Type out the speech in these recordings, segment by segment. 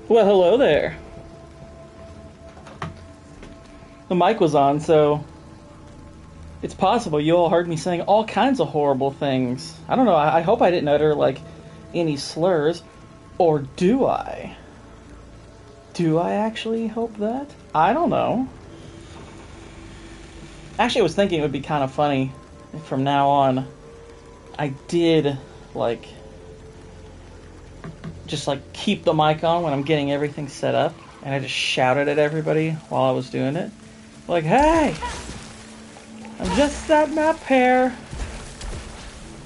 Well, hello there. The mic was on, so it's possible you all heard me saying all kinds of horrible things. I don't know, I hope I didn't utter, like, any slurs. Or do I? Do I actually hope that? I don't know. Actually, I was thinking it would be kind of funny if from now on I did, like, just like keep the mic on when I'm getting everything set up, and I just shouted at everybody while I was doing it, like, hey, I'm just setting up here.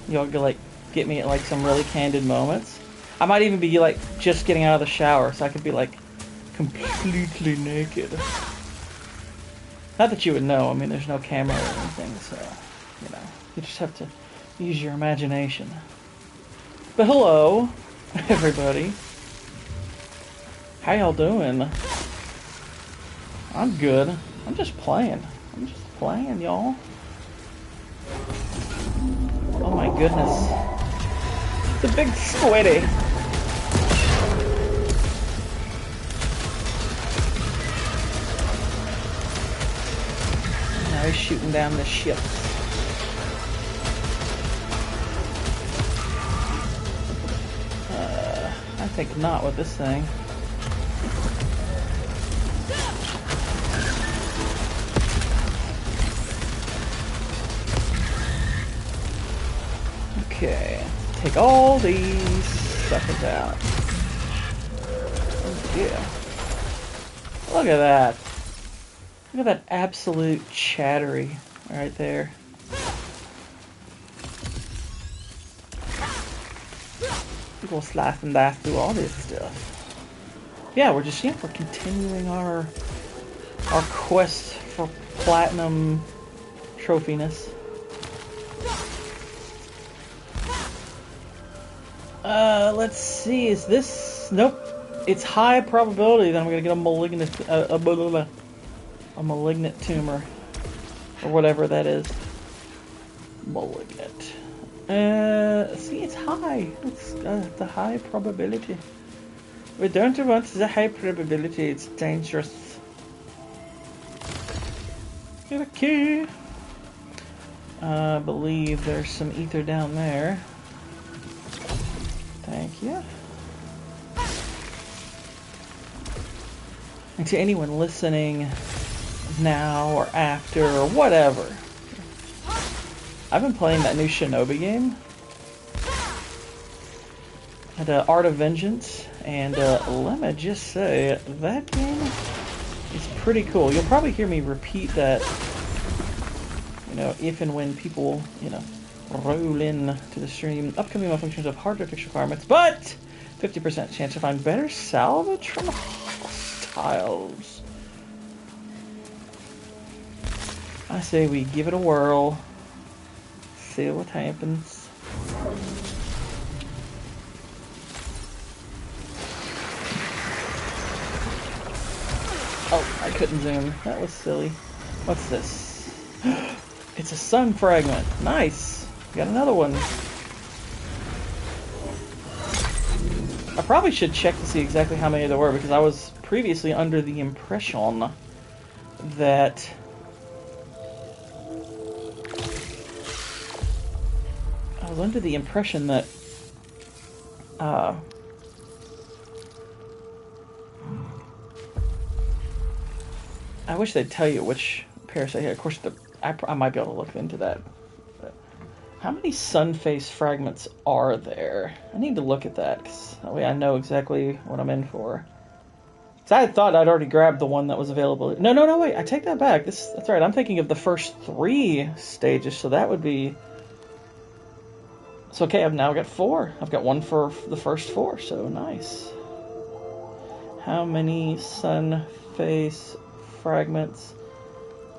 Y'all could like get me at like some really candid moments. I might even be like just getting out of the shower, so I could be like completely naked. Not that you would know, I mean there's no camera or anything, so you know, you just have to use your imagination. But hello everybody. How y'all doing? I'm good. I'm just playing, y'all. Oh my goodness. It's a big squiddy. Now he's shooting down the ship. I think not with this thing. Okay, take all these suckers out. Oh yeah. Look at that. Look at that absolute chattery right there. We'll slice and dice through all this stuff. Yeah, we're just, we're continuing our quest for platinum trophiness. Let's see, is this, nope, it's high probability that I'm gonna get a malignant tumor, or whatever that is. Malignant. See, it's high. It's the high probability. We don't want the high probability. It's dangerous. Get a key. I believe there's some ether down there. Thank you. And to anyone listening now or after or whatever, I've been playing that new Shinobi game, the Art of Vengeance, and let me just say, that game is pretty cool. You'll probably hear me repeat that, you know, if and when people, you know, roll in to the stream. Upcoming malfunctions of hardware fix requirements, but 50% chance to find better salvage from hostiles. I say we give it a whirl. See what happens. Oh, I couldn't zoom. That was silly. What's this? It's a sun fragment. Nice. Got another one. I probably should check to see exactly how many there were, because I was previously under the impression that I wish they'd tell you which parasite. Of course, I might be able to look into that. But how many sun face fragments are there? I need to look at that, because that way I know exactly what I'm in for. Because I had thought I'd already grabbed the one that was available. No, wait, I take that back. That's right, I'm thinking of the first 3 stages, so that would be... So, okay, I've now got 4. I've got one for the first 4, so nice. How many sun face fragments?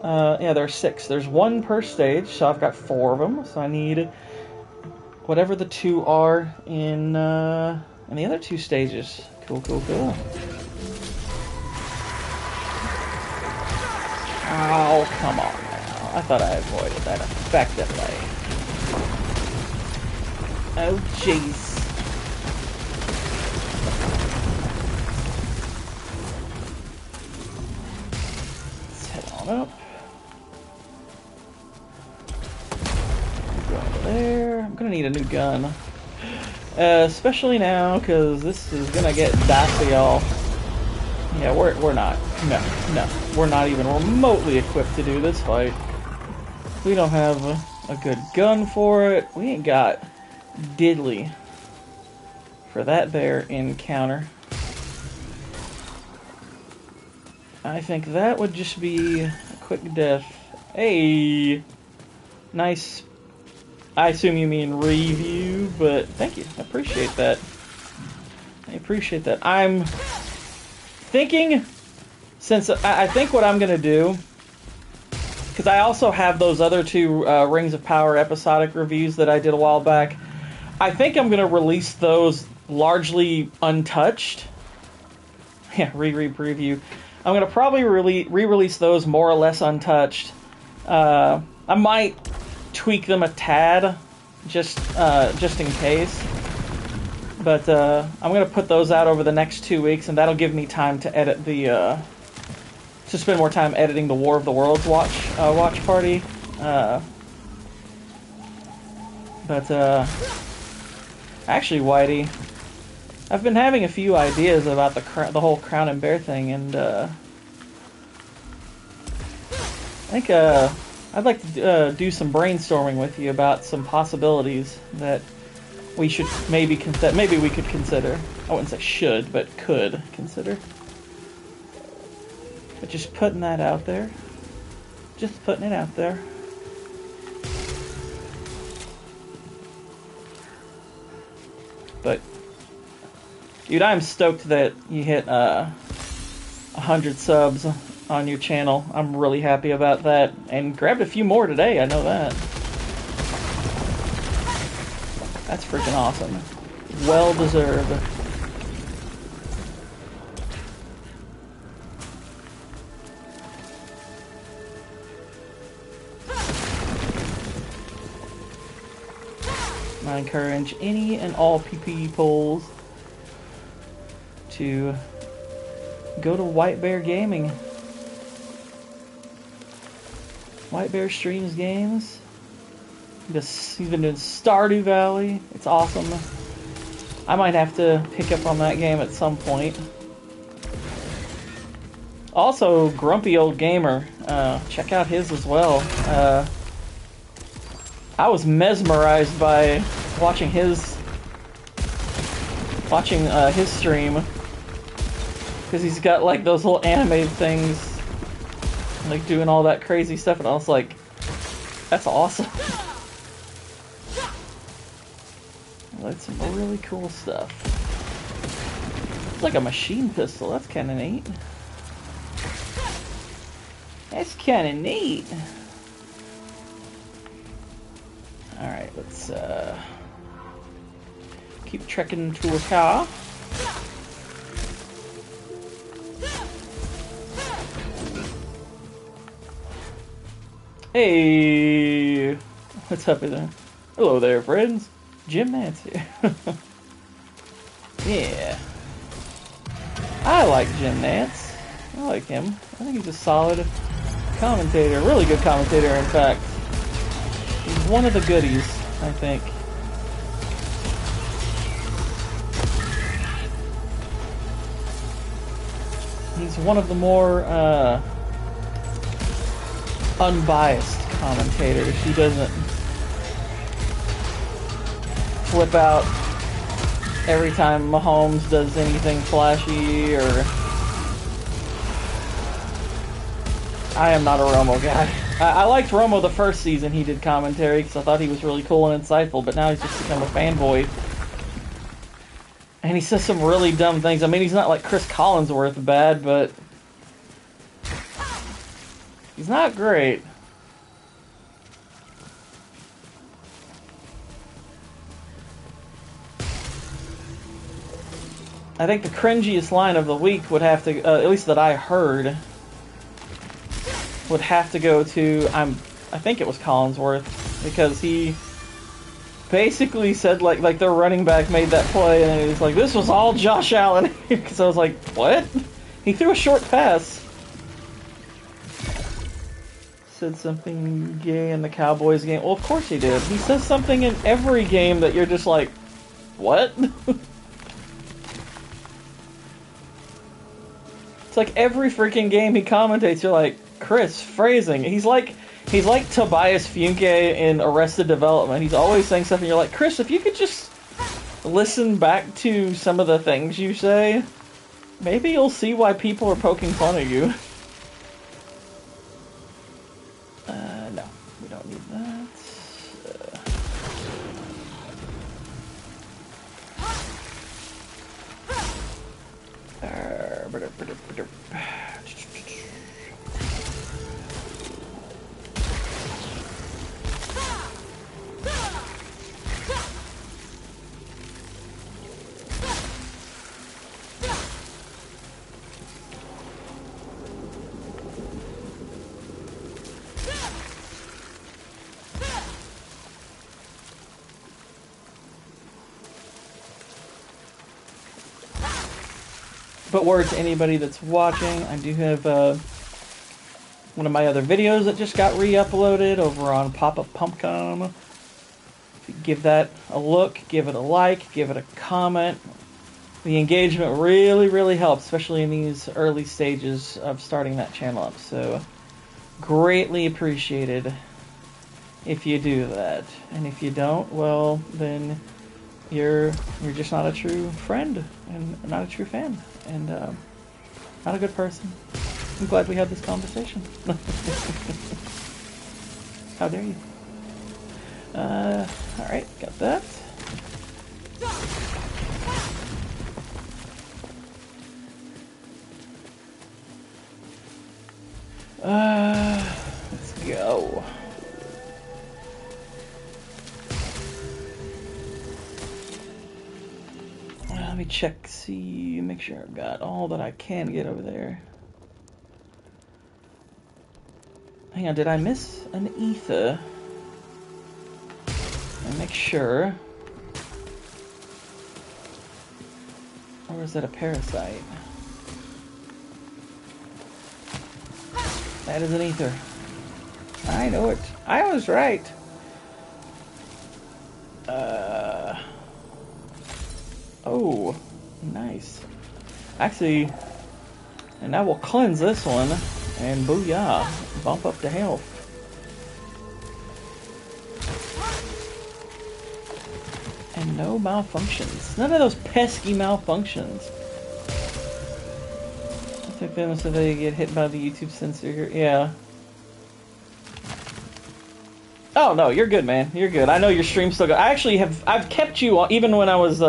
Yeah, there are 6. There's 1 per stage, so I've got 4 of them. So I need whatever the 2 are in the other 2 stages. Cool. Oh, come on now. I thought I avoided that effectively. Oh, jeez. Let's head on up. Go over there. I'm gonna need a new gun. Especially now, because this is gonna get dicey, y'all. Yeah, we're not. No. We're not even remotely equipped to do this fight. We don't have a good gun for it. We ain't got diddly for that there encounter. I think that would just be a quick death. Hey! Nice. I assume you mean review, but thank you. I appreciate that. I'm thinking, since I think what I'm gonna do, because I also have those other 2 Rings of Power episodic reviews that I did a while back. I think I'm gonna release those largely untouched. Yeah, preview. I'm gonna probably re-release those more or less untouched. I might tweak them a tad, just in case. But I'm gonna put those out over the next 2 weeks, and that'll give me time to edit the to spend more time editing the War of the Worlds watch party. Actually, Whitey, I've been having a few ideas about the whole Crown and Bear thing, and I think I'd like to do some brainstorming with you about some possibilities that we should maybe we could consider. I wouldn't say should, but could consider. But just putting that out there. Just putting it out there. But, dude, I'm stoked that you hit 100 subs on your channel. I'm really happy about that. And grabbed a few more today, I know that. That's freaking awesome. Well deserved. I encourage any and all peoples to go to White Bear Gaming. White Bear streams games. He's been doing Stardew Valley. It's awesome. I might have to pick up on that game at some point. Also, Grumpy Old Gamer. Check out his as well. I was mesmerized by watching his stream, because he's got like those little animated things, like doing all that crazy stuff, and I was like, that's awesome. That's some really cool stuff. It's like a machine pistol. That's kind of neat. That's kind of neat. Alright, let's keep trekking to a car. Hey! What's up there? Hello there, friends. Jim Nance here. Yeah. I like Jim Nance. I like him. I think he's a solid commentator. Really good commentator, in fact. He's one of the goodies, I think. He's one of the more unbiased commentators. He doesn't flip out every time Mahomes does anything flashy, or... I am not a Romo guy. I liked Romo the first season he did commentary because I thought he was really cool and insightful, but now he's just become a fanboy. And he says some really dumb things. I mean, he's not like Chris Collinsworth bad, but he's not great. I think the cringiest line of the week would have to, at least that I heard, would have to go to, I think it was Collinsworth, because he basically said like their running back made that play, and he was like, this was all Josh Allen. Because I was like, what? He threw a short pass. Said something gay in the Cowboys game. Well, of course he did. He says something in every game that you're just like, what? It's like every freaking game he commentates, you're like, Chris, phrasing. He's like Tobias Funke in Arrested Development. He's always saying something. You're like, Chris, if you could just listen back to some of the things you say, maybe you'll see why people are poking fun at you. No, we don't need that. But word to anybody that's watching, I do have one of my other videos that just got re-uploaded over on Pop-Up Pumpkin. If you give that a look, give it a like, give it a comment. The engagement really, really helps, especially in these early stages of starting that channel up. So, greatly appreciated if you do that. And if you don't, well, then you're just not a true friend and not a true fan. And not a good person. I'm glad we had this conversation. How dare you? Alright, got that. Let's go. Let me check, see, make sure I've got all that I can get over there. Hang on, did I miss an ether? And make sure. Or is that a parasite? That is an ether. I know it. I was right. Oh, nice. Actually, and that will cleanse this one, and booyah, bump up to health. And no malfunctions. None of those pesky malfunctions. I think them so they get hit by the YouTube censor. Yeah. Oh no, you're good, man. You're good. I know your stream's still good. I've kept you on, even when I was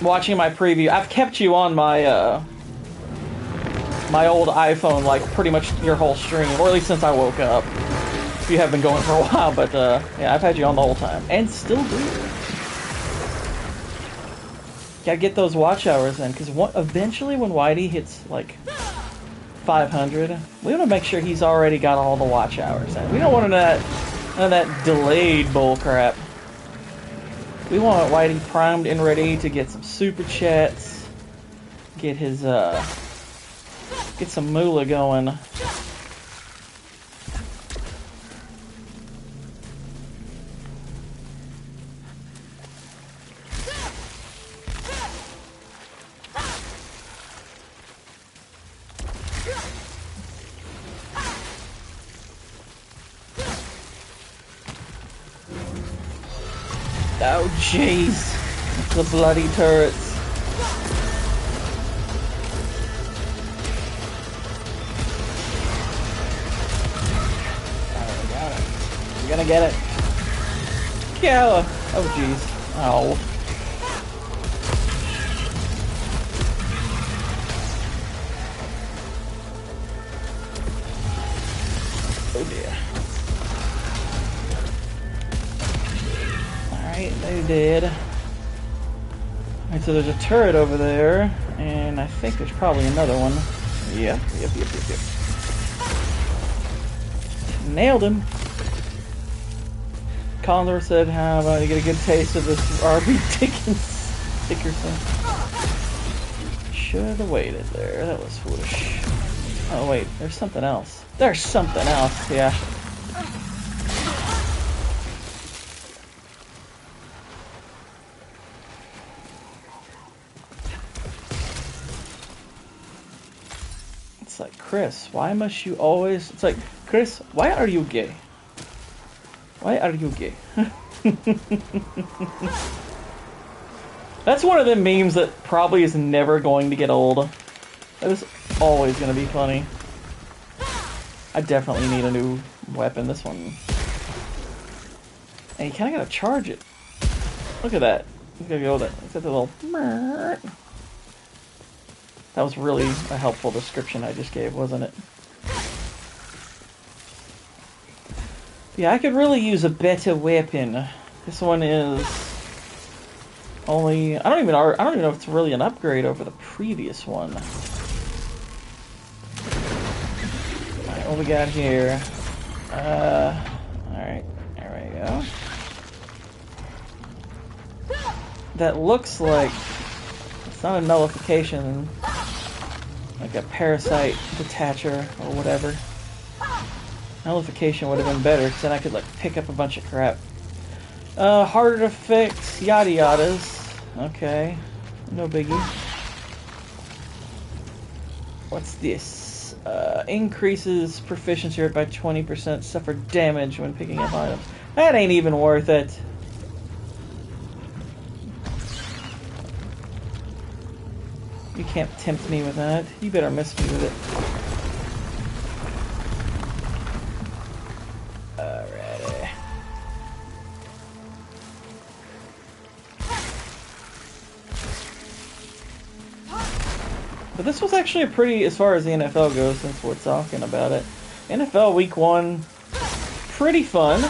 watching my preview. I've kept you on my my old iPhone like pretty much your whole stream, or at least since I woke up. You have been going for a while, but yeah, I've had you on the whole time, and still do. Gotta get those watch hours in, because eventually when Whitey hits like 500, we want to make sure he's already got all the watch hours in. We don't want none of that delayed bull crap. We want Whitey primed and ready to get some super chats, get his get some moolah going. Oh jeez, the bloody turrets. Oh, we got it. We're gonna get it. Yeah. Oh jeez. Oh. Oh dear. They did. Alright, so there's a turret over there, and I think there's probably another one. Yep. Nailed him. Condor said, how about you get a good taste of this R.B. Dickerson? Should have waited there. That was foolish. Oh wait, there's something else. There's something else, yeah. It's like, Chris, why must you always... It's like, Chris, why are you gay? Why are you gay? That's one of them memes that probably is never going to get old. That is always going to be funny. I definitely need a new weapon. This one... And you kind of got to charge it. Look at that. Look at that. It's got the little... That was really a helpful description I just gave, wasn't it? Yeah, I could really use a better weapon. This one is only... I don't even know if it's really an upgrade over the previous one. Alright, what we got here? Alright, there we go. That looks like... It's not a nullification. Like a parasite detacher or whatever. Nullification would have been better, because then I could like pick up a bunch of crap. Harder to fix, yada yadas. Okay, no biggie. What's this? Increases proficiency rate by 20%, suffer damage when picking up items. That ain't even worth it. You can't tempt me with that. You better miss me with it. Alrighty. But this was actually a pretty, as far as the NFL goes, since we're talking about it. NFL Week 1, pretty fun.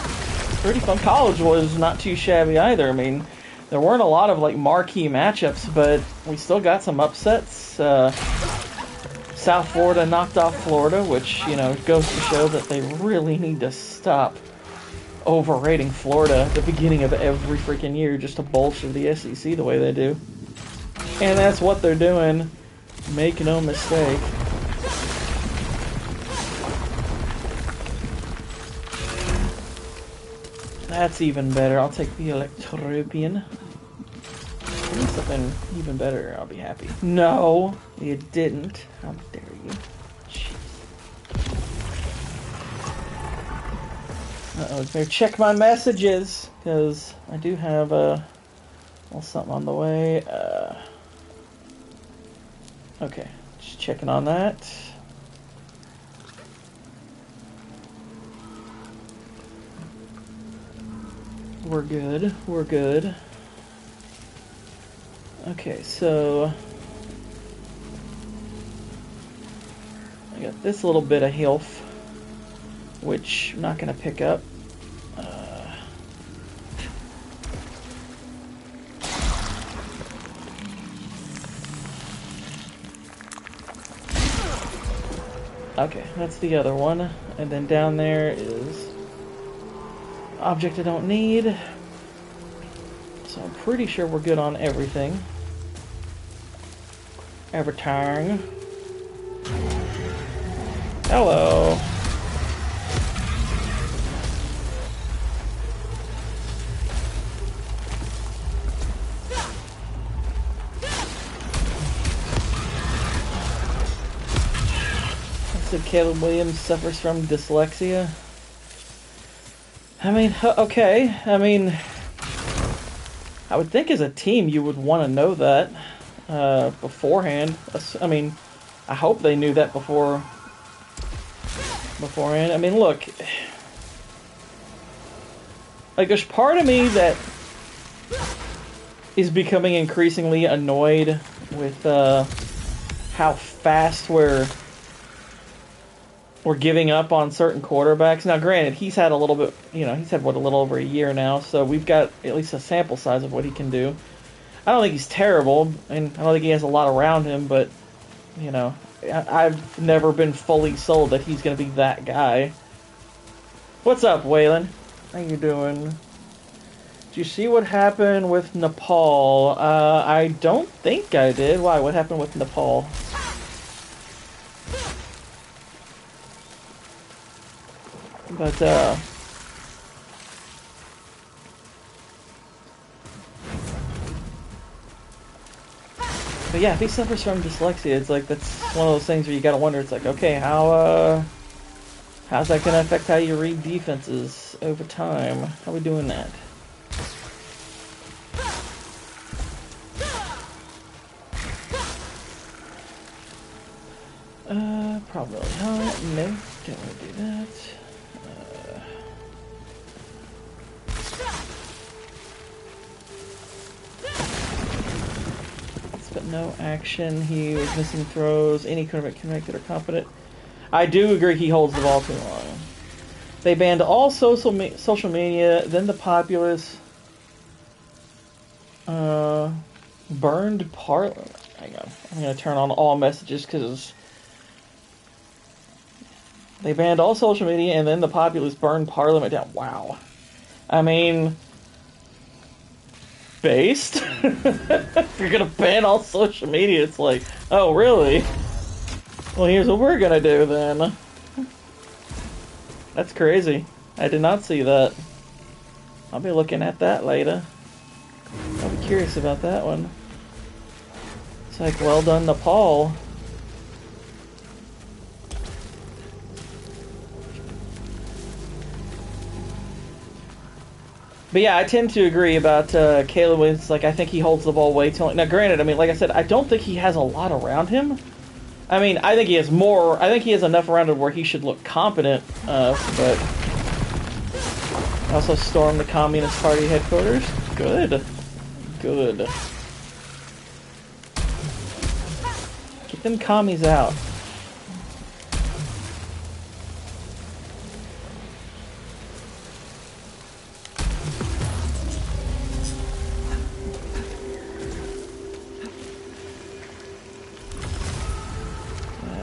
Pretty fun. College was not too shabby either. I mean, there weren't a lot of like marquee matchups, but we still got some upsets. South Florida knocked off Florida, which, you know, goes to show that they really need to stop overrating Florida at the beginning of every freaking year just to bolster the SEC the way they do. And that's what they're doing. Make no mistake. That's even better. I'll take the Electropian. Something even better, I'll be happy. No, you didn't. How dare you? Jeez. Uh-oh, better check my messages, because I do have a little something on the way. Okay, just checking on that. We're good, we're good. Okay, so I got this little bit of health, which I'm not going to pick up. Okay, that's the other one. And then down there is object I don't need. So So I'm pretty sure we're good on everything. Everything. Hello. So Caleb Williams suffers from dyslexia. I mean, okay. I mean, I would think as a team you would want to know that beforehand. I mean, I hope they knew that beforehand. I mean, look, like there's part of me that is becoming increasingly annoyed with how fast we're giving up on certain quarterbacks. Now, granted, he's had a little bit, you know, he's had, what, a little over a year now, so we've got at least a sample size of what he can do. I don't think he's terrible, and I don't think he has a lot around him, but, you know, I've never been fully sold that he's going to be that guy. What's up, Waylon? How you doing? Did you see what happened with Nepal? I don't think I did. Why? What happened with Nepal? But yeah, if he suffers from dyslexia, it's like that's one of those things where you gotta wonder. It's like, okay, how's that gonna affect how you read defenses over time? How are we doing that? Probably not. No, don't want to do that. But no action. He was missing throws. Any quarterback can make it or competent. I do agree he holds the ball too long. They banned all social media. Then the populace burned Parliament. Hang on. I'm going to turn on all messages because they banned all social media and then the populace burned Parliament down. Wow. I mean, based? If you're gonna ban all social media, it's like, oh, really? Well, here's what we're gonna do then. That's crazy. I did not see that. I'll be looking at that later. I'll be curious about that one. It's like, well done, Nepal. But yeah, I tend to agree about Caleb Williams. Like, I think he holds the ball way too long. Now, granted, I mean, like I said, I don't think he has a lot around him. I mean, I think he has more. I think he has enough around him where he should look competent. But also stormed the Communist Party headquarters. Good. Good. Get them commies out.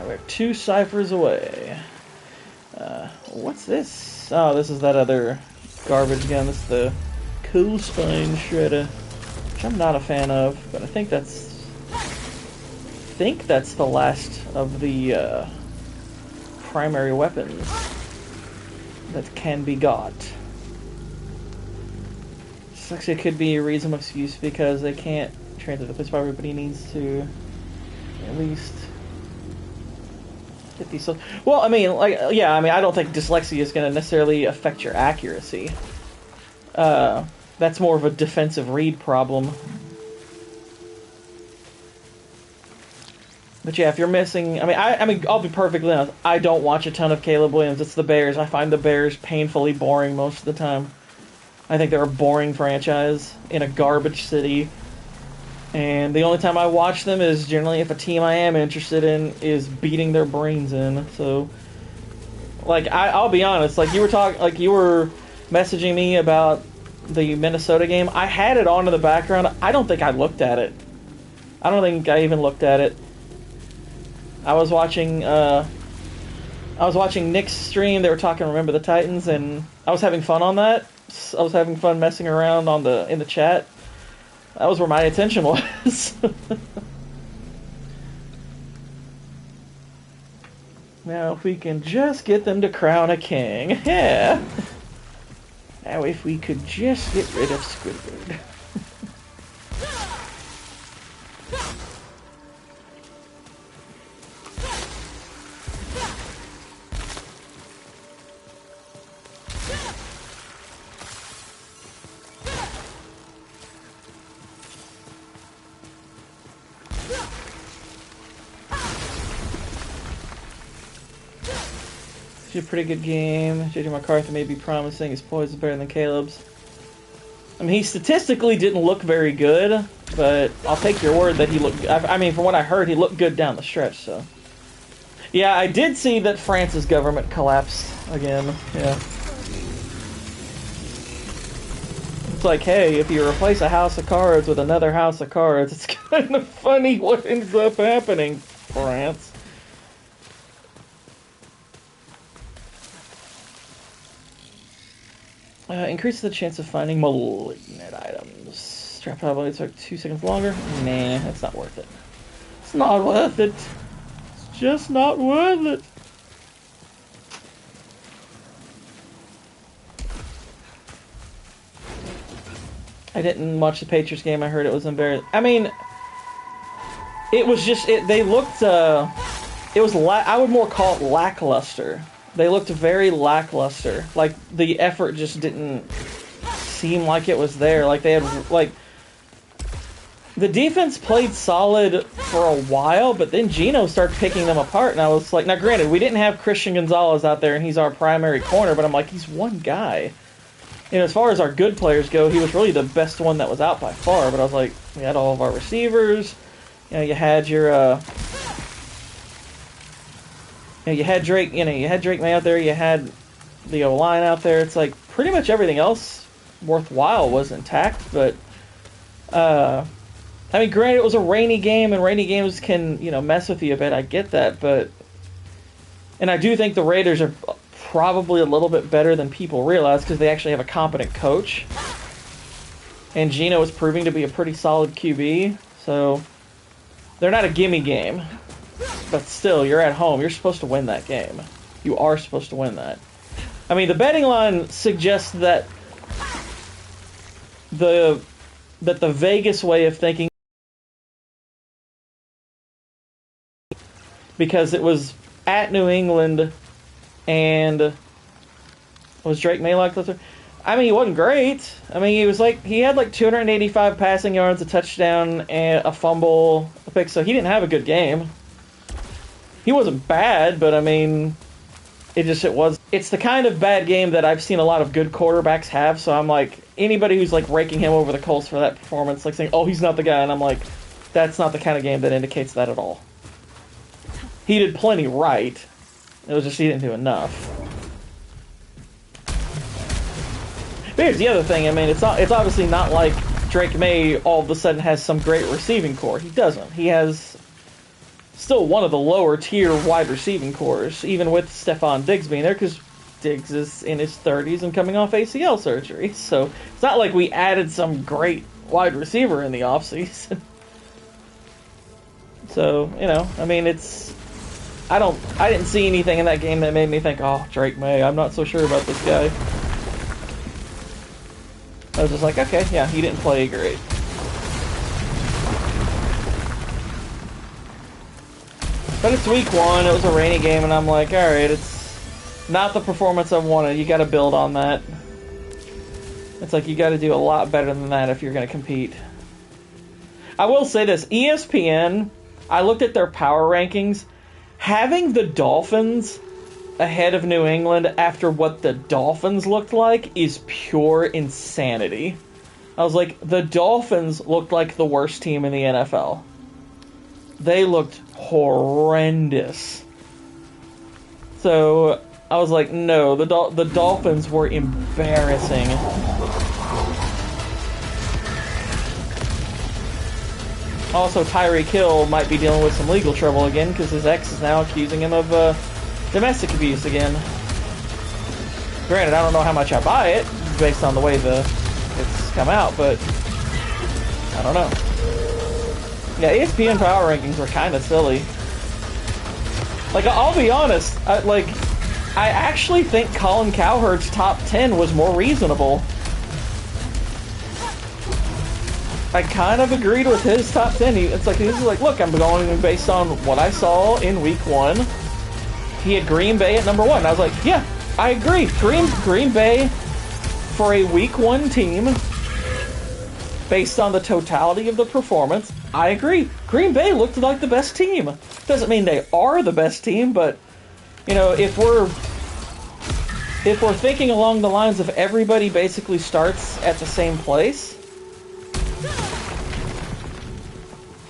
We're 2 ciphers away. What's this? Oh, this is that other garbage gun. This is the Cool Spine Shredder, which I'm not a fan of, but I think that's the last of the primary weapons that can be got. This actually could be a reasonable excuse because they can't transit the place, but everybody needs to at least get these. Well, I mean, like, yeah, I mean, I don't think dyslexia is going to necessarily affect your accuracy. That's more of a defensive read problem. But yeah, if you're missing, I mean, I'll be perfectly honest. I don't watch a ton of Caleb Williams. It's the Bears. I find the Bears painfully boring most of the time. I think they're a boring franchise in a garbage city. And the only time I watch them is generally if a team I am interested in is beating their brains in. So, like, I'll be honest. Like, you were messaging me about the Minnesota game. I had it on in the background. I don't think I looked at it. I don't think I even looked at it. I was watching Nick's stream. They were talking Remember the Titans, and I was having fun on that. I was having fun messing around in the chat. That was where my attention was. Now, if we can just get them to crown a king. Yeah. Now, if we could just get rid of Squidward. A pretty good game. JJ McCarthy may be promising. His poise is better than Caleb's. I mean, he statistically didn't look very good, but I'll take your word that he looked... I mean, from what I heard, he looked good down the stretch, so... Yeah, I did see that France's government collapsed again. Yeah. It's like, hey, if you replace a house of cards with another house of cards, it's kind of funny what ends up happening, France. Increases the chance of finding malignant items. Strap probably took 2 seconds longer. Nah, that's not worth it. It's not worth it. It's just not worth it. I didn't watch the Patriots game. I heard it was embarrassing. I mean, it was just they looked. It was I would more call it lackluster. They looked very lackluster. Like, the effort just didn't seem like it was there. Like, they had, like... The defense played solid for a while, but then Geno started picking them apart, and I was like... Now, granted, we didn't have Christian Gonzalez out there, and he's our primary corner, but I'm like, he's one guy. And as far as our good players go, he was really the best one that was out by far, but I was like, we had all of our receivers. You know, you had your, you had Drake, you had Drake May out there, you had the O-line out there. It's like pretty much everything else worthwhile was intact, but I mean, granted, it was a rainy game, and rainy games can, mess with you a bit. I get that, and I do think the Raiders are probably a little bit better than people realize because they actually have a competent coach, and Geno is proving to be a pretty solid QB, so they're not a gimme game. But still, you're at home. You're supposed to win that game. You are supposed to win that. I mean, the betting line suggests that the Vegas way of thinking, because it was at New England, and was Drake May like that? I mean, he wasn't great. I mean, he had like 285 passing yards, a touchdown, and a fumble, a pick, so he didn't have a good game. He wasn't bad, but I mean, it's the kind of bad game that I've seen a lot of good quarterbacks have, so I'm like, anybody who's like raking him over the coals for that performance, like saying, oh, he's not the guy, and I'm like, that's not the kind of game that indicates that at all. He did plenty right. It was just he didn't do enough. But here's the other thing, I mean, it's obviously not like Drake May all of a sudden has some great receiving core. He doesn't. He has still one of the lower tier wide receiving cores, even with Stephon Diggs being there, because Diggs is in his 30s and coming off ACL surgery. So it's not like we added some great wide receiver in the offseason. So, I mean, I didn't see anything in that game that made me think, oh, Drake May, I'm not so sure about this guy. I was just like, okay, yeah, he didn't play great. But it's week one, it was a rainy game, and I'm like, alright, it's not the performance I wanted. You gotta build on that. It's like, you gotta do a lot better than that if you're gonna compete. I will say this, ESPN, I looked at their power rankings. Having the Dolphins ahead of New England after what the Dolphins looked like is pure insanity. I was like, the Dolphins looked like the worst team in the NFL. They looked horrendous. So I was like, no, the Dolphins were embarrassing. Also, Tyreek Hill might be dealing with some legal trouble again because his ex is now accusing him of domestic abuse again. Granted, I don't know how much I buy it based on the way it's come out, but I don't know. Yeah, ESPN power rankings were kind of silly. Like, I'll be honest, I actually think Colin Cowherd's top 10 was more reasonable. I kind of agreed with his top 10. It's like, he's like, look, I'm going based on what I saw in week 1. He had Green Bay at number 1. I was like, yeah, I agree. Green Bay for a week 1 team, based on the totality of the performance, I agree. Green Bay looked like the best team. Doesn't mean they are the best team, but, you know, if we're thinking along the lines of everybody basically starts at the same place,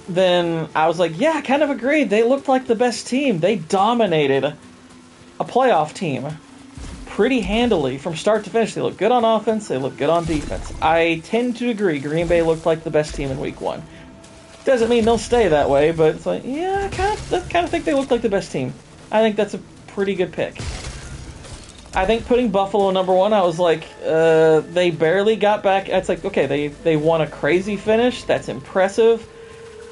then I was like, yeah, I kind of agreed. They looked like the best team. They dominated a playoff team pretty handily from start to finish. They looked good on offense. They looked good on defense. I tend to agree. Green Bay looked like the best team in week 1. Doesn't mean they'll stay that way, but it's like, yeah, I kind of think they looked like the best team. I think that's a pretty good pick. I think putting Buffalo number 1, I was like, they barely got back. It's like, okay, they won a crazy finish. That's impressive.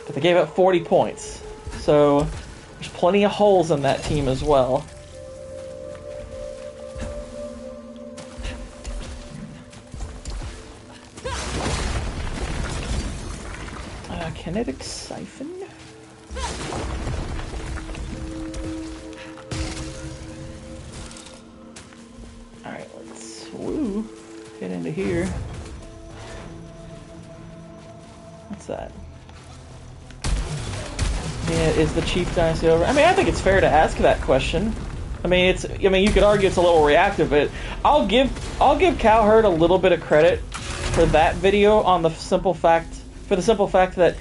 But they gave up 40 points. So there's plenty of holes in that team as well. Kinetic Siphon? Alright, let's get into here. What's that? Yeah, is the Chief Dynasty over? I mean, I think it's fair to ask that question. I mean, you could argue it's a little reactive, but I'll give Cowherd a little bit of credit for that video on the simple fact that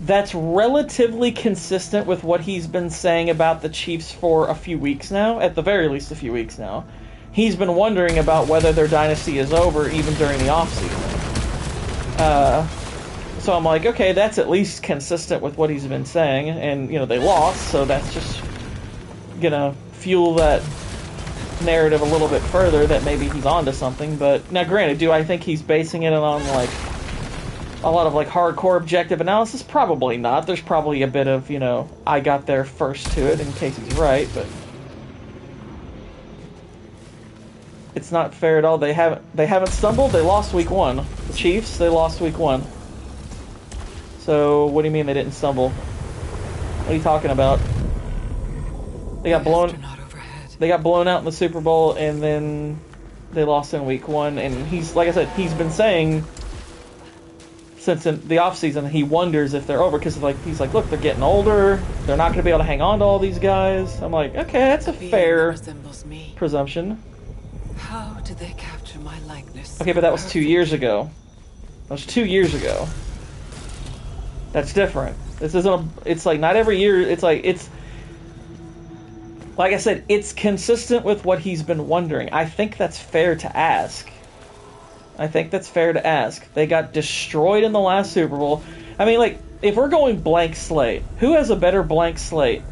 that's relatively consistent with what he's been saying about the Chiefs for a few weeks now, at the very least a few weeks now. He's been wondering about whether their dynasty is over even during the offseason. So I'm like, okay, that's at least consistent with what he's been saying, and, you know, they lost, so that's just gonna fuel that narrative a little bit further that maybe he's onto something. But now, granted, do I think he's basing it on, like, a lot of, like, hardcore objective analysis? Probably not. There's probably a bit of, you know, I got there first to it in case he's right, but it's not fair at all. They haven't stumbled. They lost week 1. The Chiefs, they lost week 1. So what do you mean they didn't stumble? What are you talking about? They got blown out in the Super Bowl, and then they lost in week 1. And he's, like I said, he's been saying since in the offseason he wonders if they're over, because he's like, look, they're getting older. They're not going to be able to hang on to all these guys. I'm like, okay, that's a fair presumption. How did they capture my likeness? Okay, but that was 2 years ago. That was 2 years ago. That's different. This isn't it's like not every year. It's like I said, it's consistent with what he's been wondering. I think that's fair to ask. They got destroyed in the last Super Bowl. I mean, like, if we're going blank slate, who has a better blank slate?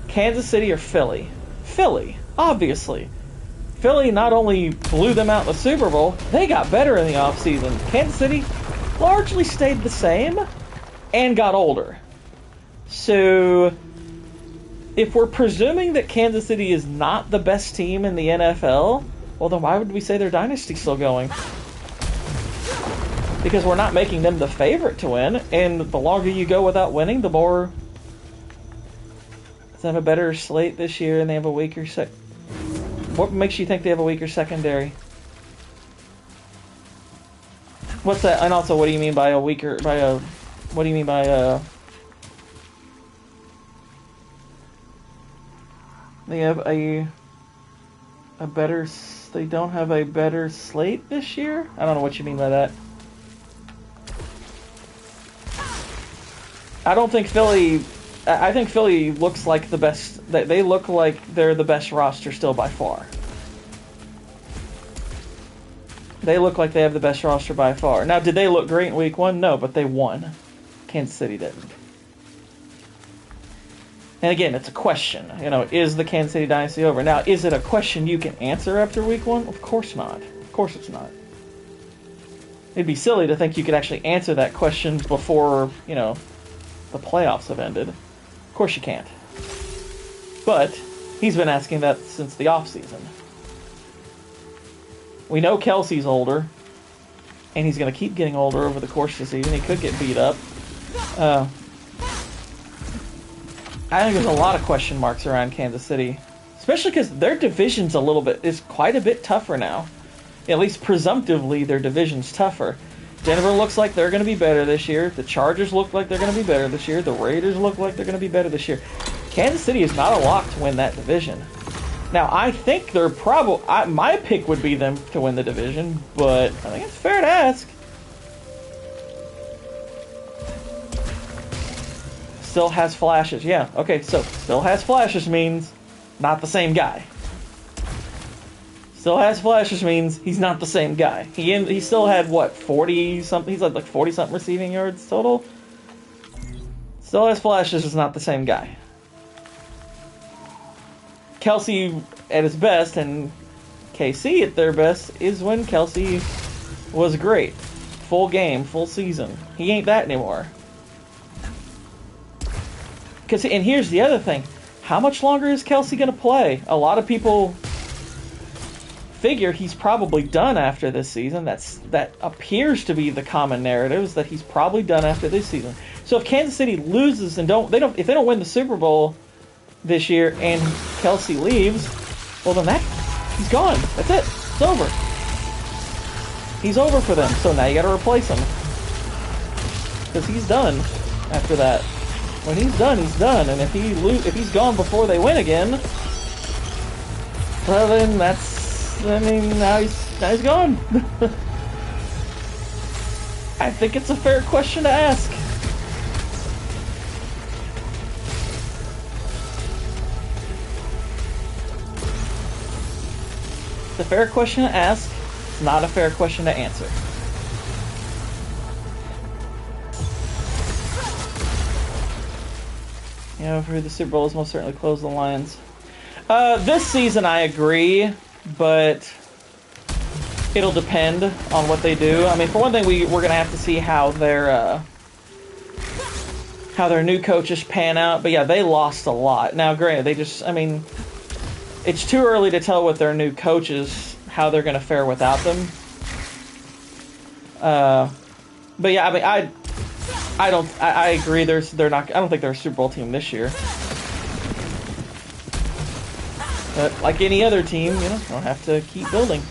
Kansas City or Philly? Philly, obviously. Philly not only blew them out in the Super Bowl, they got better in the offseason. Kansas City largely stayed the same and got older. So if we're presuming that Kansas City is not the best team in the NFL, well, then why would we say their dynasty's still going? Because we're not making them the favorite to win, and the longer you go without winning, the more... They have a better slate this year, and they have a weaker What makes you think they have a weaker secondary? What's that? And also, what do you mean by a weaker... What do you mean by they have a better... They don't have a better slate this year? I don't know what you mean by that. I don't think Philly... I think Philly looks like the best... They look like they're the best roster still by far. They look like they have the best roster by far. Now, did they look great in week 1? No, but they won. Kansas City didn't. And again, it's a question. You know, is the Kansas City dynasty over? Now, is it a question you can answer after week 1? Of course not. Of course it's not. it'd be silly to think you could actually answer that question before, you know, the playoffs have ended. Of course you can't. But he's been asking that since the off-season. We know Kelsey's older, and he's going to keep getting older over the course of the season. He could get beat up. I think there's a lot of question marks around Kansas City, especially because their division's is quite a bit tougher now. At least presumptively, their division's tougher. Denver looks like they're going to be better this year. The Chargers look like they're going to be better this year. The Raiders look like they're going to be better this year. Kansas City is not a lock to win that division. Now, I think they're probably... my pick would be them to win the division, but I think it's fair to ask. Still has flashes. Yeah, okay, so still has flashes means not the same guy. Still has flashes means he's not the same guy. He still had, what, 40-something? He's like 40-something receiving yards total? Still has flashes, is not the same guy. Kelsey at his best and KC at their best is when Kelsey was great. Full game, full season. He ain't that anymore. And here's the other thing. How much longer is Kelsey going to play? A lot of people figure he's probably done after this season. That appears to be the common narrative, is that he's probably done after this season. So if Kansas City loses and if they don't win the Super Bowl this year and Kelsey leaves, well then he's gone. That's it. It's over. He's over for them. So now you got to replace him, because he's done after that. When he's done, he's done. And if he's gone before they win again, well then now he's gone. I think it's a fair question to ask. It's a fair question to ask. It's not a fair question to answer. Yeah, for the Super Bowl is most certainly close the Lions. This season, I agree, but it'll depend on what they do. I mean, for one thing, we're going to have to see how their new coaches pan out. But yeah, they lost a lot. Now, granted, it's too early to tell with their new coaches how they're going to fare without them. But yeah, I mean, I agree. I don't think they're a Super Bowl team this year. But like any other team, they'll have to keep building.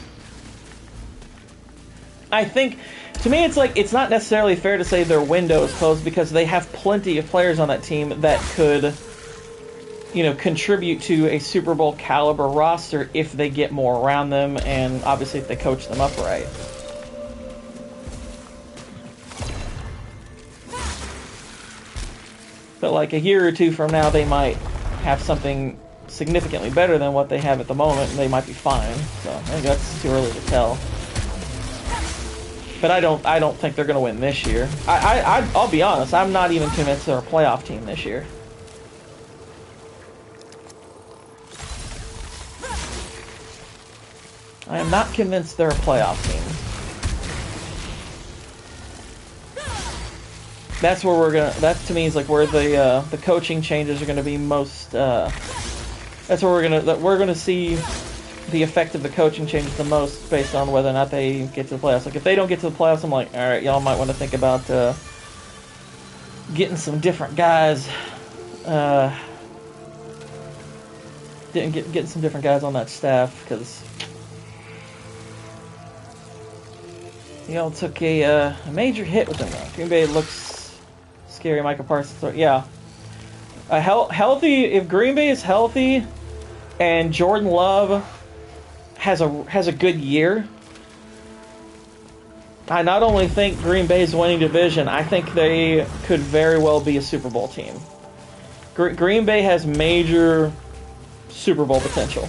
I think, to me, it's not necessarily fair to say their window is closed, because they have plenty of players on that team that could, contribute to a Super Bowl caliber roster if they get more around them, and obviously if they coach them up right. But like a year or two from now, they might have something significantly better than what they have at the moment, and they might be fine. So I think that's too early to tell. But I don't think they're going to win this year. I'll be honest, I'm not even convinced they're a playoff team this year. I am not convinced they're a playoff team. That's where that to me is like where the coaching changes are gonna be most. That's where we're gonna see the effect of the coaching changes the most, based on whether or not they get to the playoffs. Like if they don't get to the playoffs, I'm like, all right, y'all might want to think about getting some different guys. Getting some different guys on that staff, because y'all took a major hit with them. Green Bay looks scary. Micah Parsons, yeah. Healthy. If Green Bay is healthy, and Jordan Love has a good year, I not only think Green Bay is winning division, I think they could very well be a Super Bowl team. Green Bay has major Super Bowl potential.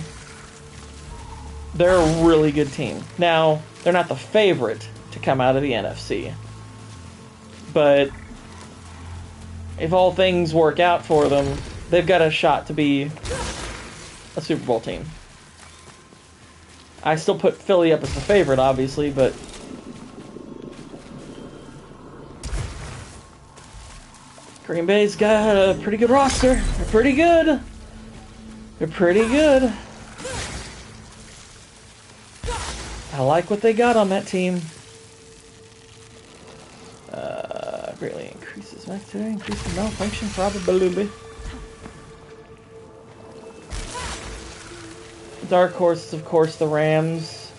They're a really good team. Now, they're not the favorite to come out of the NFC, but if all things work out for them, they've got a shot to be a Super Bowl team. I still put Philly up as the favorite, obviously, but Green Bay's got a pretty good roster. They're pretty good. They're pretty good. I like what they got on that team. Greatly increases activity, increases malfunction probability. Dark horse is, of course, the Rams.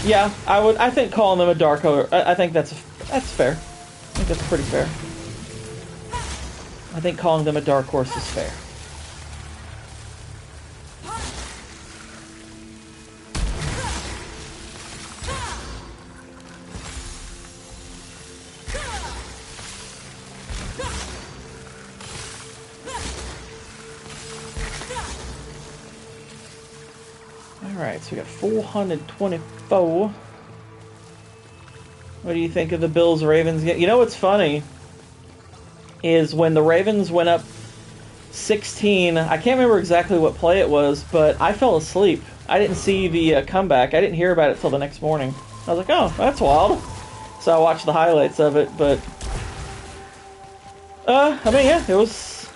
Yeah, I think calling them a dark horse. I think that's fair. I think that's pretty fair. I think calling them a dark horse is fair. Alright, so we got 424. What do you think of the Bills-Ravens? You know what's funny is when the Ravens went up 16, I can't remember exactly what play it was, but I fell asleep. I didn't see the comeback. I didn't hear about it till the next morning. I was like, oh, that's wild. So I watched the highlights of it, but I mean, yeah, that was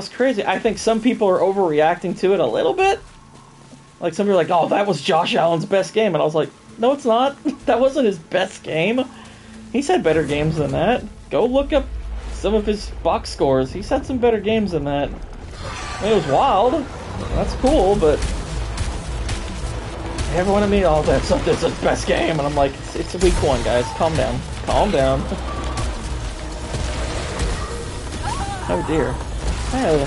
crazy. I think some people are overreacting to it a little bit. Like, some people are like, oh, that was Josh Allen's best game. And I was like, no, it's not. That wasn't his best game. He's had better games than that. Go look up some of his box scores. He's had some better games than that. I mean, it was wild. That's cool, but everyone at me, oh, that's his best game. And I'm like, it's a week one, guys. Calm down. Calm down. Oh, dear. Oh.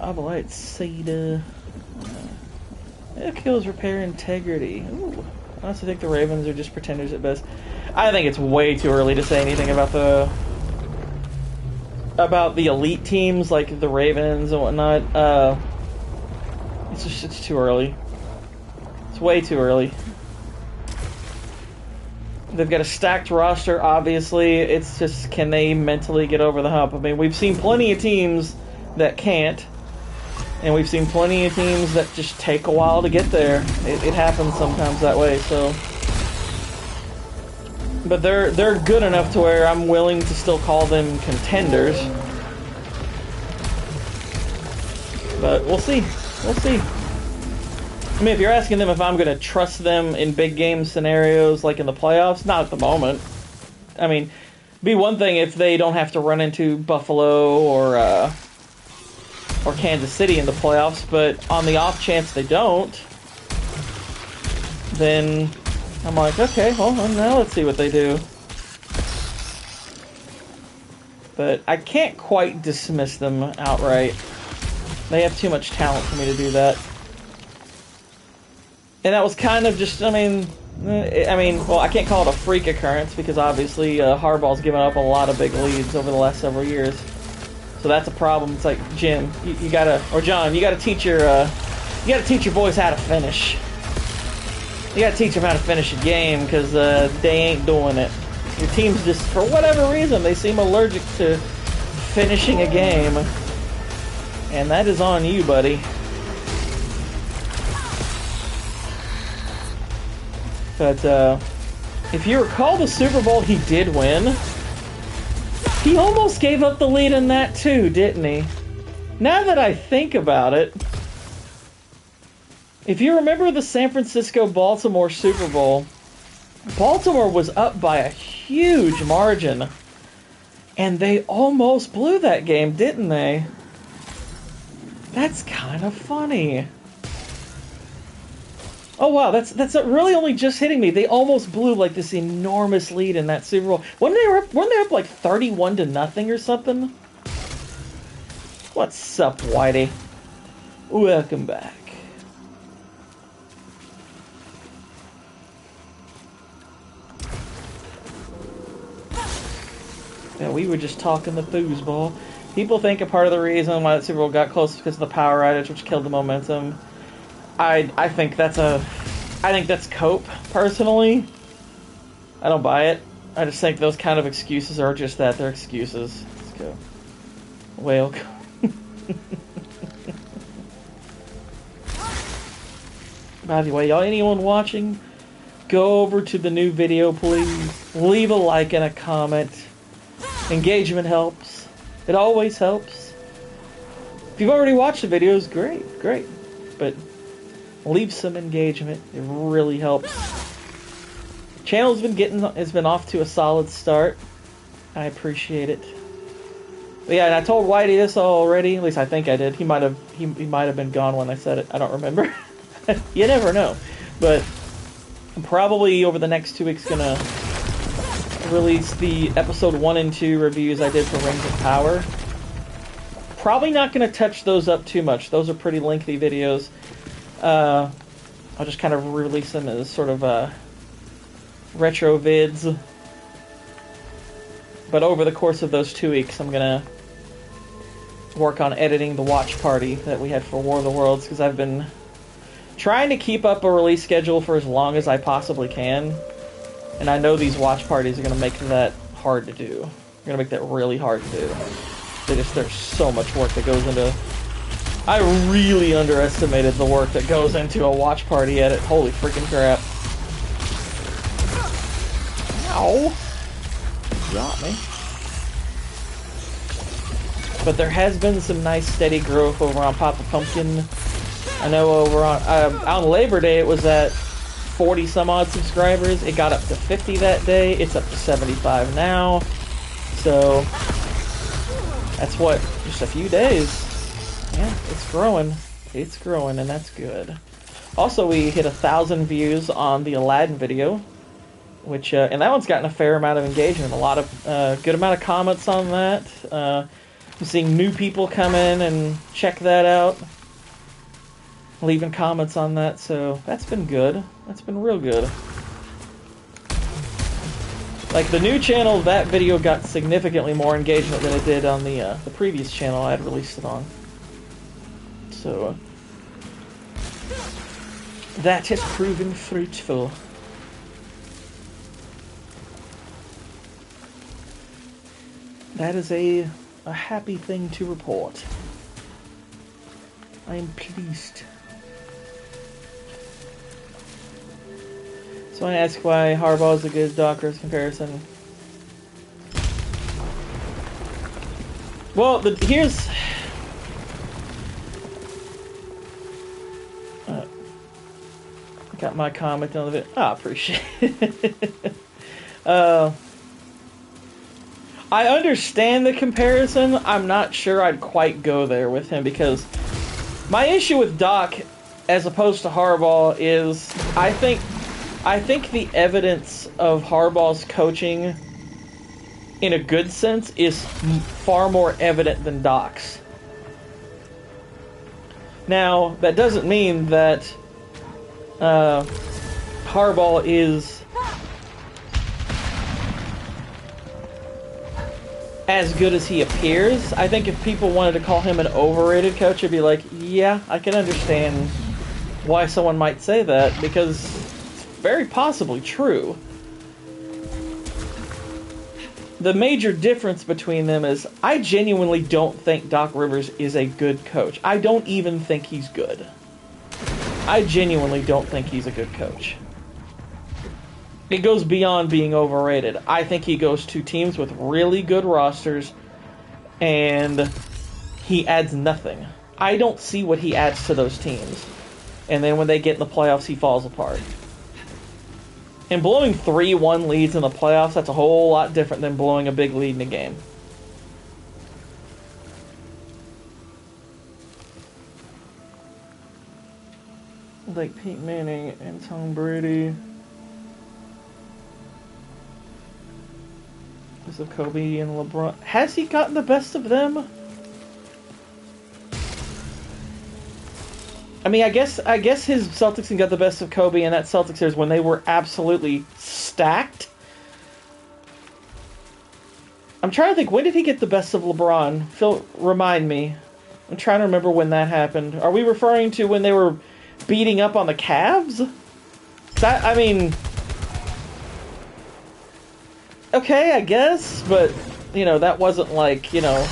Obolite, Seda. It kills repair integrity. Ooh. I also think the Ravens are just pretenders at best. I think it's way too early to say anything about the elite teams like the Ravens and whatnot. It's too early. It's way too early. They've got a stacked roster, obviously. It's just, can they mentally get over the hump? I mean, we've seen plenty of teams that can't. And we've seen plenty of teams that just take a while to get there. It happens sometimes that way, so. But they're good enough to where I'm willing to still call them contenders. But we'll see. We'll see. I mean, if you're asking them if I'm going to trust them in big game scenarios like in the playoffs, not at the moment. I mean, it'd be one thing if they don't have to run into Buffalo or Kansas City in the playoffs, but on the off chance they don't, then I'm like, okay, well, now let's see what they do. But I can't quite dismiss them outright. They have too much talent for me to do that. And that was kind of just, I mean, well, I can't call it a freak occurrence because obviously Harbaugh's given up a lot of big leads over the last several years. So that's a problem. It's like, Jim, you gotta, or John, you gotta teach your boys how to finish. You gotta teach them how to finish a game because they ain't doing it. Your team's just, for whatever reason, they seem allergic to finishing a game, and that is on you, buddy. But if you recall the Super Bowl he did win. He almost gave up the lead in that too, didn't he? Now that I think about it, if you remember the San Francisco-Baltimore Super Bowl, Baltimore was up by a huge margin, and they almost blew that game, didn't they? That's kind of funny. Oh wow, that's really only just hitting me. They almost blew like this enormous lead in that Super Bowl. Weren't they up like 31-0 or something? What's up, Whitey? Welcome back. Yeah, we were just talking the foosball. People think a part of the reason why that Super Bowl got close is because of the power outage, which killed the momentum. I think that's cope, personally. I don't buy it. I just think those kind of excuses are just that. They're excuses. Let's go. Whale. By the way, y'all, anyone watching, go over to the new video, please. Leave a like and a comment. Engagement helps. It always helps. If you've already watched the videos, great, great. But leave some engagement. It really helps. Channel's been off to a solid start. I appreciate it. But yeah, and I told Whitey this already. At least I think I did. He might have been gone when I said it. I don't remember. You never know. But I'm probably over the next 2 weeks gonna release the episode 1 and 2 reviews I did for Rings of Power. Probably not gonna touch those up too much. Those are pretty lengthy videos. I'll just kind of release them as sort of retro vids. But over the course of those 2 weeks, I'm gonna work on editing the watch party that we had for War of the Worlds, because I've been trying to keep up a release schedule for as long as I possibly can. And I know these watch parties are gonna make that hard to do. They're gonna make that really hard to do. There's so much work that goes into... I really underestimated the work that goes into a watch party edit. Holy freaking crap. Ow. Got me. But there has been some nice steady growth over on Papa Pumpkin. I know over on Labor Day it was at 40 some odd subscribers. It got up to 50 that day. It's up to 75 now. So that's what, just a few days. Yeah, it's growing. It's growing, and that's good. Also, we hit 1,000 views on the Aladdin video, which and that one's gotten a fair amount of engagement. A lot of good amount of comments on that. I'm seeing new people come in and check that out, leaving comments on that, so that's been good. That's been real good. Like, the new channel, that video got significantly more engagement than it did on the previous channel I had released it on. So, that has proven fruitful. That is a happy thing to report. I am pleased. So I ask why Harbaugh is a good Doc Rivers comparison. Well, here's... got my comment on the video. I appreciate it. I understand the comparison. I'm not sure I'd quite go there with him, because my issue with Doc, as opposed to Harbaugh, is I think the evidence of Harbaugh's coaching, in a good sense, is far more evident than Doc's. Now, that doesn't mean that Harbaugh is as good as he appears. I think if people wanted to call him an overrated coach, it'd be like, yeah, I can understand why someone might say that, because it's very possibly true. The major difference between them is I genuinely don't think Doc Rivers is a good coach. I don't even think he's good. I genuinely don't think he's a good coach. It goes beyond being overrated. I think he goes to teams with really good rosters, and he adds nothing. I don't see what he adds to those teams. And then when they get in the playoffs, he falls apart. And blowing 3-1 leads in the playoffs, that's a whole lot different than blowing a big lead in a game. Like Peyton Manning and Tom Brady. Because of Kobe and LeBron. Has he gotten the best of them? I mean, I guess his Celtics got the best of Kobe, and that Celtics series when they were absolutely stacked. I'm trying to think, when did he get the best of LeBron? Phil, remind me. I'm trying to remember when that happened. Are we referring to when they were beating up on the Cavs? That, I mean... Okay, I guess, but, you know, that wasn't like, you know...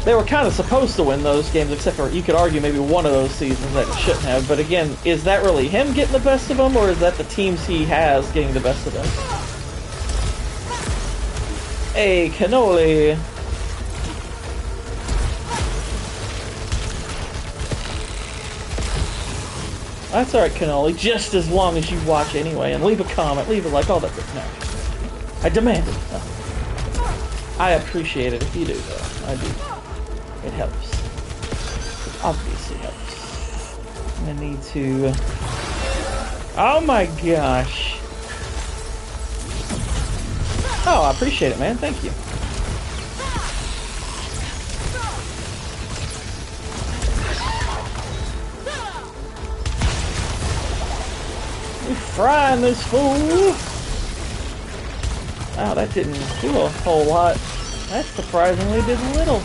they were kind of supposed to win those games, except for you could argue maybe one of those seasons that it shouldn't have. But again, is that really him getting the best of them, or is that the teams he has getting the best of them? Hey, cannoli. That's alright, cannoli, just as long as you watch anyway, and leave a comment, leave a like, all that. No. I demand it. No. I appreciate it if you do, though. I do. It helps. It obviously helps. I need to... Oh my gosh. Oh, I appreciate it, man. Thank you. We're frying this fool. Wow, that didn't do a whole lot. That surprisingly did little.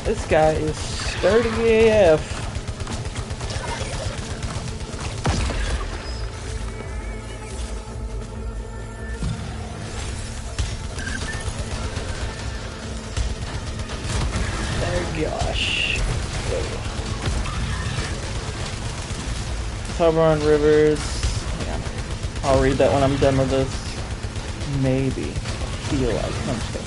This guy is sturdy AF. Oh gosh. Tubron Rivers. Yeah. I'll read that when I'm done with this. Maybe. I feel like. I'm just kidding.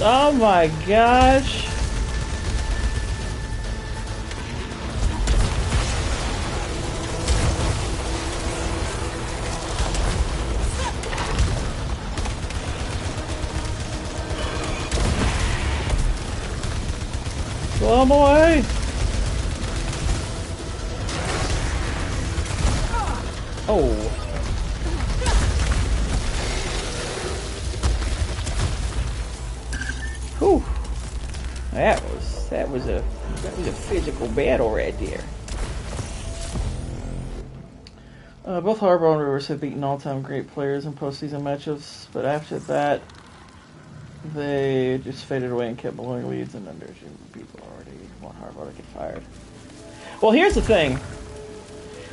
Oh my gosh. Blow him away. Oh. Whew. That was a physical battle right there. Both Harbor and Rivers have beaten all-time great players in postseason matchups, but after that, they just faded away and kept blowing leads, and then there's people already want Harbaugh to get fired. Well, here's the thing.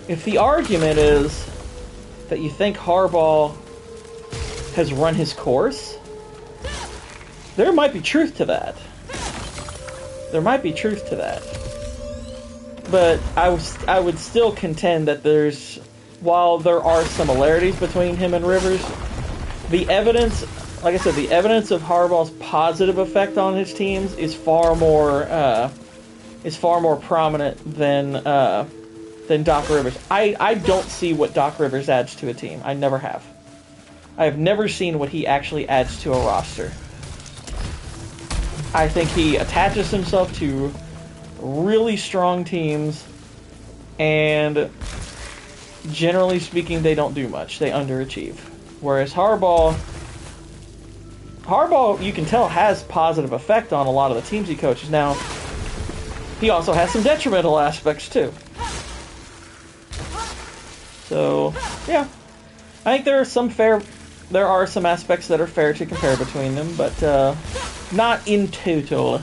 If the argument is that you think Harbaugh has run his course, there might be truth to that. There might be truth to that. But I would still contend that while there are similarities between him and Rivers, the evidence, like I said, the evidence of Harbaugh's positive effect on his teams is far more prominent than Doc Rivers. I don't see what Doc Rivers adds to a team. I never have. I have never seen what he actually adds to a roster. I think he attaches himself to really strong teams, and generally speaking, they don't do much. They underachieve. Whereas Harbaugh, you can tell, has positive effect on a lot of the teams he coaches. Now, he also has some detrimental aspects too. So, yeah. I think there are some aspects that are fair to compare between them, but not in total.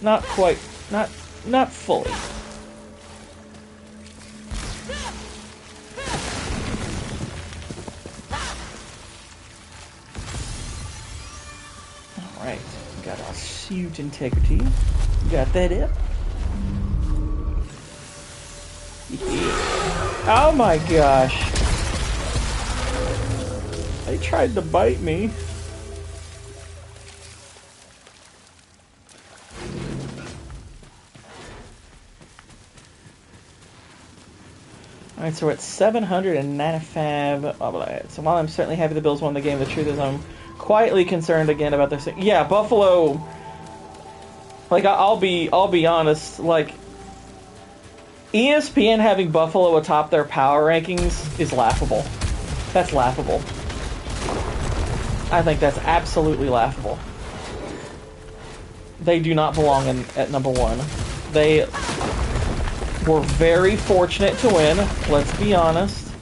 Not quite, not fully. Alright, got our suit integrity. Got that up. Yeah. Oh my gosh. They tried to bite me. Alright, so we're at 795. So while I'm certainly happy the Bills won the game, the truth is I'm quietly concerned again about this. Yeah, Buffalo. Like, I'll be honest. Like, ESPN having Buffalo atop their power rankings is laughable. That's laughable. I think that's absolutely laughable. They do not belong at number one. They were very fortunate to win, let's be honest.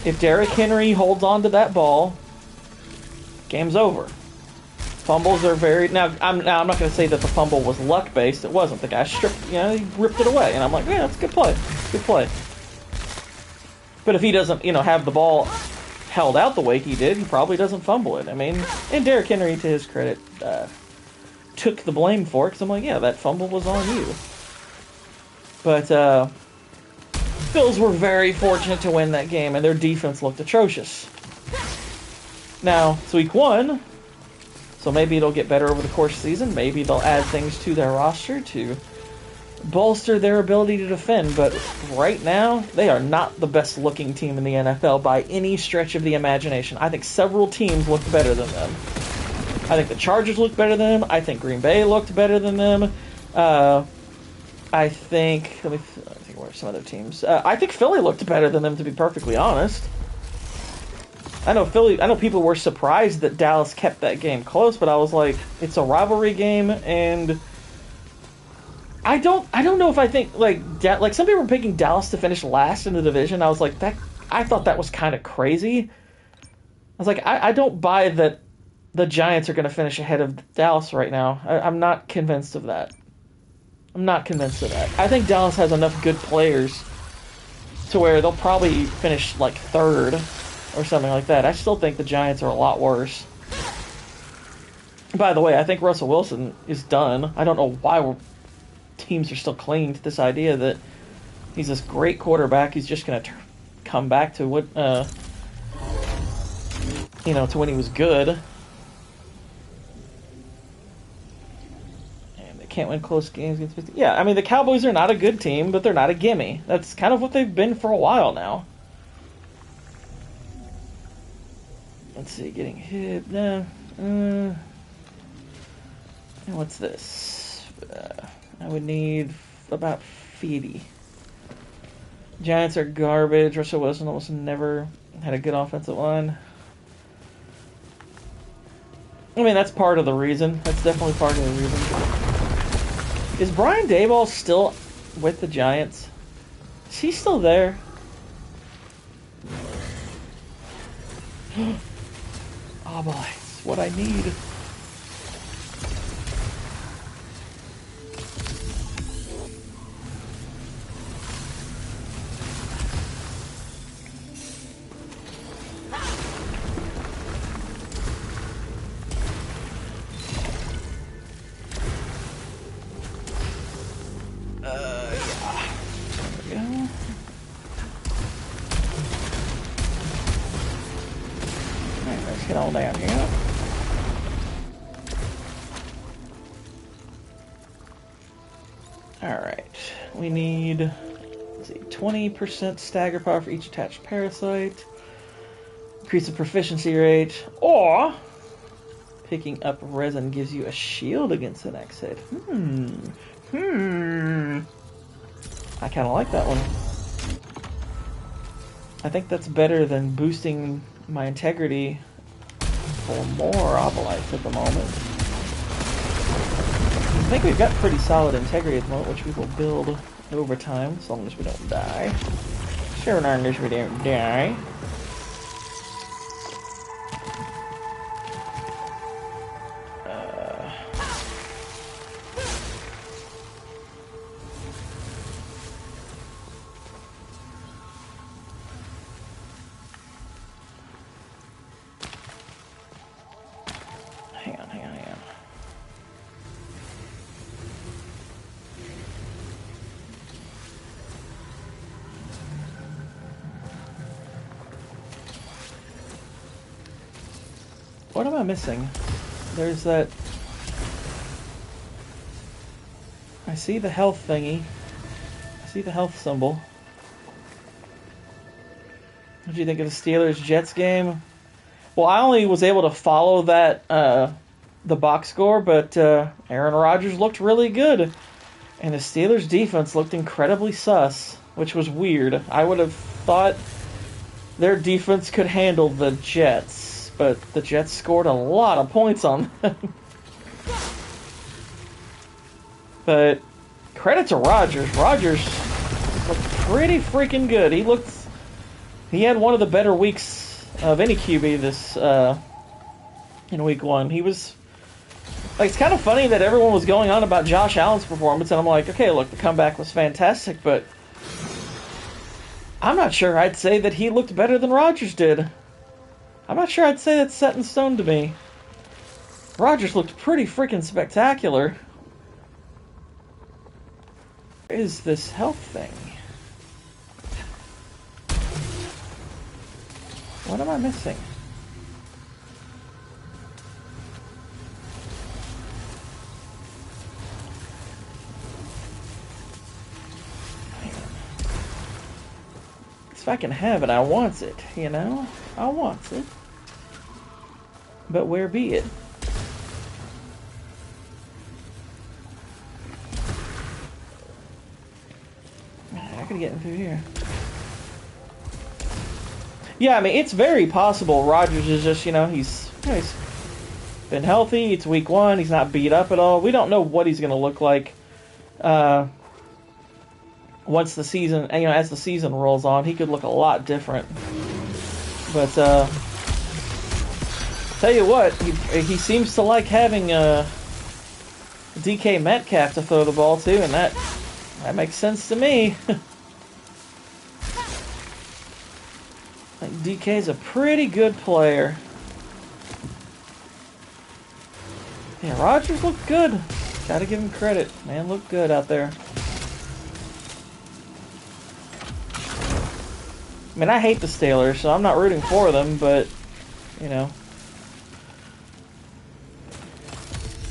If Derrick Henry holds on to that ball, game's over. Fumbles are very... Now, I'm not going to say that the fumble was luck-based. It wasn't. The guy stripped... he ripped it away. And I'm like, yeah, that's a good play. Good play. But if he doesn't, have the ball held out the way he did, he probably doesn't fumble it. I mean, and Derrick Henry, to his credit, took the blame for it. Because I'm like, yeah, that fumble was on you. But, Bills were very fortunate to win that game, and their defense looked atrocious. Now, it's week 1... So maybe it'll get better over the course of the season. Maybe they'll add things to their roster to bolster their ability to defend. But right now, they are not the best looking team in the NFL by any stretch of the imagination. I think several teams looked better than them. I think the Chargers looked better than them. I think Green Bay looked better than them. I think... Let me think where are some other teams. I think Philly looked better than them, to be perfectly honest. I know people were surprised that Dallas kept that game close, but I was like, it's a rivalry game, and I don't know if I think like some people were picking Dallas to finish last in the division. I was like, I thought that was kind of crazy. I was like, I don't buy that the Giants are going to finish ahead of Dallas right now. I'm not convinced of that. I think Dallas has enough good players to where they'll probably finish like third or something like that. I still think the Giants are a lot worse. By the way, I think Russell Wilson is done. I don't know why teams are still clinging to this idea that he's this great quarterback. He's just going to come back to what, to when he was good. And they can't win close games against 50. Yeah, I mean, the Cowboys are not a good team, but they're not a gimme. That's kind of what they've been for a while now. Let's see, getting hit. No. What's this? I would need about 50. Giants are garbage. Russell Wilson almost never had a good offensive line. I mean, that's part of the reason. That's definitely part of the reason. Is Brian Daboll still with the Giants? Is he still there? Oh boy, it's what I need. Get all down here. Alright. We need, let's see, 20% stagger power for each attached parasite. Increase the proficiency rate. Or picking up resin gives you a shield against the next hit. I kind of like that one. I think that's better than boosting my integrity for more Obolites at the moment. I think we've got pretty solid integrity at the moment, which we will build over time, as long as we don't die. Sure, as long as we don't die. Hang on. What am I missing? There's that... I see the health thingy. I see the health symbol. What do you think of the Steelers-Jets game? Well, I only was able to follow that, the box score, but Aaron Rodgers looked really good. And the Steelers' defense looked incredibly sus, which was weird. I would have thought their defense could handle the Jets, but the Jets scored a lot of points on them. But credit to Rodgers. Rodgers looked pretty freaking good. He had one of the better weeks of any QB this in week one. He was Like, it's kind of funny that everyone was going on about Josh Allen's performance, and I'm like, okay, look, the comeback was fantastic, but I'm not sure I'd say that he looked better than Rodgers did. I'm not sure I'd say that's set in stone to me. Rodgers looked pretty freaking spectacular. What is this health thing? What am I missing? If I can have it, I want it, you know? I want it. But where be it? I could get in through here. Yeah, I mean, it's very possible Rodgers is just, he's been healthy. It's week 1. He's not beat up at all. We don't know what he's going to look like once the season, as the season rolls on. He could look a lot different. But tell you what, he seems to like having DK Metcalf to throw the ball to, and that makes sense to me. Like, DK's a pretty good player. Yeah, Rodgers looked good. Gotta give him credit. Man looked good out there. I mean, I hate the Steelers, so I'm not rooting for them, but, And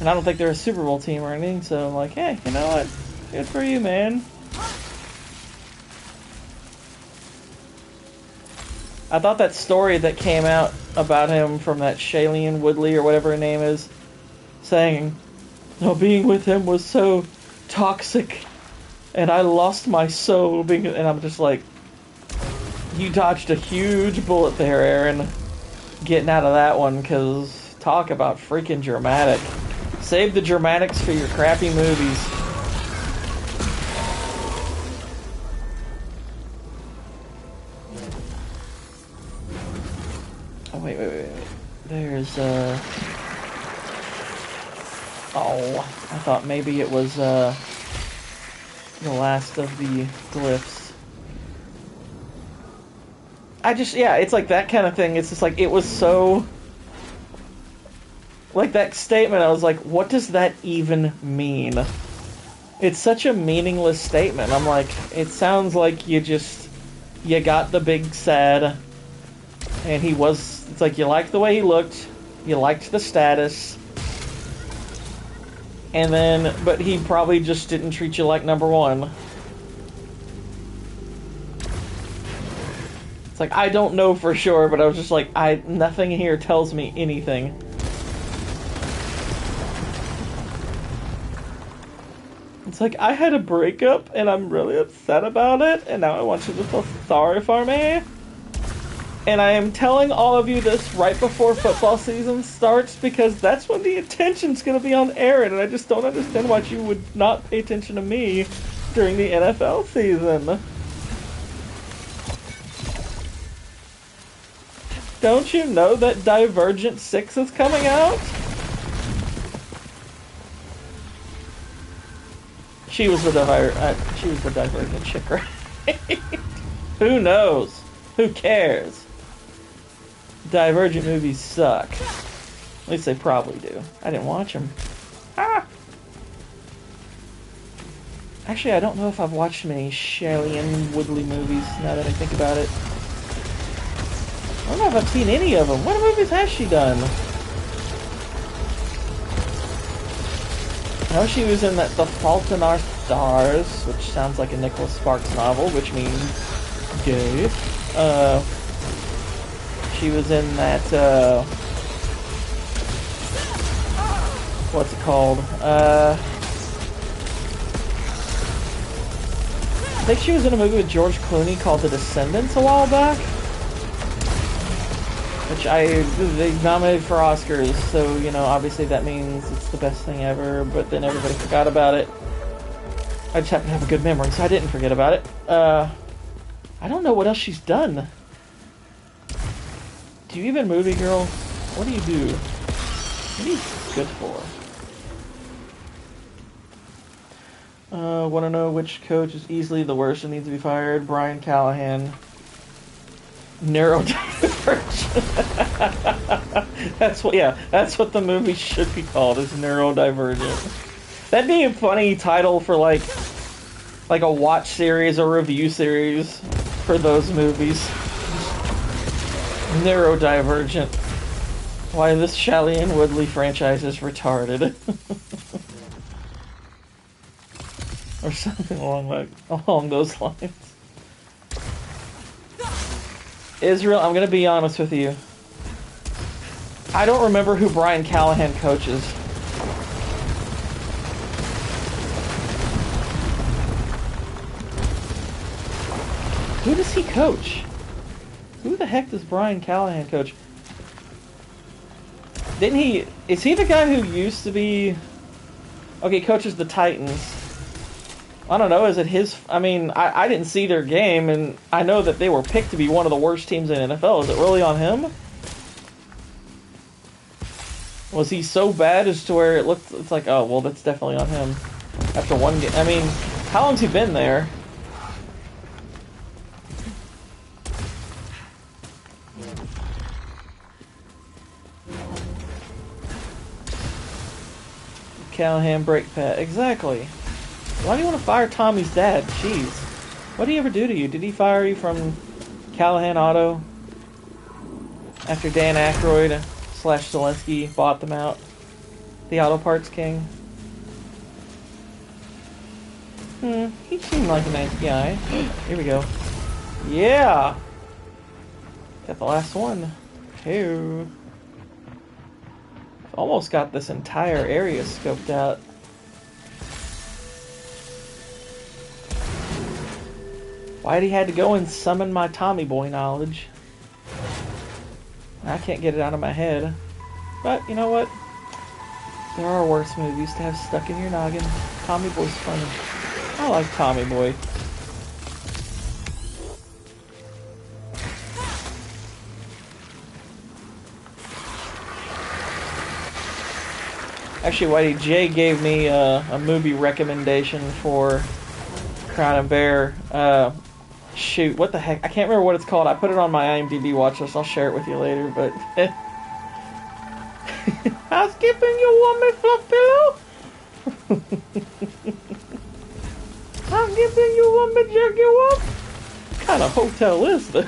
I don't think they're a Super Bowl team or anything, so I'm like, hey, you know what? Good for you, man. I thought that story that came out about him from that Shailene Woodley or whatever her name is, saying, being with him was so toxic, and I lost my soul being, and I'm just like, you dodged a huge bullet there, Aaron, getting out of that one, because talk about freaking dramatic. Save the dramatics for your crappy movies. Oh, wait. There's, Oh, I thought maybe it was, the last of the glyphs. It's like that kind of thing. It's just like, it was so... Like, that statement, I was like, what does that even mean? It's such a meaningless statement. I'm like, it sounds like you got the big sad, and it's like, you liked the way he looked, you liked the status, but he probably just didn't treat you like number 1. It's like, I don't know for sure, but I was just like, nothing here tells me anything. It's like, I had a breakup, and I'm really upset about it, and now I want you to feel sorry for me. And I am telling all of you this right before football season starts, because that's when the attention's going to be on Aaron, and I just don't understand why you would not pay attention to me during the NFL season. Don't you know that Divergent 6 is coming out? She was the Divergent chick, right? Who knows? Who cares? Divergent movies suck. At least they probably do. I didn't watch them. Actually, I don't know if I've watched many Shailene Woodley movies, now that I think about it. I don't know if I've seen any of them. What movies has she done? I know she was in The Fault in Our Stars, which sounds like a Nicholas Sparks novel, which means gay. She was in that, what's it called? I think she was in a movie with George Clooney called The Descendants a while back. Which they nominated for Oscars, so, obviously that means it's the best thing ever, but then everybody forgot about it. I just happen to have a good memory, so I didn't forget about it. I don't know what else she's done. Do you even movie girl? What do you do? What are you good for? Want to know which coach is easily the worst and needs to be fired? Brian Callahan. Neurodivergent. That's what the movie should be called, is Neurodivergent. That'd be a funny title for like a watch series or review series for those movies. Neurodivergent. Why this Shailene Woodley franchise is retarded. Or something along those lines. Israel, I'm gonna be honest with you. I don't remember who Brian Callahan coaches. Who does he coach? Who the heck does Brian Callahan coach? Didn't he... Is he the guy who used to be... Okay, coaches the Titans. I don't know, is it his... I mean, I didn't see their game, and I know that they were picked to be one of the worst teams in NFL. Is it really on him? Was he so bad as to where it's like, oh, well, that's definitely on him. After one game... I mean, how long's he been there? Callahan break pad. Exactly. Why do you want to fire Tommy's dad? Jeez. What did he ever do to you? Did he fire you from Callahan Auto? After Dan Aykroyd / Zelensky bought them out? The Auto Parts King? He seemed like a nice guy. Here we go. Yeah! Got the last one. Hey. Almost got this entire area scoped out. Why'd he had to go and summon my Tommy Boy knowledge? I can't get it out of my head. But, you know what? There are worse movies to have stuck in your noggin. Tommy Boy's funny. I like Tommy Boy. Actually, Whitey J gave me a movie recommendation for Crown and Bear. Shoot, what the heck? I can't remember what it's called. I put it on my IMDb watch list. I'll share it with you later, but... Housekeeping, you want me fluff pillow? Housekeeping, you want me jerk you up? What kind of hotel is this?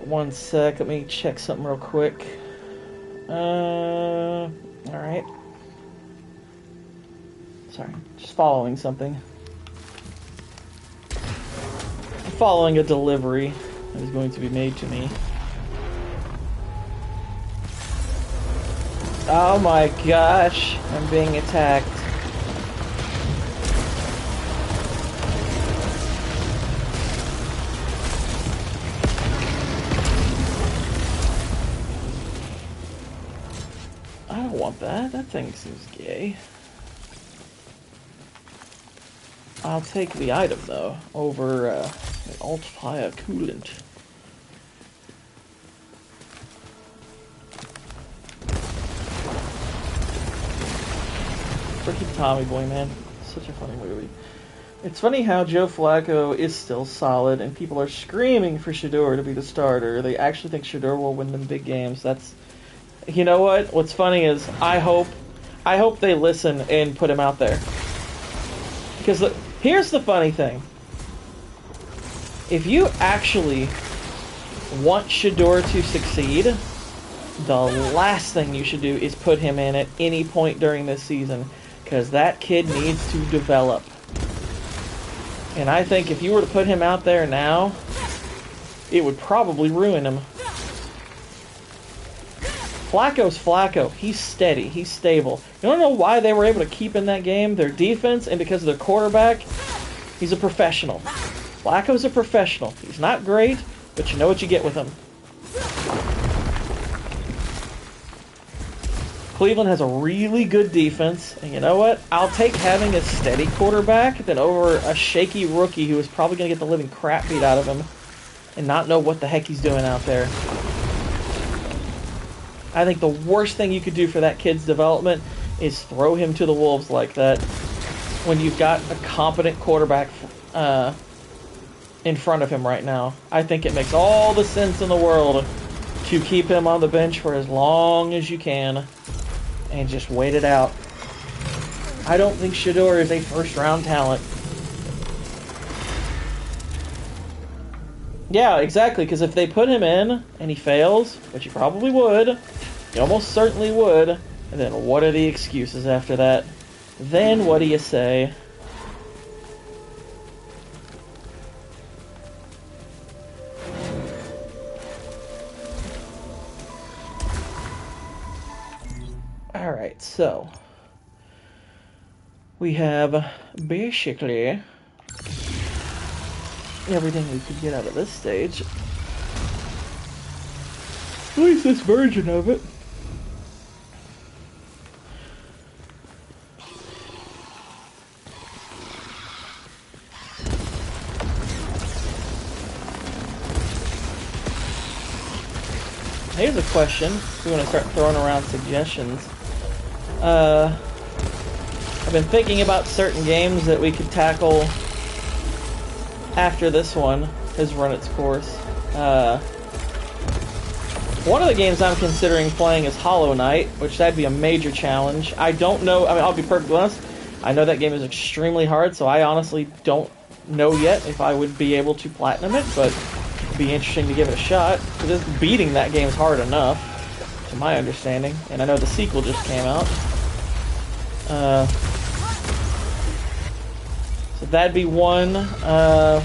One sec, let me check something real quick. Alright. Sorry, just following something. I'm following a delivery that is going to be made to me. Oh my gosh, I'm being attacked. I don't want that. That thing seems gay. I'll take the item, though, over an alt-fire coolant. Freaking Tommy Boy, man. Such a funny movie. It's funny how Joe Flacco is still solid, and people are screaming for Shador to be the starter. They actually think Shador will win them big games. That's... You know what? What's funny is I hope they listen and put him out there. Because here's the funny thing. If you actually want Shador to succeed, the last thing you should do is put him in at any point during this season. Because that kid needs to develop. And I think if you were to put him out there now, it would probably ruin him. Flacco's Flacco. He's steady. He's stable. You don't know why they were able to keep in that game? Their defense, and because of their quarterback, he's a professional. Flacco's a professional. He's not great, but you know what you get with him. Cleveland has a really good defense, and you know what? I'll take having a steady quarterback than over a shaky rookie who is probably going to get the living crap beat out of him and not know what the heck he's doing out there. I think the worst thing you could do for that kid's development is throw him to the wolves like that when you've got a competent quarterback in front of him right now. I think it makes all the sense in the world to keep him on the bench for as long as you can and just wait it out. I don't think Shador is a first-round talent. Yeah, exactly, because if they put him in and he fails, which he probably would, he almost certainly would, and then what are the excuses after that? Then what do you say? Alright, so we have basically everything we could get out of this stage. At least this version of it. Here's a question. If we want to start throwing around suggestions. I've been thinking about certain games that we could tackle after this one has run its course. One of the games I'm considering playing is Hollow Knight, which that'd be a major challenge. I don't know, I mean, I'll be perfectly honest, I know that game is extremely hard, so I honestly don't know yet if I would be able to platinum it, but it'd be interesting to give it a shot, because beating that game is hard enough, to my understanding, and I know the sequel just came out. So that'd be one, or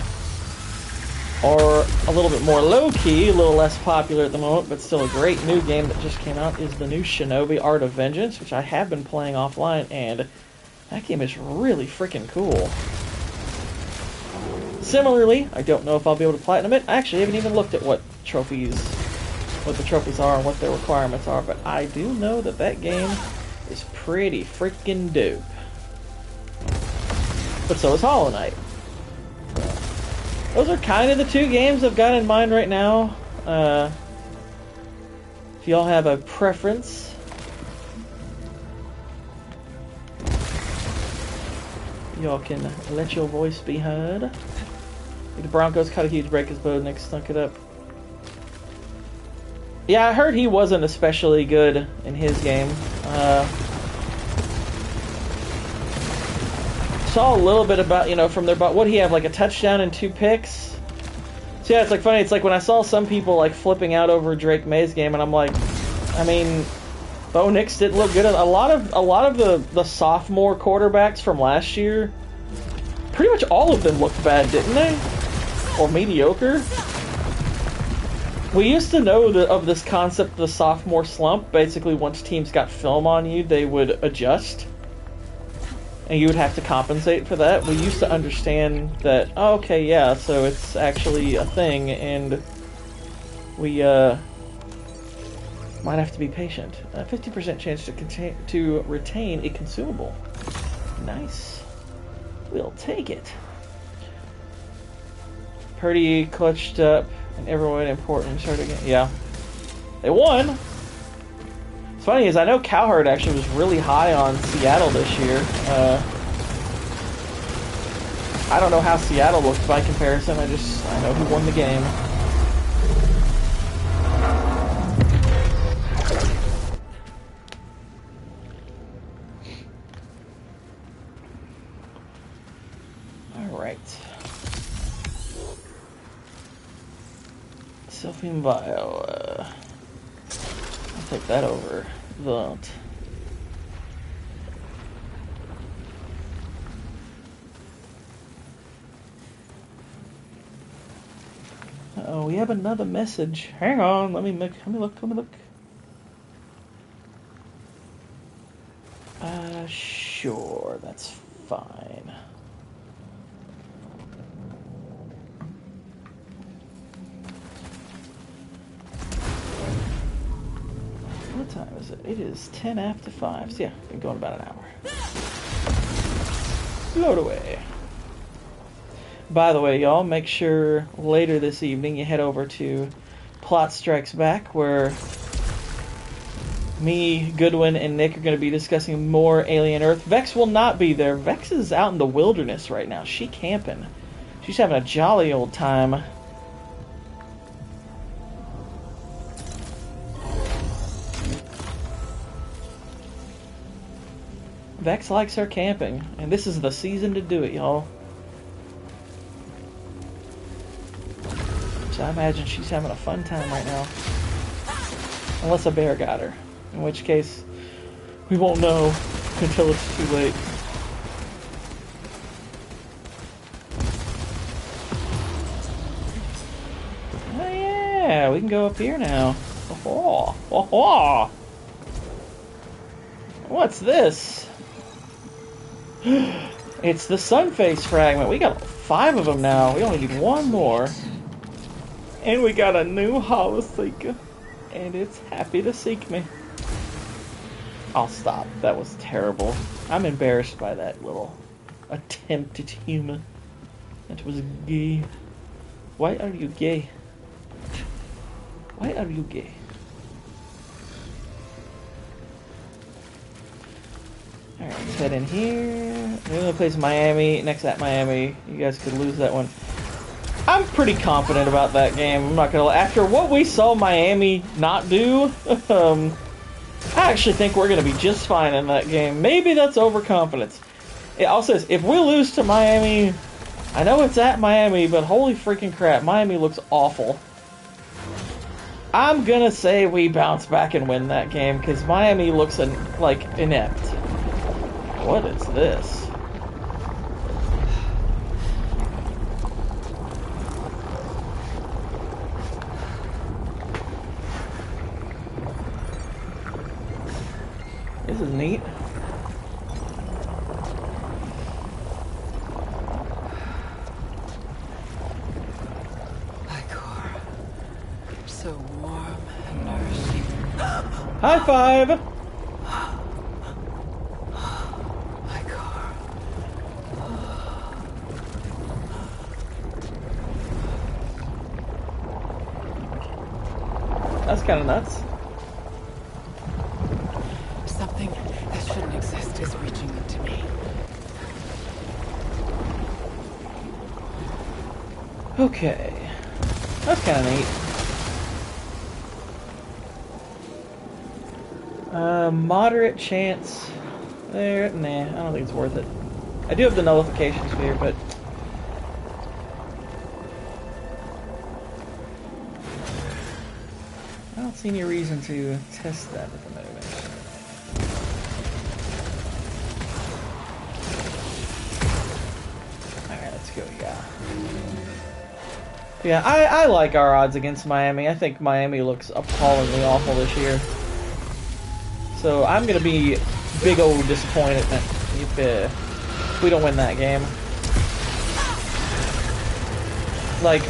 a little bit more low-key, a little less popular at the moment, but still a great new game that just came out, is the new Shinobi Art of Vengeance, which I have been playing offline, and that game is really freaking cool. Similarly, I don't know if I'll be able to platinum it. I actually haven't even looked at what the trophies are and what their requirements are, but I do know that that game is pretty freaking dope. But so is Hollow Knight. Those are kind of the two games I've got in mind right now. If y'all have a preference, y'all can let your voice be heard. The Broncos cut a huge break as Bo Nix stunk it up. Yeah, I heard he wasn't especially good in his game. Saw a little bit about, from their, what he have, like a touchdown and 2 picks. So yeah, it's like funny. It's like when I saw some people like flipping out over Drake May's game, and I'm like, I mean, Bo Nix didn't look good. A lot of the sophomore quarterbacks from last year, pretty much all of them looked bad, didn't they? Or mediocre. We used to know of this concept, the sophomore slump. Basically, once teams got film on you, they would adjust. And you would have to compensate for that. We used to understand that, oh, okay, yeah, so it's actually a thing, and we might have to be patient. 50% chance to retain a consumable. Nice. We'll take it. Purdy clutched up, and everyone important started again. Yeah. They won! What's funny is I know Cowherd actually was really high on Seattle this year. I don't know how Seattle looked by comparison. I know who won the game. All right. Selfie and bio. I'll take that over that. Uh-oh, we have another message. Hang on, let me look. Sure, that's fine. What time is it? It is 10 after 5. So yeah, been going about an hour. Float away. By the way, y'all, make sure later this evening you head over to Plot Strikes Back, where me, Goodwin, and Nick are going to be discussing more Alien Earth. Vex will not be there. Vex is out in the wilderness right now. She camping. She's having a jolly old time. Vex likes her camping, and this is the season to do it, y'all. So I imagine she's having a fun time right now. Unless a bear got her. In which case, we won't know until it's too late. Oh yeah, we can go up here now. Oh, oh, oh. What's this? It's the Sunface fragment. We got 5 of them now. We only need 1 more. And we got a new Holoseeker. And it's happy to seek me. I'll stop. That was terrible. I'm embarrassed by that little attempt at humor. That was gay. Why are you gay? Why are you gay? Alright, let's head in here. The only place Miami, next at Miami. You guys could lose that one. I'm pretty confident about that game. I'm not gonna lie. After what we saw Miami not do, I actually think we're gonna be just fine in that game. Maybe that's overconfidence. It also says, if we lose to Miami, I know it's at Miami, but holy freaking crap, Miami looks awful. I'm gonna say we bounce back and win that game, because Miami looks like inept. What is this? This is neat. Icor. So warm and nourishing. High five! That's kind of nuts. Something that shouldn't exist is reaching into me. Okay. That's kind of neat. Moderate chance. There, nah, I don't think it's worth it. I do have the nullification sphere, but I don't see any reason to test that at the moment. Alright, let's go, yeah. Yeah, I like our odds against Miami. I think Miami looks appallingly awful this year. So I'm going to be big old disappointed if we don't win that game. Like,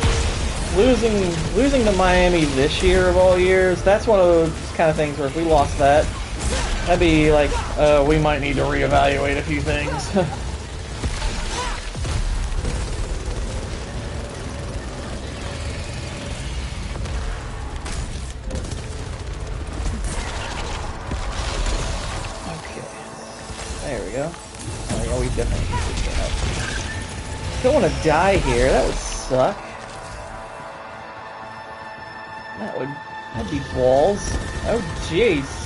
losing to Miami this year of all years, that's one of those kind of things where if we lost that, that'd be like, we might need to reevaluate a few things. Don't want to die here. That would suck. That'd be balls. Oh jeez.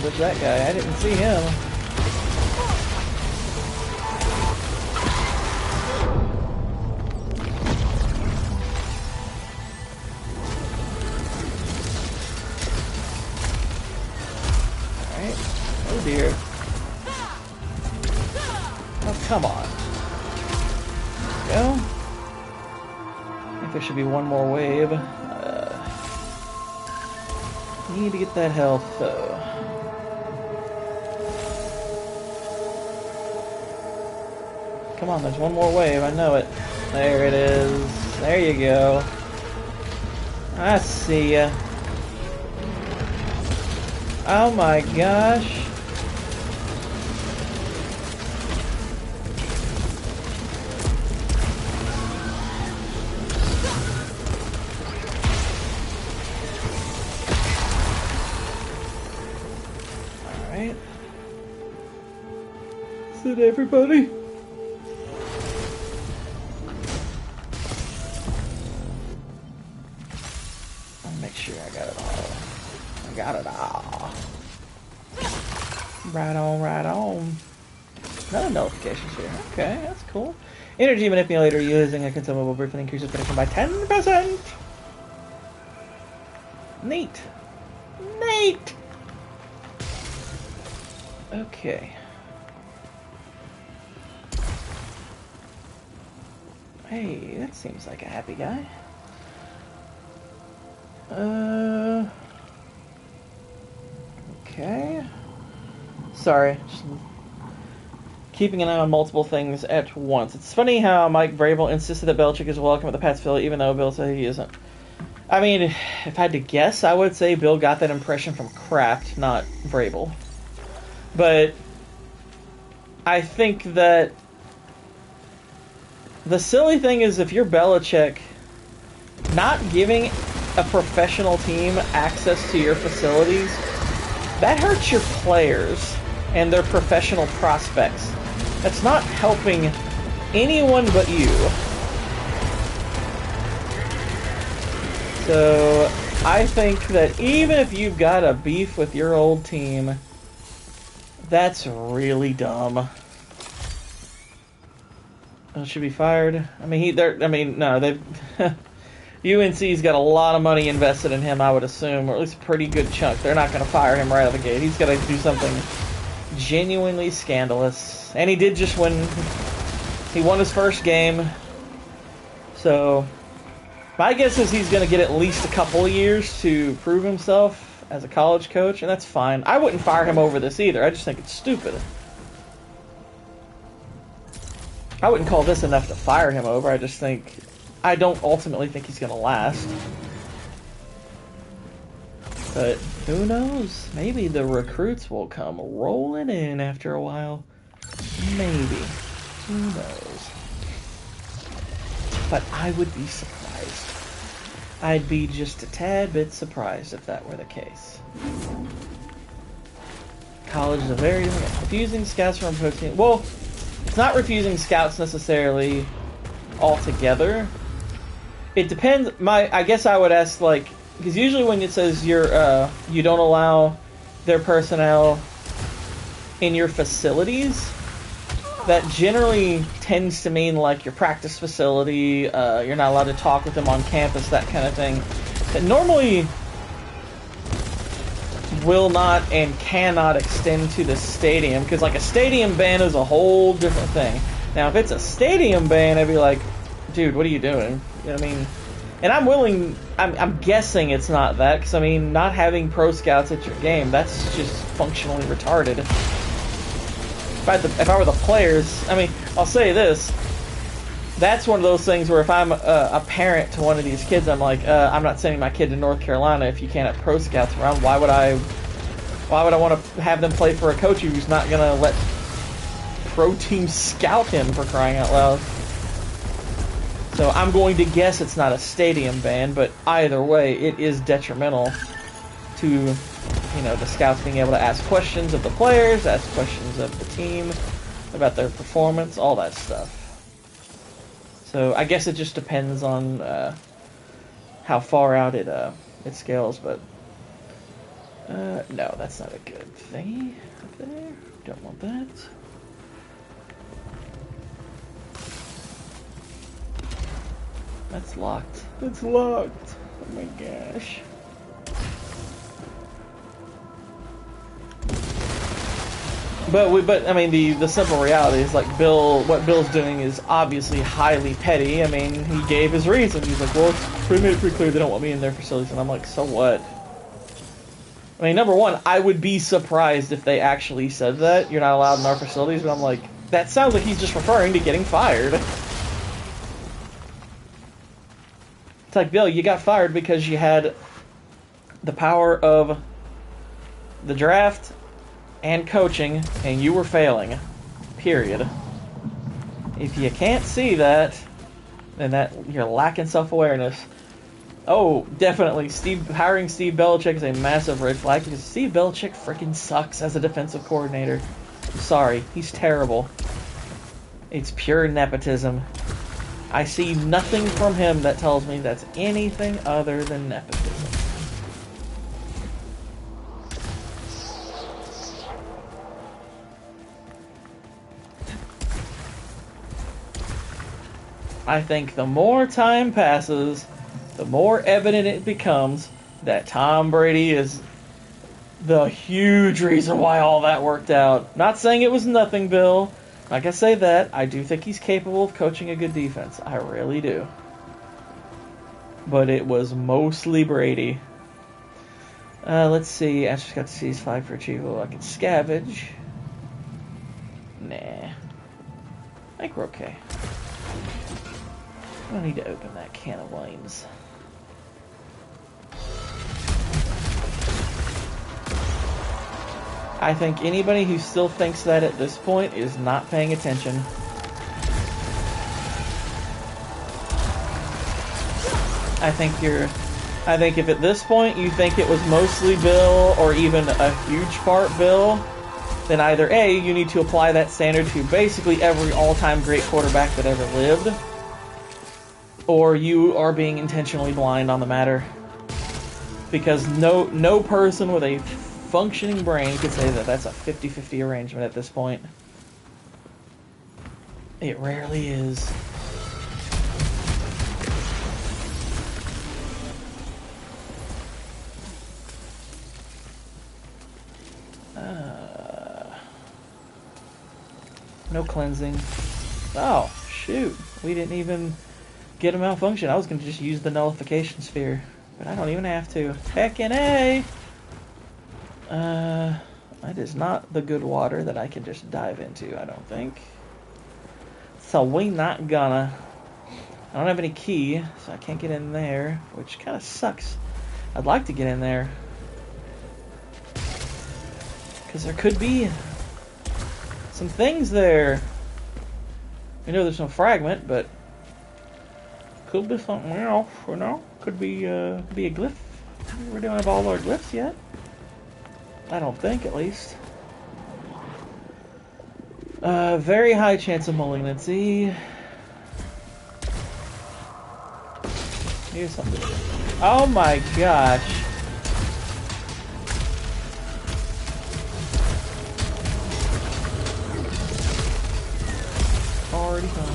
There's that guy. I didn't see him. Alright. Oh Oh dear. Oh, come on. There we go. I think there should be one more wave. Need to get that health, though. Come on, there's one more wave. I know it. There it is. There you go. I see ya. Oh my gosh. Alright. Is it everybody? Make sure I got it all. I got it all. Right on, right on. Another notification here. Okay, that's cool. Energy manipulator using a consumable briefly increases protection by 10%. Neat. Neat. Okay. Hey, that seems like a happy guy. Okay. Sorry. Just keeping an eye on multiple things at once. It's funny how Mike Vrabel insisted that Belichick is welcome at the Pats Philly, even though Bill said he isn't. I mean, if I had to guess, I would say Bill got that impression from Kraft, not Vrabel. But I think that the silly thing is if you're Belichick, not giving a professional team access to your facilities, that hurts your players and their professional prospects. That's not helping anyone but you. So I think that even if you've got a beef with your old team, that's really dumb. Should be fired. I mean, no, they've UNC's got a lot of money invested in him, I would assume, or at least a pretty good chunk. They're not going to fire him right out of the gate. He's got to do something genuinely scandalous. And he did just win. He won his first game. So my guess is he's going to get at least a couple of years to prove himself as a college coach, and that's fine. I wouldn't fire him over this either. I just think it's stupid. I wouldn't call this enough to fire him over. I don't ultimately think he's going to last. But who knows? Maybe the recruits will come rolling in after a while. Maybe. Who knows? But I would be surprised. I'd be just a tad bit surprised if that were the case. College is a very refusing scouts from protein. Well, it's not refusing scouts necessarily altogether. It depends. I guess I would ask, like, because usually when it says you don't allow their personnel in your facilities, that generally tends to mean like your practice facility. You're not allowed to talk with them on campus, that kind of thing. That normally will not and cannot extend to the stadium, because like a stadium ban is a whole different thing. Now, if it's a stadium ban, I'd be like, dude, what are you doing? You know what I mean? And I'm guessing it's not that, because I mean, not having pro scouts at your game, that's just functionally retarded. If I were the players, I mean, I'll say this. That's one of those things where if I'm a parent to one of these kids, I'm like, I'm not sending my kid to North Carolina if you can't have pro scouts around. Why would I want to have them play for a coach who's not going to let pro teams scout him, for crying out loud? So I'm going to guess it's not a stadium ban, but either way, it is detrimental to, the scouts being able to ask questions of the players, ask questions of the team about their performance, all that stuff. So I guess it just depends on how far out it scales, but no, that's not a good thing up there. Don't want that. That's locked. It's locked. Oh my gosh. But I mean, the simple reality is like what Bill's doing is obviously highly petty. I mean, he gave his reason. He's like, well, it's made it pretty clear they don't want me in their facilities, and I'm like, so what? I mean, number one, I would be surprised if they actually said that you're not allowed in our facilities, but I'm like, that sounds like he's just referring to getting fired. It's like, Bill, you got fired because you had the power of the draft and coaching, and you were failing. Period. If you can't see that, then you're lacking self-awareness. Oh, definitely. Hiring Steve Belichick is a massive red flag because Steve Belichick freaking sucks as a defensive coordinator. I'm sorry, he's terrible. It's pure nepotism. I see nothing from him that tells me that's anything other than nepotism. I think the more time passes, the more evident it becomes that Tom Brady is the huge reason why all that worked out. Not saying it was nothing, Bill. Like I say that, I do think he's capable of coaching a good defense. I really do. But it was mostly Brady. Let's see. Asher's got to see his 5 for achievable. I can scavenge. Nah. I think we're okay. I don't need to open that can of worms. I think anybody who still thinks that at this point is not paying attention. I think if at this point you think it was mostly Bill or even a huge part Bill, then either A, you need to apply that standard to basically every all-time great quarterback that ever lived, or you are being intentionally blind on the matter. Because no person with a functioning brain could say that that's a 50-50 arrangement at this point. It rarely is. No cleansing. Oh, shoot. We didn't even get a malfunction. I was going to just use the nullification sphere. But I don't even have to. Heckin' A! That is not the good water that I can just dive into, I don't think. So we not gonna. I don't have any key, so I can't get in there, which kind of sucks. I'd like to get in there. Because there could be some things there. I know there's no fragment, but could be something else, you know? Could be a glyph. We don't have all our glyphs yet. I don't think, at least. Very high chance of malignancy. Here's something. Oh my gosh. Already gone.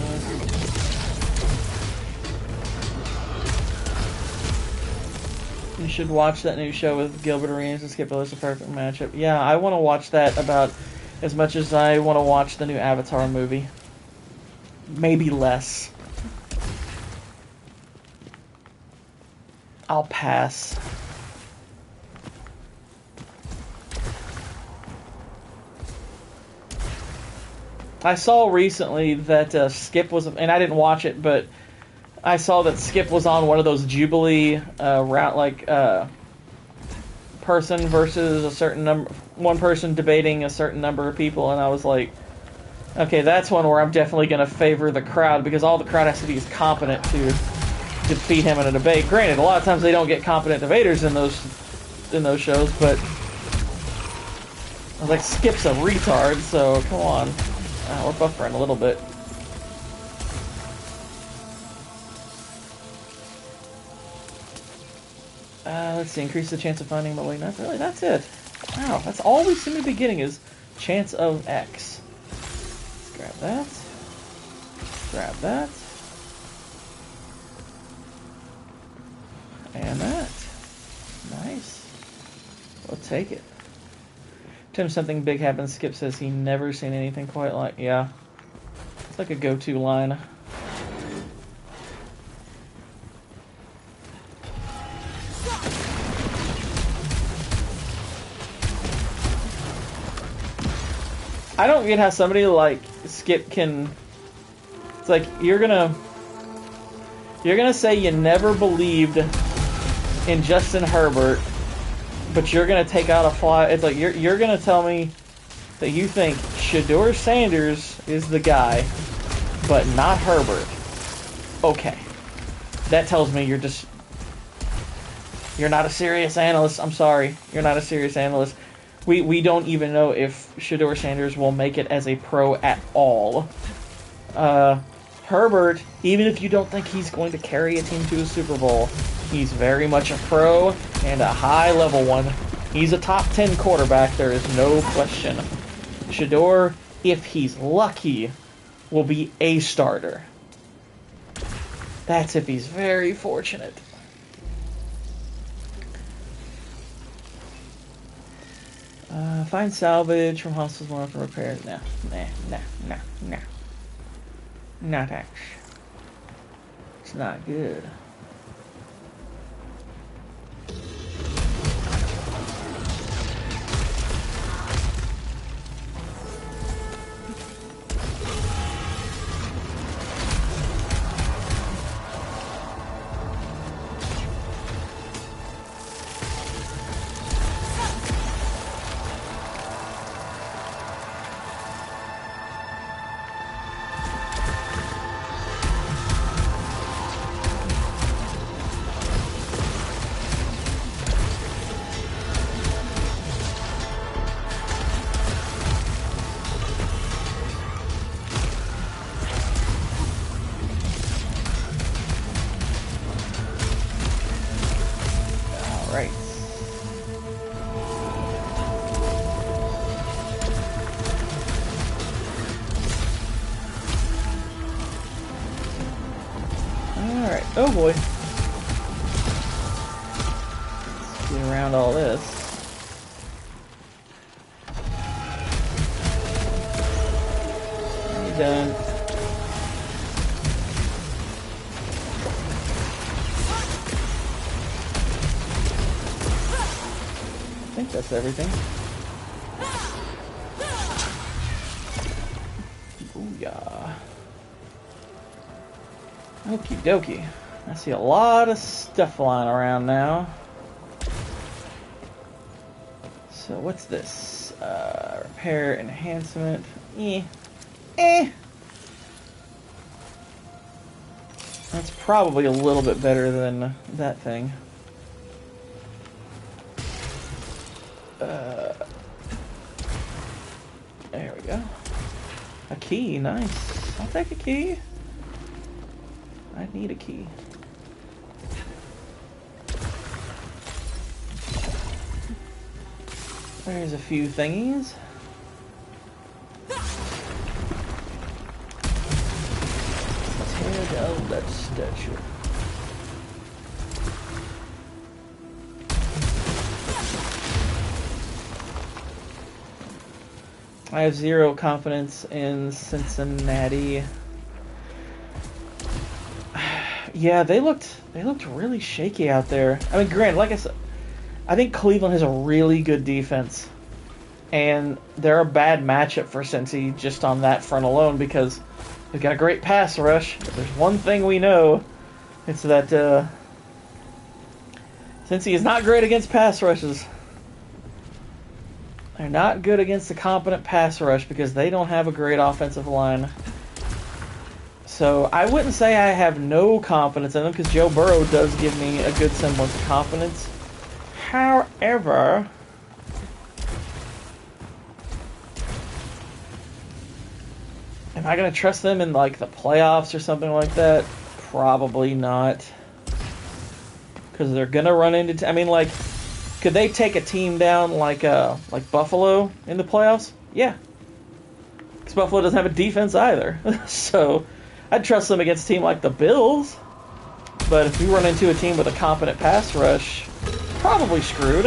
You should watch that new show with Gilbert Arenas and Skip Bayless, a perfect matchup. Yeah, I want to watch that about as much as I want to watch the new Avatar movie. Maybe less. I'll pass. I saw recently that Skip was, and I didn't watch it, but I saw that Skip was on one of those Jubilee person versus a certain number, one person debating a certain number of people, and I was like, okay, that's one where I'm definitely going to favor the crowd, because all the crowd has to be is competent to defeat him in a debate. Granted, a lot of times they don't get competent debaters in those shows, but I was like, Skip's a retard, so come on. We're buffering a little bit. Let's see, increase the chance of finding malignant. Really, that's it. Wow, that's all we seem to be getting is chance of X. Let's grab that. Grab that. And that. Nice. We'll take it. Tim, something big happens. Skip says he never seen anything quite like. Yeah. It's like a go-to line. I don't get how somebody like Skip can. It's like you're gonna say you never believed in Justin Herbert, but you're gonna take out a fly. It's like you're gonna tell me that you think Shedeur Sanders is the guy, but not Herbert. Okay, that tells me you're not a serious analyst. I'm sorry, you're not a serious analyst. We don't even know if Shedeur Sanders will make it as a pro at all. Herbert, even if you don't think he's going to carry a team to a Super Bowl, he's very much a pro and a high-level one. He's a top 10 quarterback, there is no question. Shedeur, if he's lucky, will be a starter. That's if he's very fortunate. Find salvage from hostels more for repairs. Nah. Not actually. It's not good. Oh boy. Let's get around all this. Are you done? I think that's everything. Booyah. Okie dokie. I see a lot of stuff lying around now. So what's this? Repair enhancement. That's probably a little bit better than that thing. There we go. A key, nice. I'll take a key. I need a key. There's a few thingies. Tear down that statue. I have zero confidence in Cincinnati. Yeah, they looked really shaky out there. I mean, granted, like I said, I think Cleveland has a really good defense, and they're a bad matchup for Cincy just on that front alone because they've got a great pass rush. If there's one thing we know, it's that Cincy is not great against pass rushes. They're not good against a competent pass rush because they don't have a great offensive line. So I wouldn't say I have no confidence in them because Joe Burrow does give me a good semblance of confidence. However, am I going to trust them in like the playoffs or something like that? Probably not. Because they're going to run into... I mean, like, could they take a team down like Buffalo in the playoffs? Yeah. Because Buffalo doesn't have a defense either. So I'd trust them against a team like the Bills. But if we run into a team with a competent pass rush, probably screwed.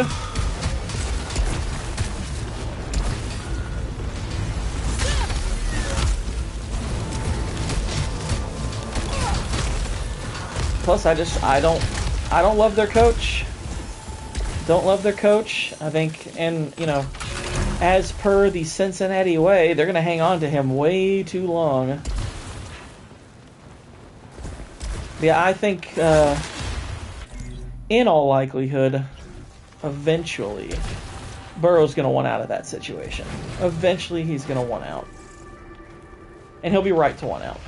plus I don't love their coach. Don't love their coach. I think, and you know, as per the Cincinnati way, they're gonna hang on to him way too long. Yeah, I think in all likelihood, eventually, Burrow's gonna want out of that situation. Eventually, he's gonna want out, and he'll be right to want out.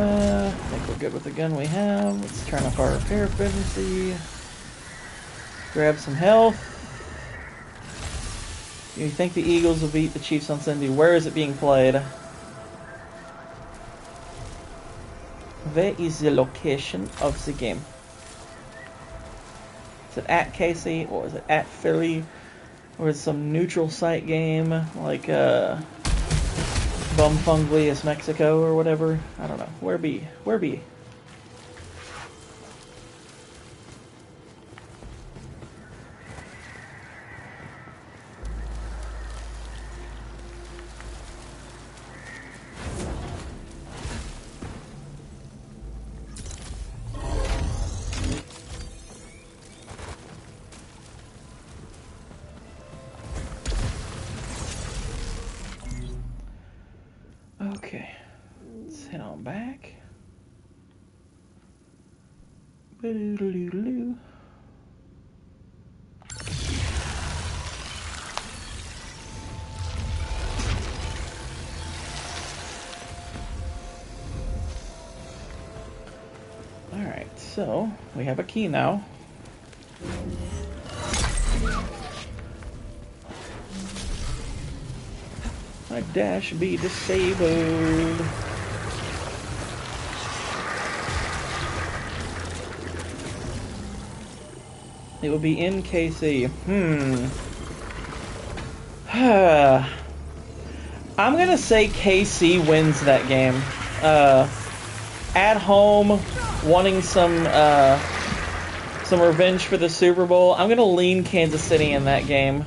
I think we're good with the gun we have. Let's turn up our repair efficiency. Grab some health. Do you think the Eagles will beat the Chiefs on Sunday? Where is it being played? Where is the location of the game? Is it at KC or is it at Philly? Or is it some neutral site game like Bumfunglius, Mexico, or whatever? I don't know. Where be? Where be? Okay, let's head on back. Boo-doo-doo-doo-doo. Alright, so we have a key now. My dash be disabled. It will be in KC. I'm gonna say KC wins that game. At home, wanting some revenge for the Super Bowl. I'm gonna lean Kansas City in that game.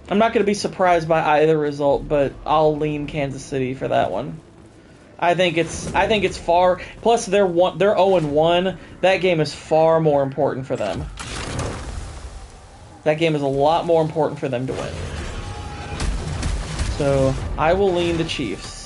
I'm not going to be surprised by either result, but I'll lean Kansas City for that one. I think it's far. Plus, they're 0-1. That game is far more important for them. That game is a lot more important for them to win. So I will lean the Chiefs.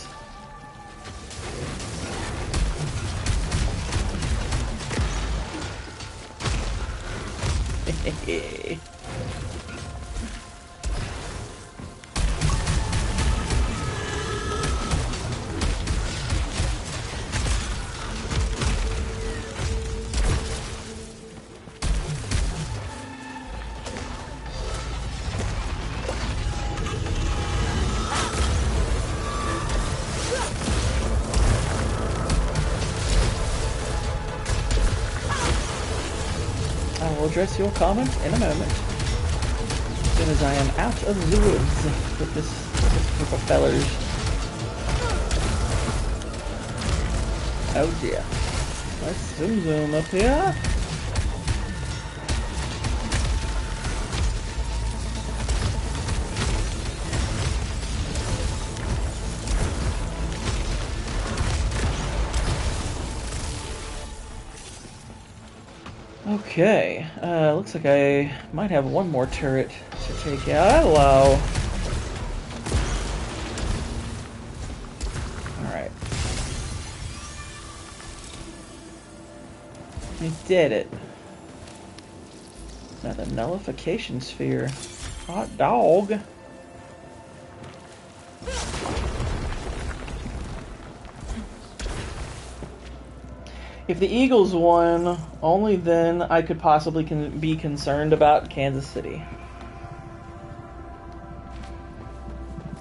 Address your comment in a moment. As soon as I am out of the woods with this group of fellers. Oh dear. Let's zoom up here. Okay, looks like I might have one more turret to take out. Hello. Alright. We did it. Now the nullification sphere. Hot dog. If the Eagles won, only then I could possibly be concerned about Kansas City.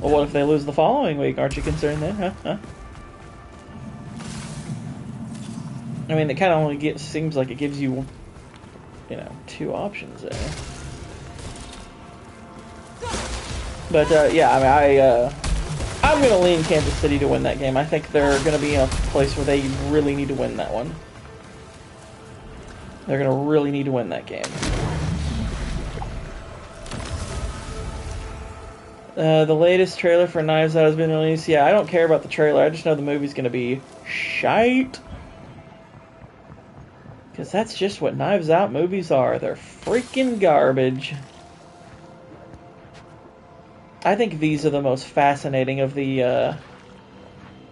Well, what if they lose the following week? Aren't you concerned then? Huh? I mean, it kind of only seems like it gives you, you know, 2 options there. But yeah, I mean, I'm gonna lean Kansas City to win that game. I think they're gonna be in a place where they really need to win that one. They're gonna really need to win that game. The latest trailer for Knives Out has been released. Yeah, I don't care about the trailer. I just know the movie's gonna be shite. Because that's just what Knives Out movies are. They're freaking garbage. I think these are the most fascinating of the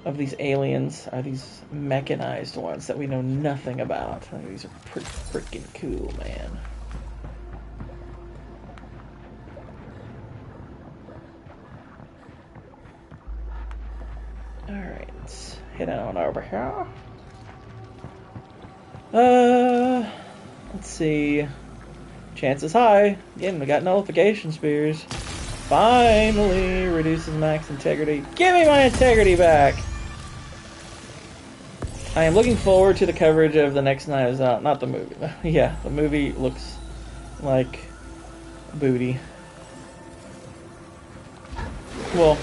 of these aliens, are these mechanized ones that we know nothing about. I think these are pretty freaking cool, man. Alright, let's head on over here. Let's see. Chances high. Again, we got nullification spears. Finally reduces max integrity. Give me my integrity back! I am looking forward to the coverage of the next Knives Out. Not the movie. Yeah, the movie looks like booty. Well,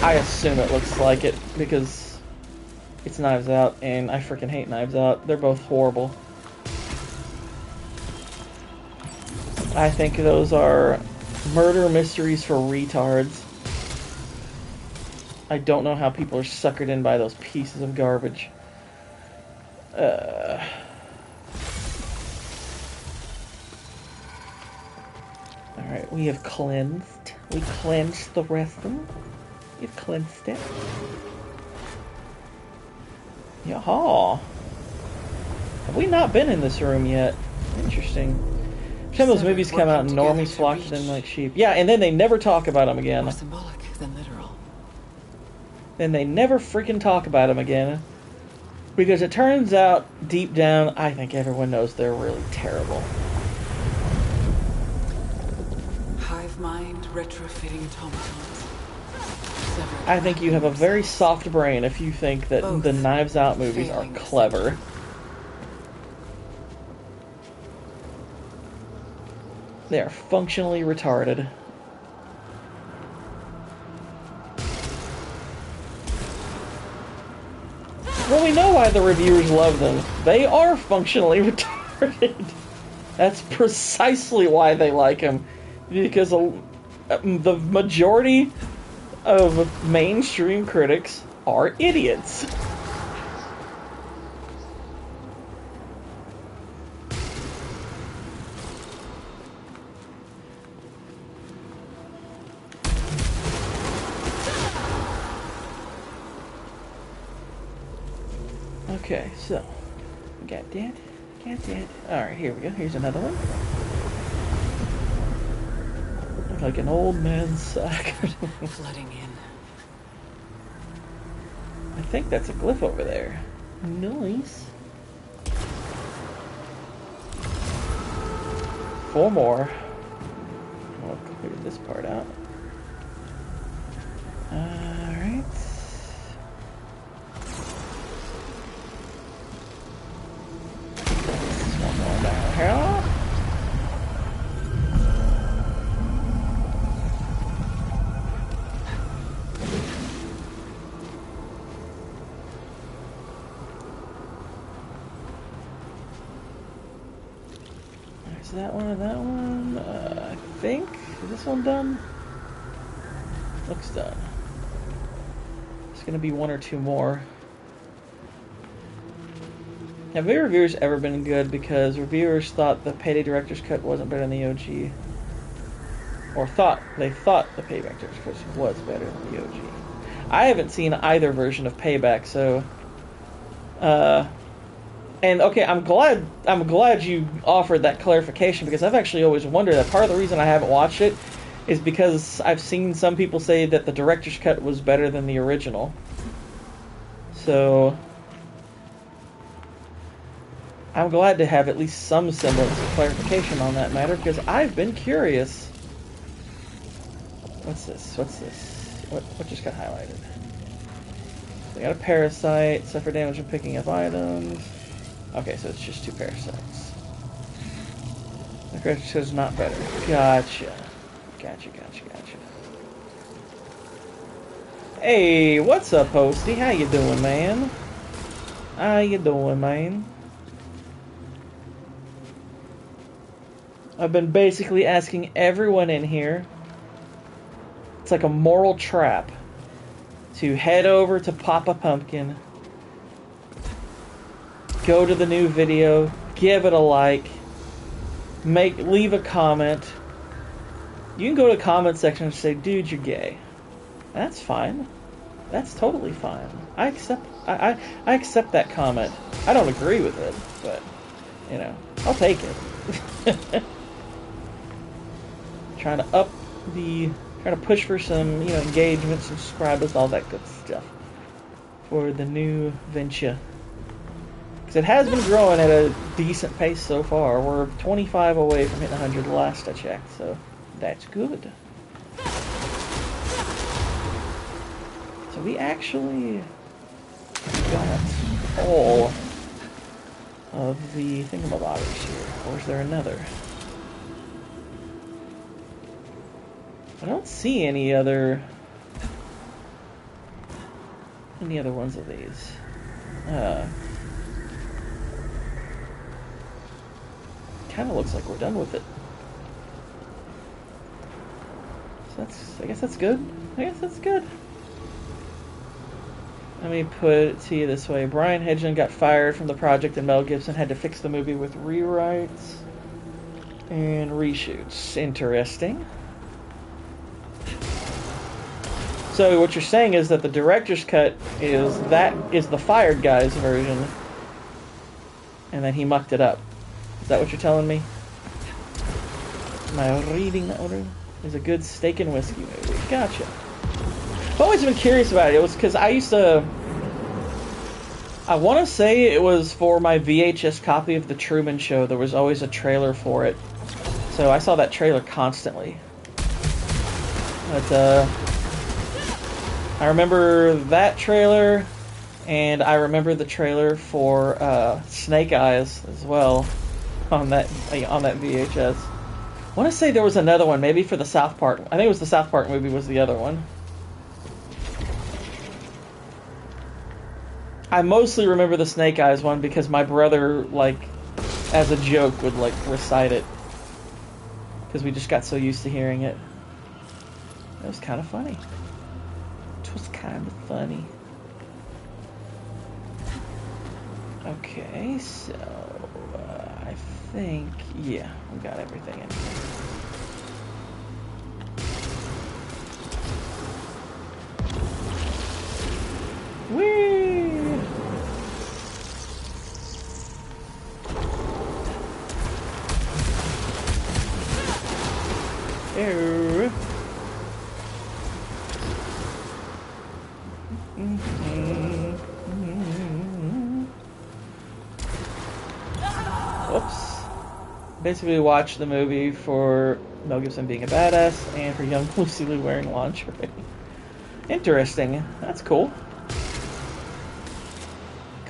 I assume it looks like it because it's Knives Out, and I freaking hate Knives Out. They're both horrible. I think those are murder mysteries for retards. I don't know how people are suckered in by those pieces of garbage. Alright, we have cleansed. We cleansed the rest of them. We've cleansed it. Yaha. Have we not been in this room yet? Interesting. Some of those movies come out and normies flock to them like sheep. Yeah, and then they never talk about them again. More symbolic than literal. Then they never freaking talk about them again. Because it turns out, deep down, I think everyone knows they're really terrible. Hive mind retrofitting automatons. I think you have a very soft brain if you think that Both the Knives Out movies are clever. They are functionally retarded. Well, we know why the reviewers love them. They are functionally retarded. That's precisely why they like them. Because the majority of mainstream critics are idiots. Okay, so got that. Alright, here we go. Here's another one. Look like an old man's sack. Flooding in. I think that's a glyph over there. Nice. 4 more. I'll clear this part out. Alright. One more down here. That one and that one. I think. Is this one done? Looks done. It's gonna be 1 or 2 more. Have any reviewers ever been good because reviewers thought the Payday Director's Cut wasn't better than the OG? Or they thought the Payback Director's Cut was better than the OG. I haven't seen either version of Payback, so and okay, I'm glad you offered that clarification because I've actually always wondered that. Part of the reason I haven't watched it is because I've seen some people say that the director's cut was better than the original. So I'm glad to have at least some semblance of clarification on that matter because I've been curious. What's this? What just got highlighted? We got a parasite, suffer damage from picking up items. Okay, so it's just 2 parasites. The creature says not better. Gotcha. Gotcha. Hey, what's up, Posty? How you doing, man? I've been basically asking everyone in here. It's like a moral trap to head over to Papa Pumpkin, go to the new video, give it a like, leave a comment. You can go to the comment section and say, dude, you're gay. That's fine. That's totally fine. I accept that comment. I don't agree with it, but you know, I'll take it. Trying to push for some, you know, engagement, subscribers, all that good stuff for the new venture. Because it has been growing at a decent pace so far. We're 25 away from hitting 100 last I checked, so that's good. So we actually got all of the thingamabobbers here. Or is there another? I don't see any other ones of these. Kind of looks like we're done with it. So I guess that's good. Let me put it to you this way. Brian Hedgen got fired from the project and Mel Gibson had to fix the movie with rewrites and reshoots. Interesting. So what you're saying is that the director's cut is the fired guy's version, and then he mucked it up. Is that what you're telling me? Am I reading that order? It's a good steak and whiskey movie. Gotcha. I've always been curious about it. It was because I want to say it was for my VHS copy of The Truman Show. There was always a trailer for it. So I saw that trailer constantly. But, I remember that trailer, and I remember the trailer for Snake Eyes as well on that VHS. I want to say there was another one, maybe for the South Park. I think it was the South Park movie was the other one. I mostly remember the Snake Eyes one because my brother, like, as a joke, would, like, recite it. Because we just got so used to hearing it. It was kind of funny. Okay, so I think, yeah, we got everything in here. Whee! Ew. Whoops. Basically watched the movie for Mel Gibson being a badass and for young Lucy Liu wearing lingerie. Interesting. That's cool.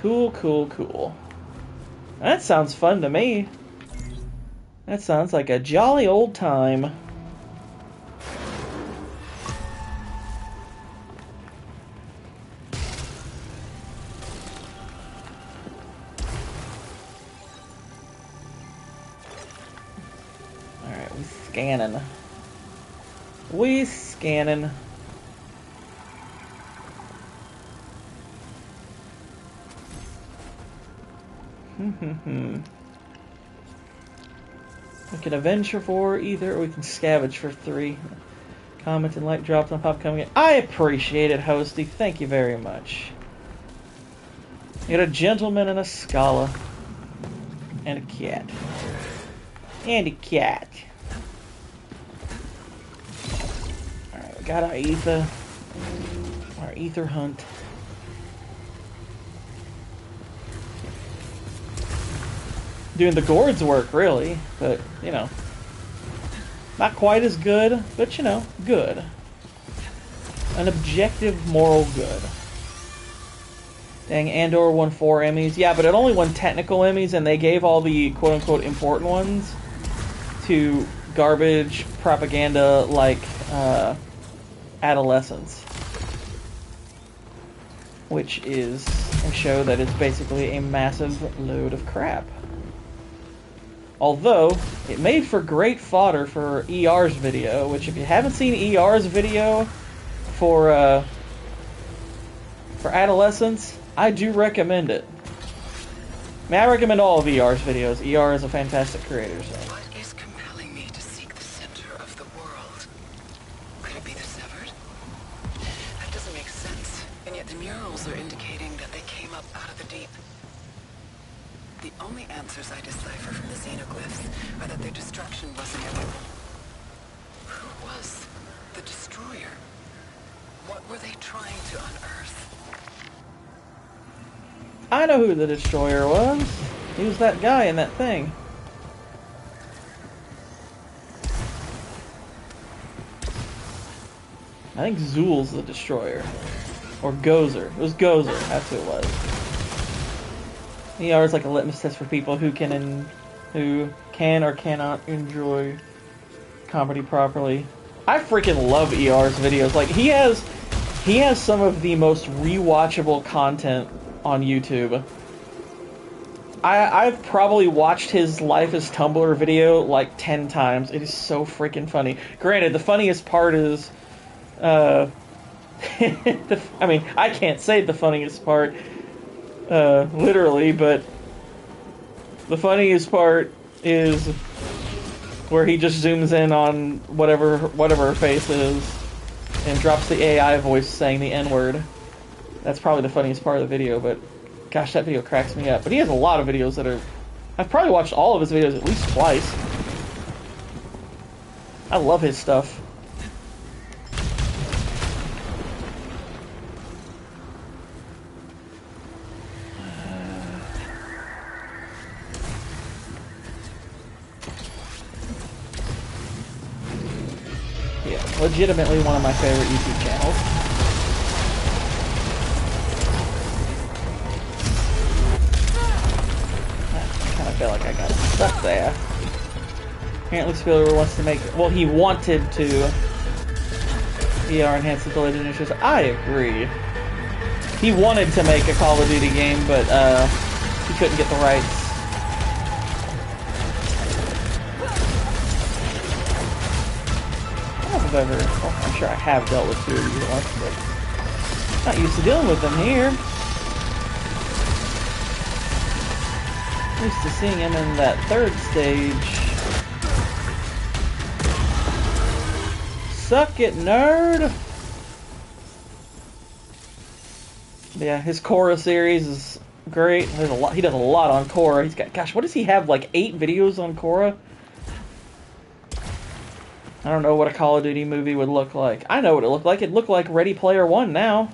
Cool. That sounds fun to me. That sounds like a jolly old time. We scanning. We can avenge for 4 either, or we can scavenge for 3. Comment and like dropped on pop coming in. I appreciate it, Hosty. Thank you very much. You got a gentleman and a scholar. And a cat. Alright, we got our ether. Our ether hunt. Doing the gourds work, really. But, you know. Not quite as good, but, you know, good. An objective moral good. Dang, Andor won 4 Emmys. Yeah, but it only won technical Emmys, and they gave all the quote-unquote important ones to garbage propaganda like Adolescence, which is a show that is basically a massive load of crap. Although, it made for great fodder for ER's video, which if you haven't seen ER's video for Adolescence, I do recommend it. I mean, I recommend all of ER's videos. ER is a fantastic creator, so. What is compelling me to seek the center of the world? Could it be the severed? That doesn't make sense. And yet the murals are indicating that they came up out of the deep. The only answers I decipher from the xenoglyphs are that their destruction wasn't inevitable. Who was the destroyer? What were they trying to unearth? I know who the Destroyer was. He was that guy in that thing. I think Zool's the Destroyer. Or Gozer. It was Gozer. That's who it was. ER is like a litmus test for people who can or cannot enjoy comedy properly. I freaking love ER's videos. Like, he has some of the most rewatchable content on YouTube. I've probably watched his Life as Tumblr video like 10 times. It is so freaking funny. Granted, the funniest part is, I mean, I can't say the funniest part, literally, but the funniest part is where he just zooms in on whatever her face is and drops the AI voice saying the N-word. That's probably the funniest part of the video, but gosh, that video cracks me up. But he has a lot of videos that are... I've probably watched all of his videos at least twice. I love his stuff. Yeah, legitimately one of my favorite YouTube channels. I feel like I got stuck there. Apparently Spielberg wants to make... Well, he wanted to VR enhance the Legend issues. I agree. He wanted to make a Call of Duty game, but he couldn't get the rights. I don't know if I've ever... Well, I'm sure I have dealt with two of these once, but not used to dealing with them here. Used to seeing him in that third stage. Suck it, nerd! Yeah, his Korra series is great. There's a lot. He does a lot on Korra. He's got, gosh, what does he have? Like 8 videos on Korra? I don't know what a Call of Duty movie would look like. I know what it looked like. It looked like Ready Player One now.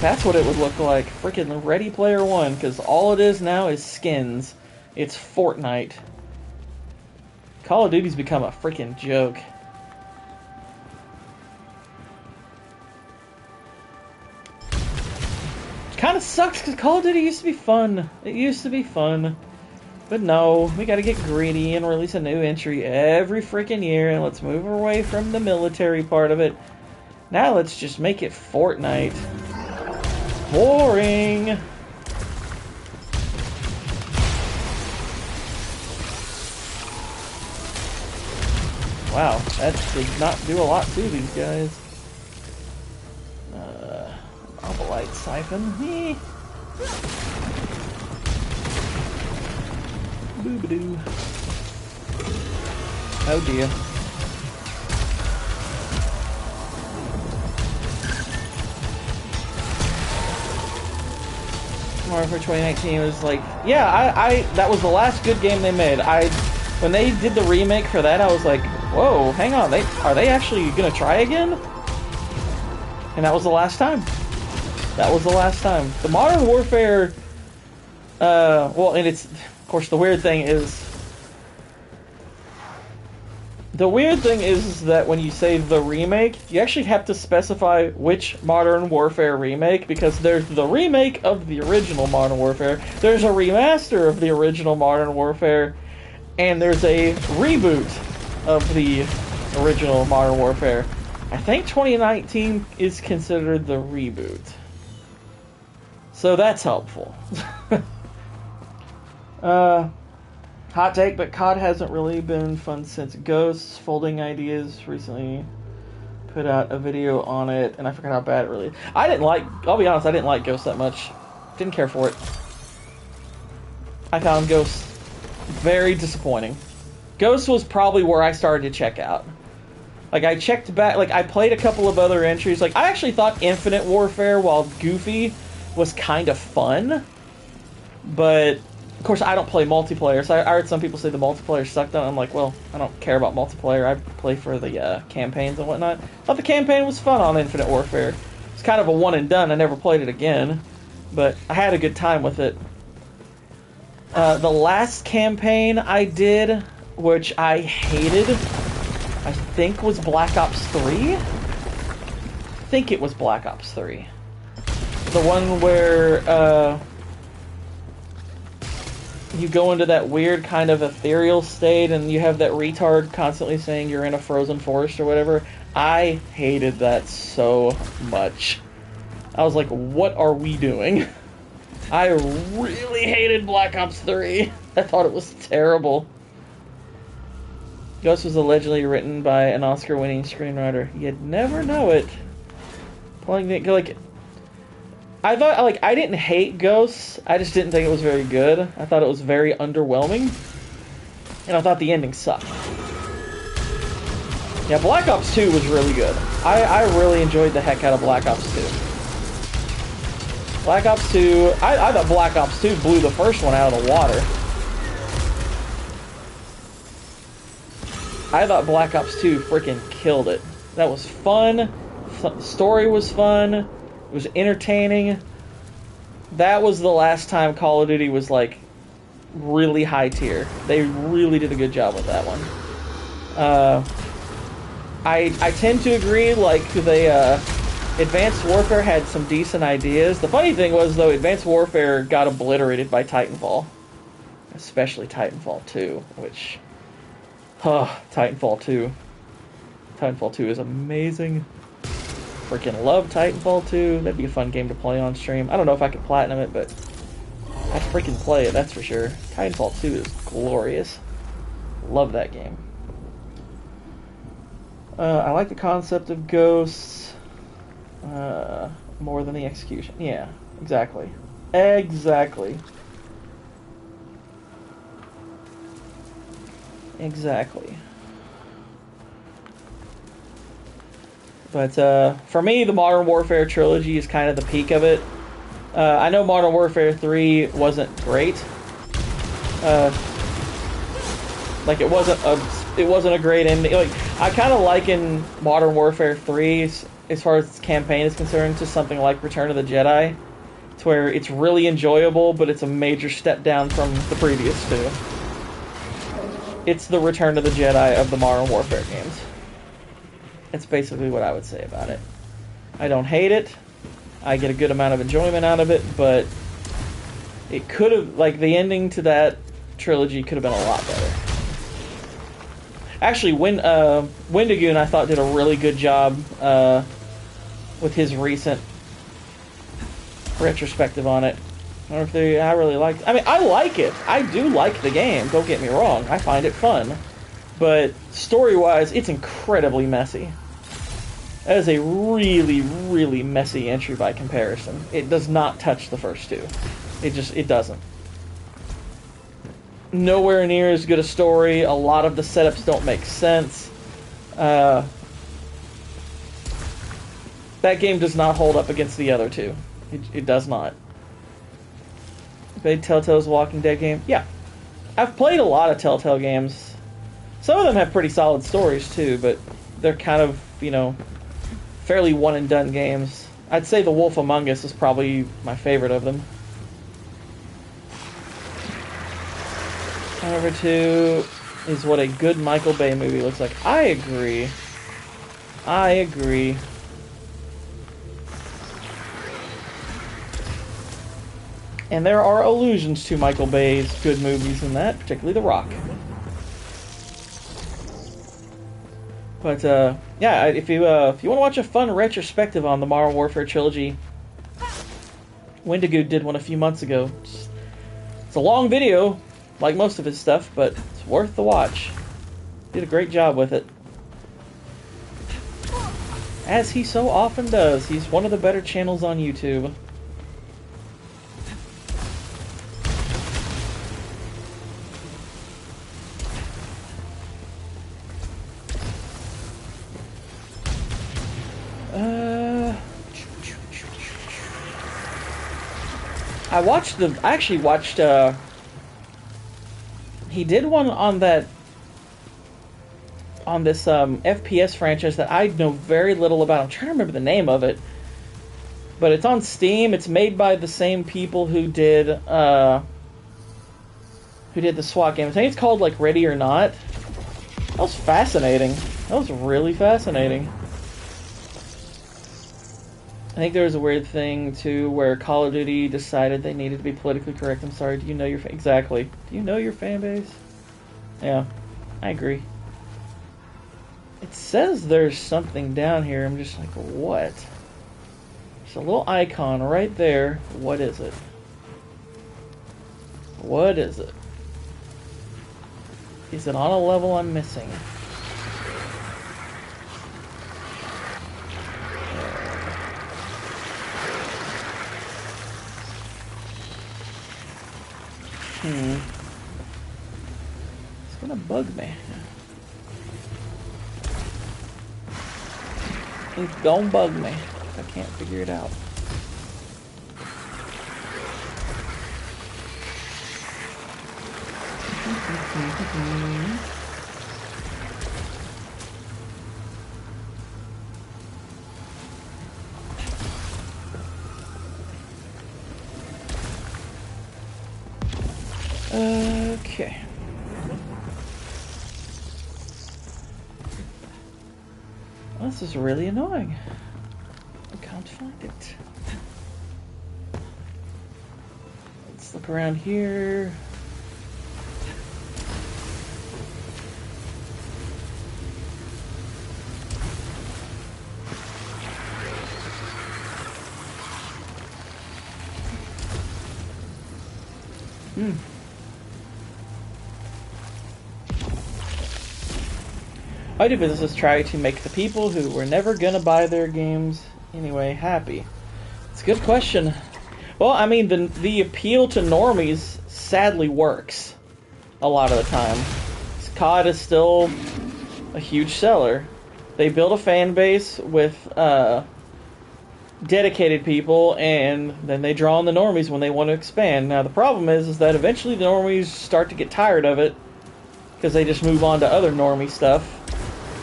That's what it would look like. Freaking Ready Player One, because all it is now is skins. It's Fortnite. Call of Duty's become a freaking joke. Kind of sucks because Call of Duty used to be fun. It used to be fun. But no, we gotta get greedy and release a new entry every freaking year, and let's move away from the military part of it. Now let's just make it Fortnite. Boring! Wow, that did not do a lot to these guys. Light siphon. Boobadoo. Oh dear. Mario for 2019 was like, yeah, that was the last good game they made. When they did the remake for that, I was like, whoa, hang on, are they actually gonna try again? And that was the last time. That was the last time. The Modern Warfare, well, and it's, of course, the weird thing is, The weird thing is that when you say the remake, you actually have to specify which Modern Warfare remake, because there's the remake of the original Modern Warfare, there's a remaster of the original Modern Warfare, and there's a reboot of the original Modern Warfare. I think 2019 is considered the reboot. So that's helpful. Hot take, but COD hasn't really been fun since Ghosts. Folding Ideas recently put out a video on it, and I forgot how bad it really is. I'll be honest, I didn't like Ghosts that much. Didn't care for it. I found Ghosts very disappointing. Ghosts was probably where I started to check out. Like, I checked back, like, I played a couple of other entries. Like, I actually thought Infinite Warfare, while goofy, was kind of fun. But of course, I don't play multiplayer, so I heard some people say the multiplayer sucked. I'm like, well, I don't care about multiplayer. I play for the campaigns and whatnot. Thought the campaign was fun on Infinite Warfare. It's kind of a one and done. I never played it again, but I had a good time with it. The last campaign I did, which I hated, I think was Black Ops 3? I think it was Black Ops 3. The one where, you go into that weird kind of ethereal state and you have that retard constantly saying you're in a frozen forest or whatever. I hated that so much. I was like, what are we doing? I really hated Black Ops 3. I thought it was terrible. Ghost was allegedly written by an Oscar-winning screenwriter. You'd never know it. Like, I thought, like, I didn't hate Ghosts, I just didn't think it was very good. I thought it was very underwhelming, and I thought the ending sucked. Yeah, Black Ops 2 was really good. I really enjoyed the heck out of Black Ops 2. Black Ops 2, I thought Black Ops 2 blew the first one out of the water. I thought Black Ops 2 freaking killed it. That was fun, the story was fun, it was entertaining. That was the last time Call of Duty was, like, really high tier. They really did a good job with that one. I tend to agree, like, Advanced Warfare had some decent ideas. The funny thing was, though, Advanced Warfare got obliterated by Titanfall. Especially Titanfall 2, which... Titanfall 2. Titanfall 2 is amazing. Freaking love Titanfall 2. That'd be a fun game to play on stream. I don't know if I could platinum it, but I'd freaking play it, that's for sure. Titanfall 2 is glorious. Love that game. I like the concept of ghosts more than the execution. Yeah, exactly. Exactly. Exactly. But for me, the Modern Warfare trilogy is kind of the peak of it. I know Modern Warfare 3 wasn't great. Like it wasn't a great ending. Like I kind of liken Modern Warfare 3 as far as its campaign is concerned to something like Return of the Jedi. It's where it's really enjoyable, but it's a major step down from the previous two. It's the Return of the Jedi of the Modern Warfare games. That's basically what I would say about it. I don't hate it. I get a good amount of enjoyment out of it, but it could have, like, the ending to that trilogy could have been a lot better. Actually, Wendigoon, I thought, did a really good job with his recent retrospective on it. I really liked it. I mean, I like it. I do like the game, don't get me wrong. I find it fun. But story-wise, it's incredibly messy. That is a really, really messy entry by comparison. It does not touch the first two. It doesn't. Nowhere near as good a story. A lot of the setups don't make sense. That game does not hold up against the other two. It does not. Played Telltale's Walking Dead game? Yeah. I've played a lot of Telltale games. Some of them have pretty solid stories too, but they're kind of, you know, fairly one-and-done games. I'd say The Wolf Among Us is probably my favorite of them. Number 2... is what a good Michael Bay movie looks like. I agree. I agree. And there are allusions to Michael Bay's good movies in that, particularly The Rock. But yeah, if you want to watch a fun retrospective on the Modern Warfare trilogy, Wendigo did one a few months ago. It's a long video, like most of his stuff, but it's worth the watch. Did a great job with it. As he so often does. He's one of the better channels on YouTube. I actually watched, he did one on that, on this, FPS franchise that I know very little about. I'm trying to remember the name of it. But it's on Steam. It's made by the same people who did the SWAT game. I think it's called, like, Ready or Not. That was fascinating. That was really fascinating. I think there was a weird thing, too, where Call of Duty decided they needed to be politically correct. I'm sorry, do you know your... Exactly. Do you know your fan base? Yeah, I agree. It says there's something down here. I'm just like, what? There's a little icon right there. What is it? What is it? Is it on a level I'm missing? It's gonna bug me. It's gonna bug me. I can't figure it out. Okay. Well, this is really annoying. I can't find it. Let's look around here. I do businesses try to make the people who were never gonna buy their games anyway happy? It's a good question. Well, I mean, the appeal to normies sadly works a lot of the time. COD is still a huge seller. They build a fan base with dedicated people, and then they draw on the normies when they want to expand. Now, the problem is that eventually the normies start to get tired of it because they just move on to other normie stuff.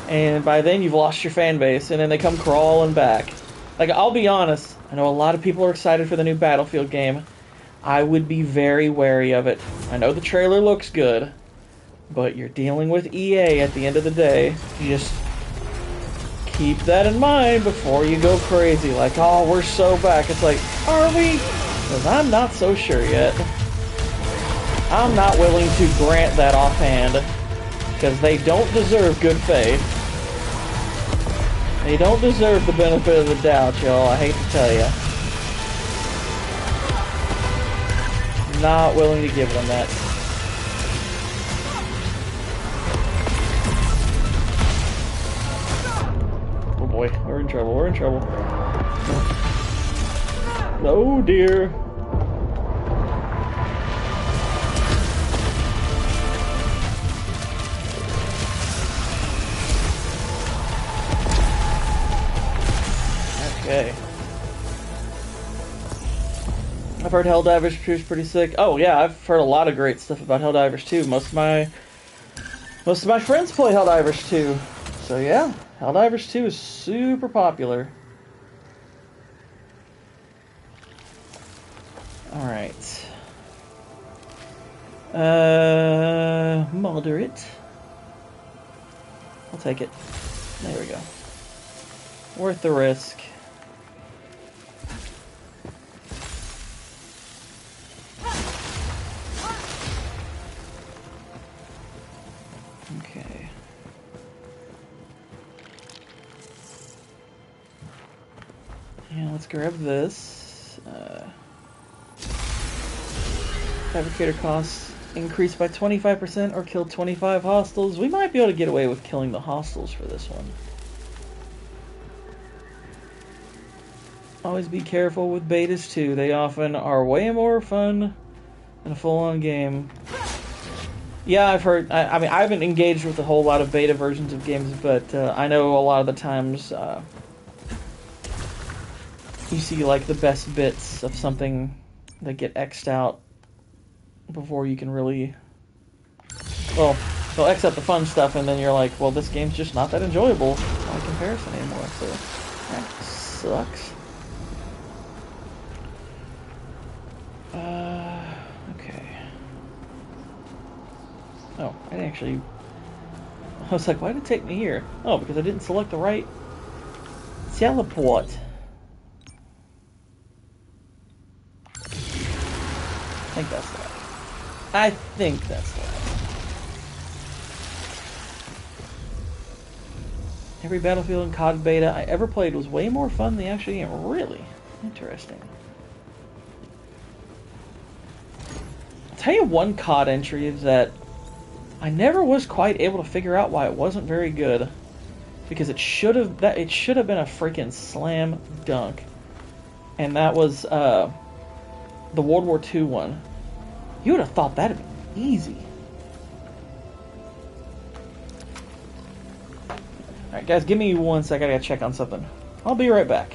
And by then you've lost your fan base, and then they come crawling back. Like, I'll be honest, I know a lot of people are excited for the new Battlefield game. I would be very wary of it. I know the trailer looks good, but you're dealing with EA at the end of the day. You just keep that in mind before you go crazy. Like, oh, we're so back. It's like, are we? Because I'm not so sure yet. I'm not willing to grant that offhand, because they don't deserve good faith. They don't deserve the benefit of the doubt, y'all. I hate to tell you. Not willing to give them that. Oh boy, we're in trouble. We're in trouble. Oh dear. Okay. I've heard Helldivers 2 is pretty sick. Oh yeah, I've heard a lot of great stuff about Helldivers 2. Most of my friends play Helldivers 2. So yeah, Helldivers 2 is super popular. Alright. Moderate. I'll take it. There we go. Worth the risk. Okay. And let's grab this. Fabricator costs increased by 25% or kill 25 hostiles. We might be able to get away with killing the hostiles for this one. Always be careful with betas too. They often are way more fun than a full-on game. Yeah, I've heard. I mean, I haven't engaged with a whole lot of beta versions of games, but I know a lot of the times you see like the best bits of something that get X'd out before you can really. Well, they'll X out the fun stuff, and then you're like, well, this game's just not that enjoyable by comparison anymore. So that sucks. Okay. Oh, I didn't actually. I was like, why did it take me here? Oh, because I didn't select the right teleport. I think that's the right. I think that's the right. Every Battlefield and COD beta I ever played was way more fun than the actual game. Really interesting. I'll tell you one COD entry that I never was quite able to figure out why it wasn't very good, because it should have been a freaking slam dunk, and that was the World War II one. You would have thought that'd be easy. Alright guys, give me 1 sec, I gotta check on something. I'll be right back.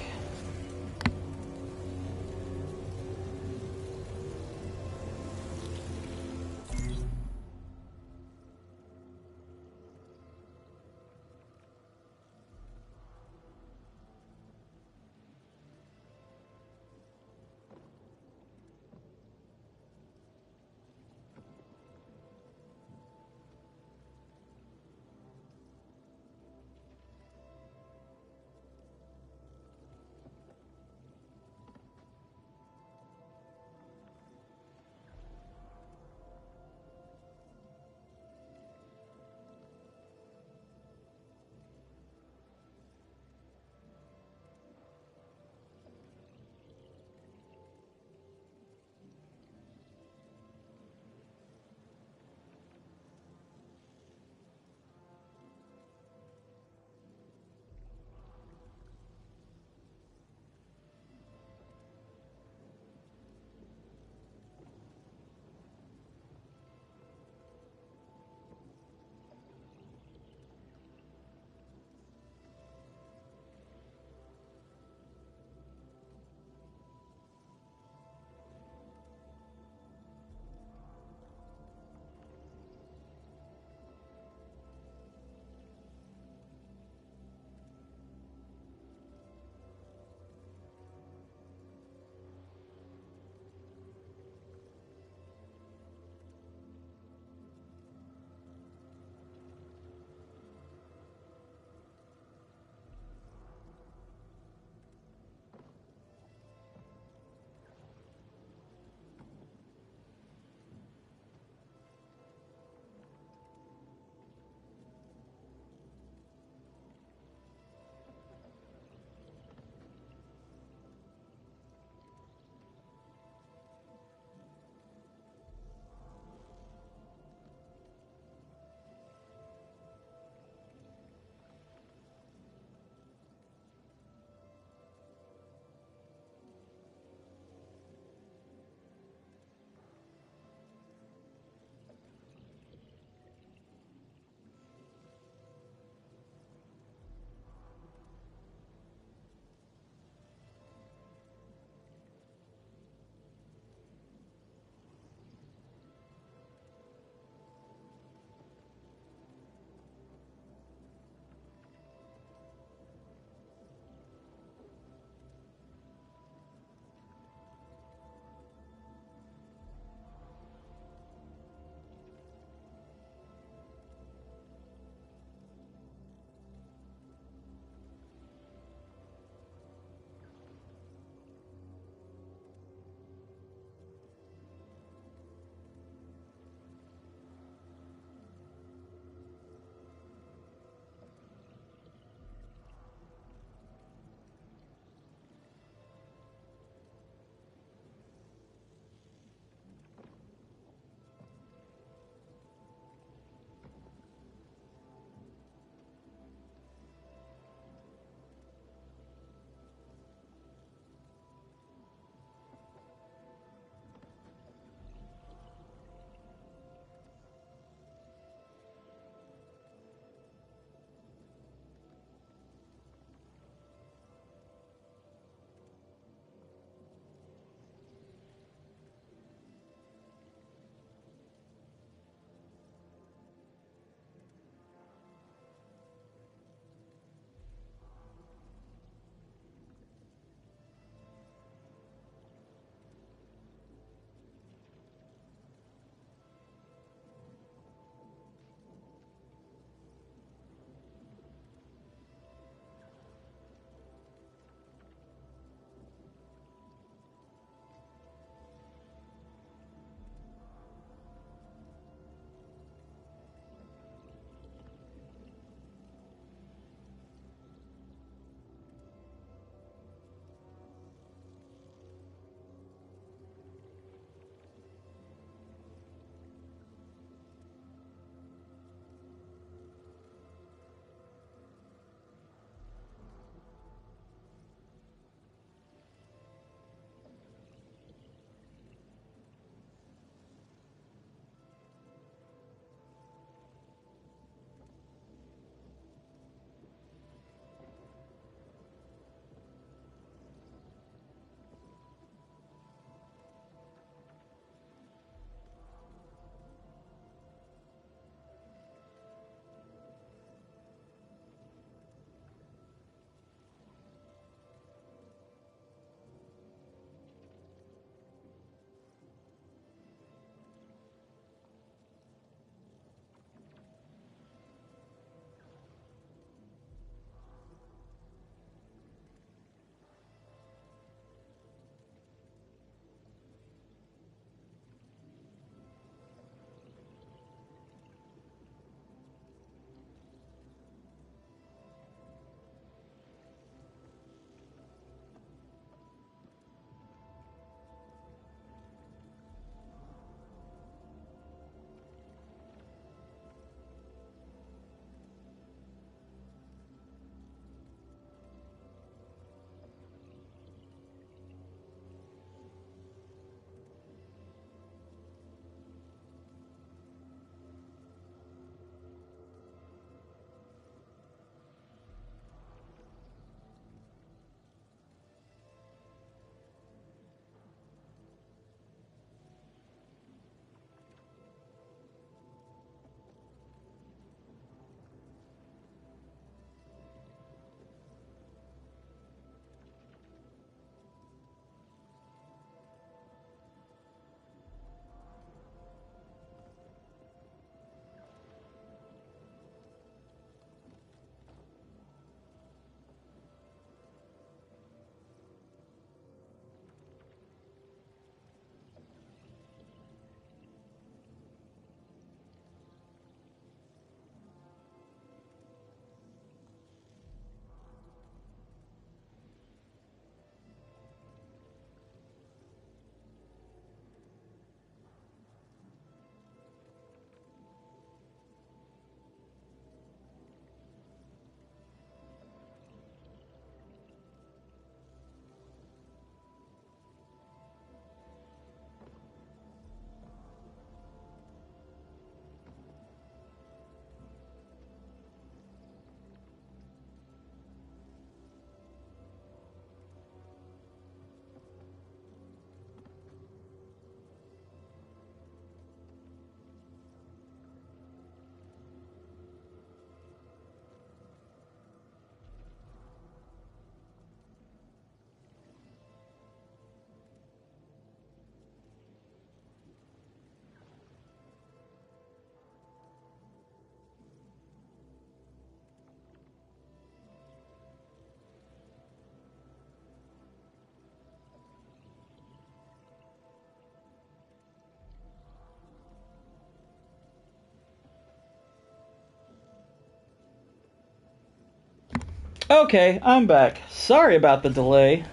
Okay, I'm back. Sorry about the delay.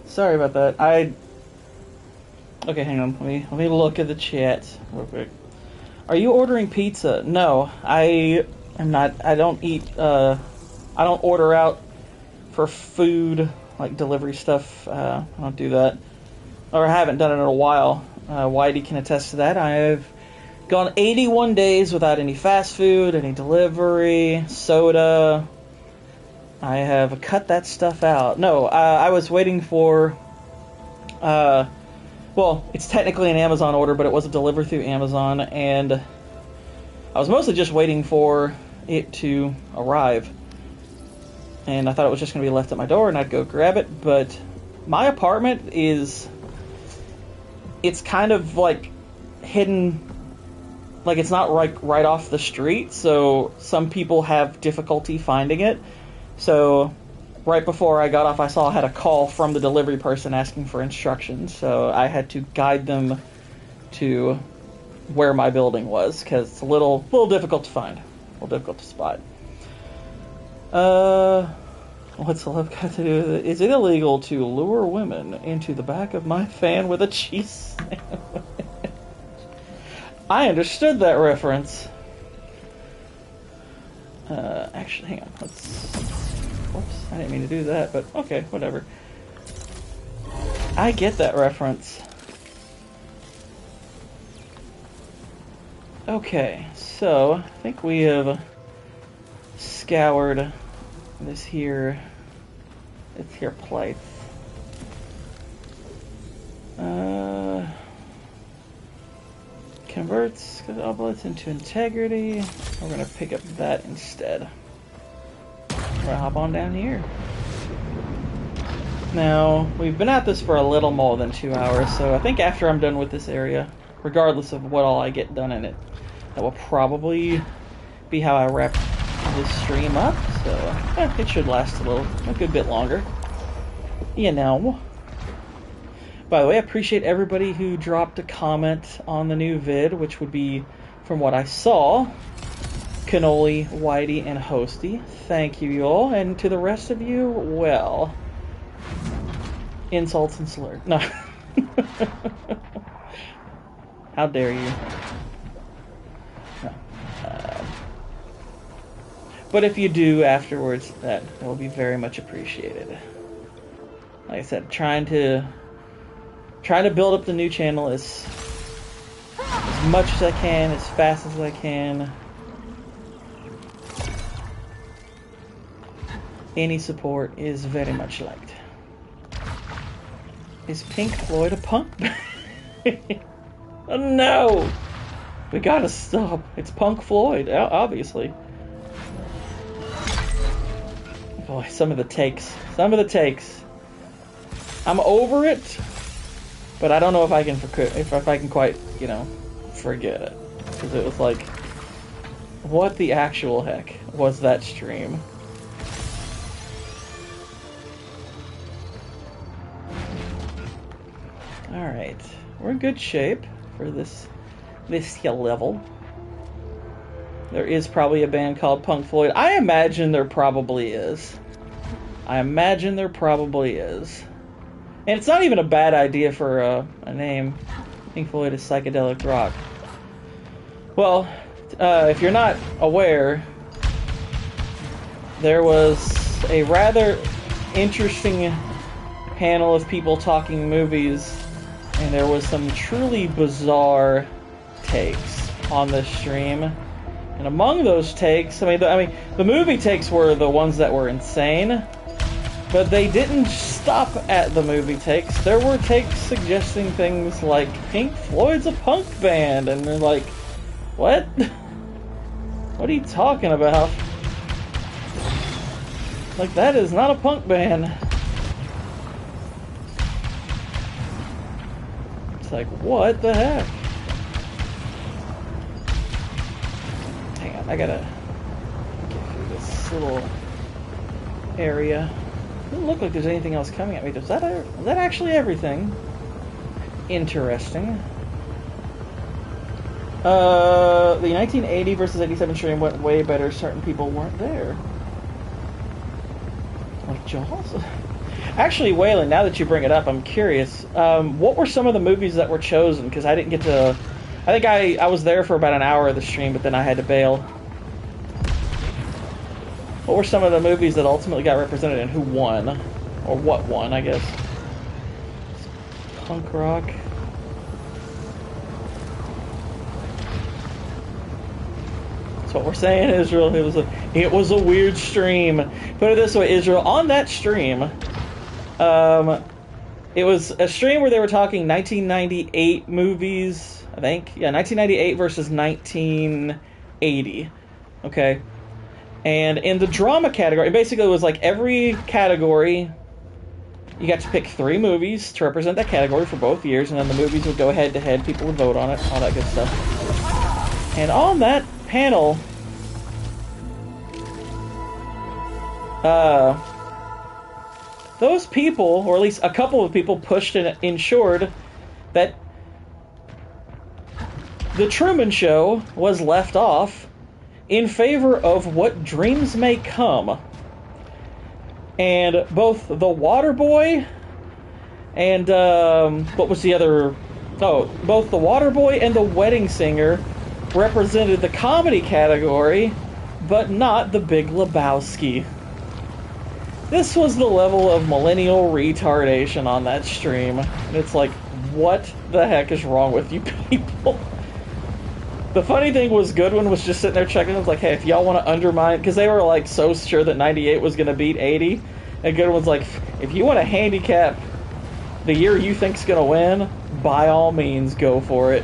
Sorry about that. Okay, hang on. Let me look at the chat real quick. Are you ordering pizza? No, I am not. I don't eat. I don't order out for food, like delivery stuff. I don't do that, or I haven't done it in a while. Whitey can attest to that. I've gone 81 days without any fast food, any delivery, soda. I have cut that stuff out. No, I was waiting for, well, it's technically an Amazon order, but it was a delivery through Amazon, and I was mostly just waiting for it to arrive. And I thought it was just going to be left at my door, and I'd go grab it, but my apartment it's kind of, like, hidden, like, it's not right off the street, so some people have difficulty finding it. So, right before I got off, I saw I had a call from the delivery person asking for instructions, so I had to guide them to where my building was, because it's a little difficult to find, a little difficult to spot. What's the love got to do with it? Is it illegal to lure women into the back of my van with a cheese sandwich? I understood that reference. Actually, hang on, whoops, I didn't mean to do that, but okay, whatever. I get that reference. Okay, so I think we have scoured this here place. Converts oblates into integrity. We're gonna pick up that instead. We're gonna hop on down here. Now, we've been at this for a little more than 2 hours, so I think after I'm done with this area, regardless of what all I get done in it, that will probably be how I wrap this stream up. So, it should last a good bit longer. You know. By the way, I appreciate everybody who dropped a comment on the new vid, which would be, from what I saw, Cannoli, Whitey, and Hosty. Thank you, y'all. And to the rest of you, well, insults and slurs. No. How dare you? No. But if you do afterwards, that will be very much appreciated. Like I said, trying to build up the new channel as much as I can, as fast as I can. Any support is very much liked. Is Pink Floyd a punk band? Oh no! We gotta stop. It's Punk Floyd, obviously. Boy, some of the takes. I'm over it. But I don't know if I can quite, forget it. Because it was like, what the actual heck was that stream? Alright, we're in good shape for this level. There is probably a band called Punk Floyd. I imagine there probably is. And it's not even a bad idea for a name. Pink Floyd is psychedelic rock. Well, if you're not aware, there was a rather interesting panel of people talking movies, and there was some truly bizarre takes on this stream. And among those takes, the movie takes were the ones that were insane. But they didn't stop at the movie takes. There were takes suggesting things like Pink Floyd's a punk band, and they're like, what? What are you talking about? Like, that is not a punk band. It's like, what the heck? Hang on, I gotta get through this little area. Doesn't look like there's anything else coming at me. Is that actually everything? Interesting. The 1980 versus 87 stream went way better. Certain people weren't there. Jaws? Actually, Waylon, now that you bring it up, I'm curious. What were some of the movies that were chosen? Because I didn't get to... I think I was there for about an hour of the stream, but then I had to bail. What were some of the movies that ultimately got represented and who won? Or what won, I guess. Punk rock. That's what we're saying, Israel. It was a weird stream. Put it this way, Israel. On that stream, it was a stream where they were talking 1998 movies, I think. Yeah, 1998 versus 1980. Okay. And in the drama category, basically it was like every category, you got to pick 3 movies to represent that category for both years, and then the movies would go head to head, people would vote on it, all that good stuff. And on that panel, those people, or at least a couple of people, pushed and ensured that The Truman Show was left off in favor of What Dreams May Come. And both The Waterboy and, what was the other... Oh, both The Waterboy and The Wedding Singer represented the comedy category, but not The Big Lebowski. This was the level of millennial retardation on that stream. And it's like, what the heck is wrong with you people? The funny thing was, Goodwin was just sitting there checking. I was like, hey, if y'all want to undermine... Because they were, like, so sure that 98 was going to beat 80. And Goodwin's like, if you want to handicap the year you think's going to win, by all means, go for it.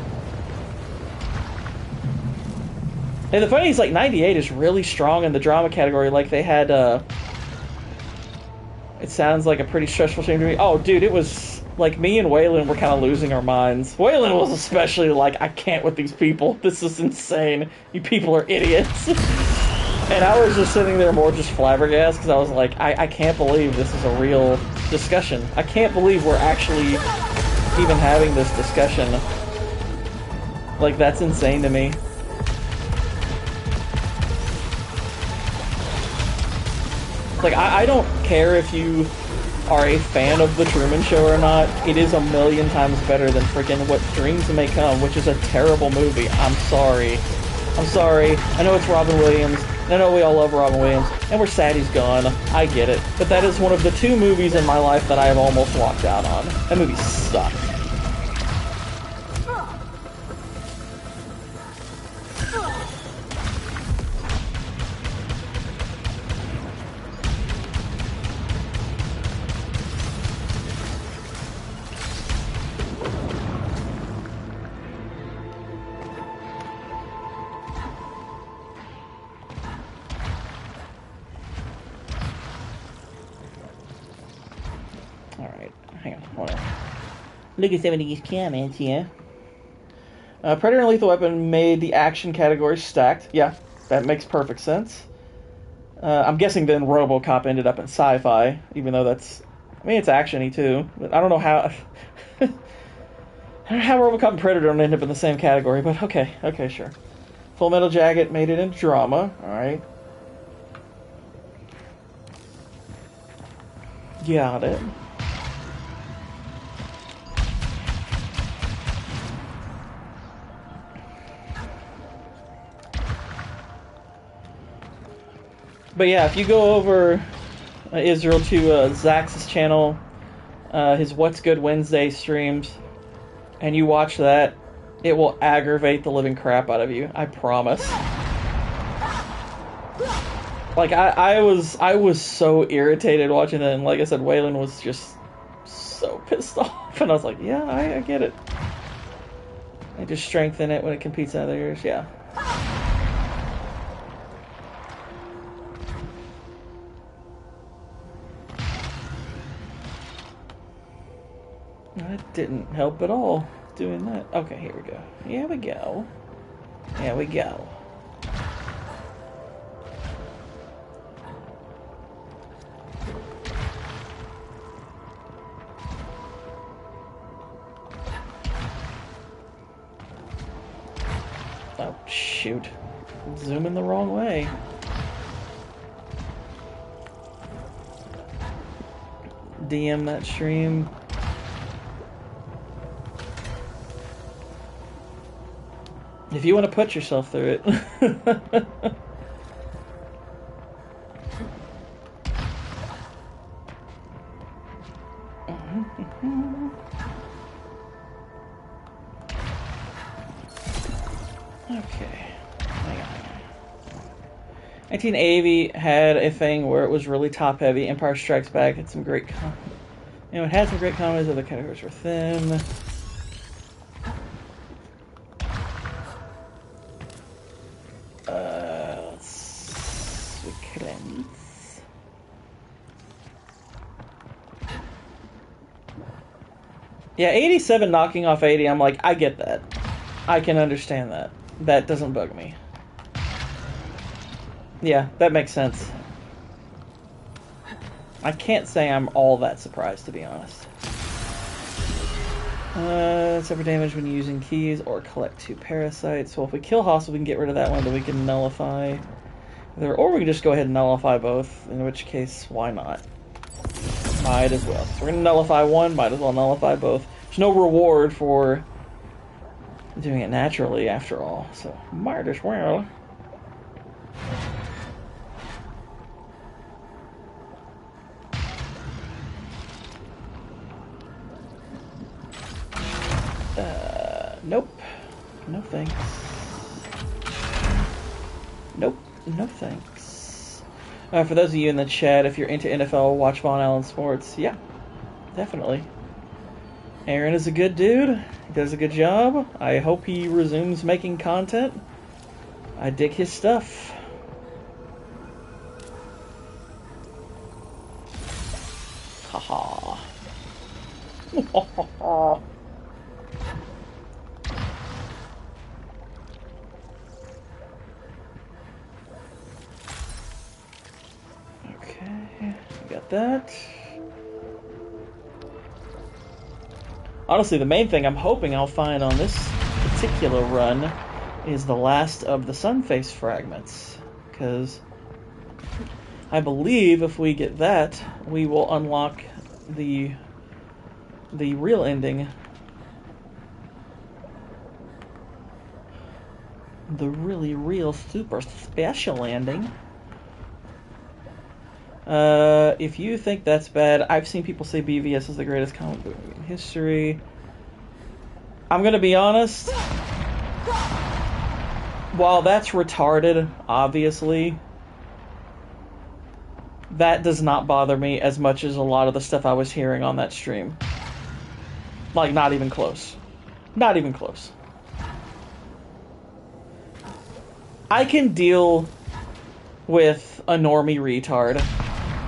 And the funny thing is, like, 98 is really strong in the drama category. Like, they had, it sounds like a pretty stressful stream to me. Oh, dude, it was... Like, me and Waylon were kind of losing our minds. Waylon was especially like, I can't with these people. This is insane. You people are idiots. And I was just sitting there more just flabbergasted because I was like, I can't believe this is a real discussion. I can't believe we're actually even having this discussion. Like, that's insane to me. Like, I don't care if you are a fan of The Truman Show or not. It is a million times better than freaking What Dreams May Come, which is a terrible movie. I'm sorry. I'm sorry. I know it's Robin Williams. I know we all love Robin Williams, and we're sad he's gone. I get it. But that is one of the 2 movies in my life that I have almost walked out on. That movie sucked. Look at some of these comments here. Predator and Lethal Weapon made the action category stacked. Yeah, that makes perfect sense. I'm guessing then RoboCop ended up in sci-fi, even though that's... I mean, it's action-y too. But I don't know how... I don't know how RoboCop and Predator don't end up in the same category, but okay, sure. Full Metal Jacket made it in drama, alright. Got it. But yeah, if you go over Israel to Zax's channel, his What's Good Wednesday streams, and you watch that, it will aggravate the living crap out of you. I promise. Like, I was so irritated watching it, and like I said, Waylon was just so pissed off, and I was like, yeah, I get it. They just strengthen it when it competes in other years, yeah. That didn't help at all, doing that. Okay, here we go. Here we go. Here we go. Oh, shoot. Zooming the wrong way. DM that stream. If you want to put yourself through it. Okay, hang on. 1980 had a thing where it was really top heavy. Empire Strikes Back had some great, it had some great comedies. Other categories were thin. Cleanse. Yeah, 87 knocking off 80. I'm like, I get that. I can understand that. That doesn't bug me. Yeah, that makes sense. I can't say I'm all that surprised, to be honest. Suffer damage when using keys or collect 2 parasites. Well, if we kill hostile, we can get rid of that one, then we can nullify. Or we can just go ahead and nullify both, in which case, why not? Might as well. So we're going to nullify one, might as well nullify both. There's no reward for doing it naturally, after all, so might as well. Nope. No thanks. Nope. No thanks. For those of you in the chat, if you're into NFL, watch Von Allen Sports. Yeah, definitely. Aaron is a good dude. He does a good job. I hope he resumes making content. I dig his stuff. Haha. Okay, got that. Honestly, the main thing I'm hoping I'll find on this particular run is the last of the Sunface fragments, because I believe if we get that, we will unlock the real ending. The really real super special ending. If you think that's bad, I've seen people say BVS is the greatest comic book in history. I'm gonna be honest. While that's retarded, obviously, that does not bother me as much as a lot of the stuff I was hearing on that stream. Like, not even close. Not even close. I can deal with a normie retard.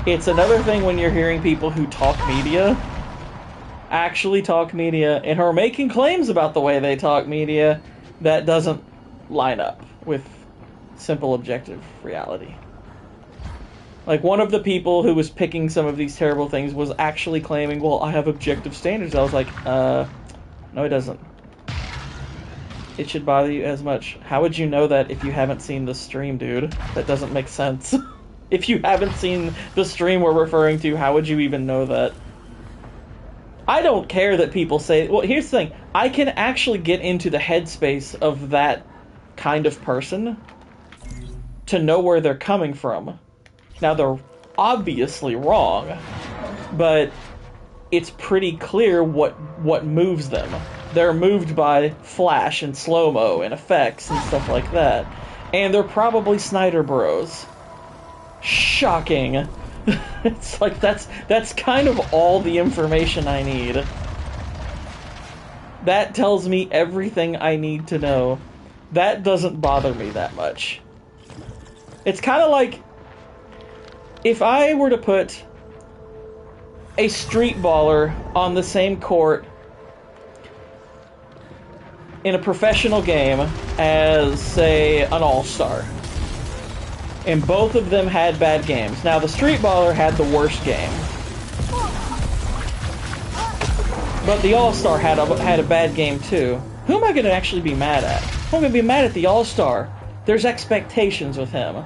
It's another thing when you're hearing people who talk media, actually talk media, and are making claims about the way they talk media that doesn't line up with simple objective reality. Like, one of the people who was picking some of these terrible things was actually claiming, well, I have objective standards. I was like, no it doesn't. It should bother you as much. How would you know that if you haven't seen the stream, dude? That doesn't make sense. If you haven't seen the stream we're referring to, how would you even know that? I don't care that people say... Well, here's the thing. I can actually get into the headspace of that kind of person to know where they're coming from. Now, they're obviously wrong, but it's pretty clear what moves them. They're moved by flash and slow-mo and effects and stuff like that. And they're probably Snyder Bros. Shocking. It's like, that's kind of all the information I need. That tells me everything I need to know. That doesn't bother me that much. It's kind of like if I were to put a street baller on the same court in a professional game as, say, an all-star. And both of them had bad games. Now, the street baller had the worst game. But the all-star had a bad game, too. Who am I going to actually be mad at? I'm going to be mad at the all-star. There's expectations with him.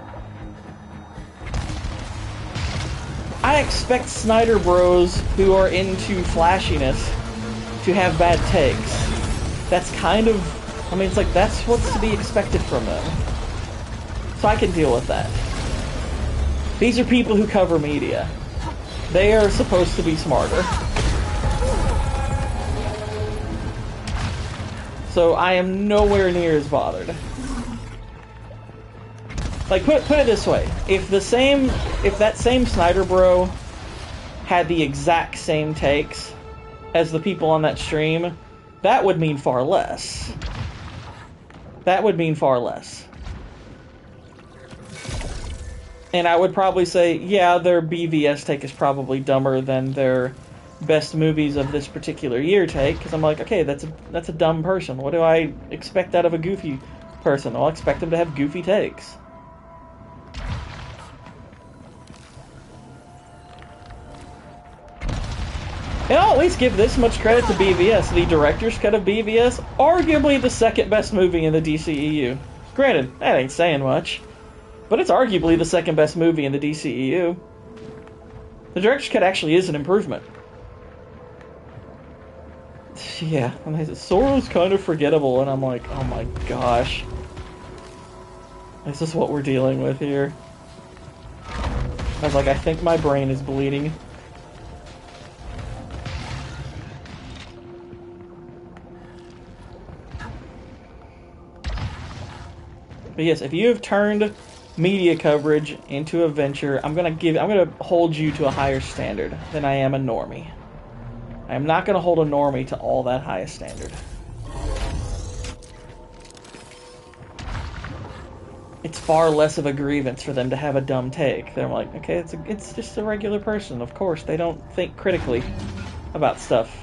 I expect Snyder Bros who are into flashiness to have bad takes. That's kind of, I mean, it's like, that's what's to be expected from them. So I can deal with that. These are people who cover media. They are supposed to be smarter. So I am nowhere near as bothered. Like, put it this way. If that same Snyder Bro had the exact same takes as the people on that stream, that would mean far less. That would mean far less. And I would probably say, yeah, their BVS take is probably dumber than their best movies of this particular year take, because I'm like, okay, that's a dumb person. What do I expect out of a goofy person? I'll expect them to have goofy takes. And I'll at least give this much credit to BVS. The director's cut of BVS, arguably the second best movie in the DCEU. Granted, that ain't saying much, but it's arguably the second best movie in the DCEU. The director's cut actually is an improvement. Yeah, Soro's kind of forgettable, and I'm like, oh my gosh. This is what we're dealing with here. I was like, I think my brain is bleeding. But yes, if you have turned media coverage into a venture, I'm gonna hold you to a higher standard than I am a normie. I am not gonna hold a normie to all that high a standard. It's far less of a grievance for them to have a dumb take. They're like, okay, it's just a regular person. Of course, they don't think critically about stuff.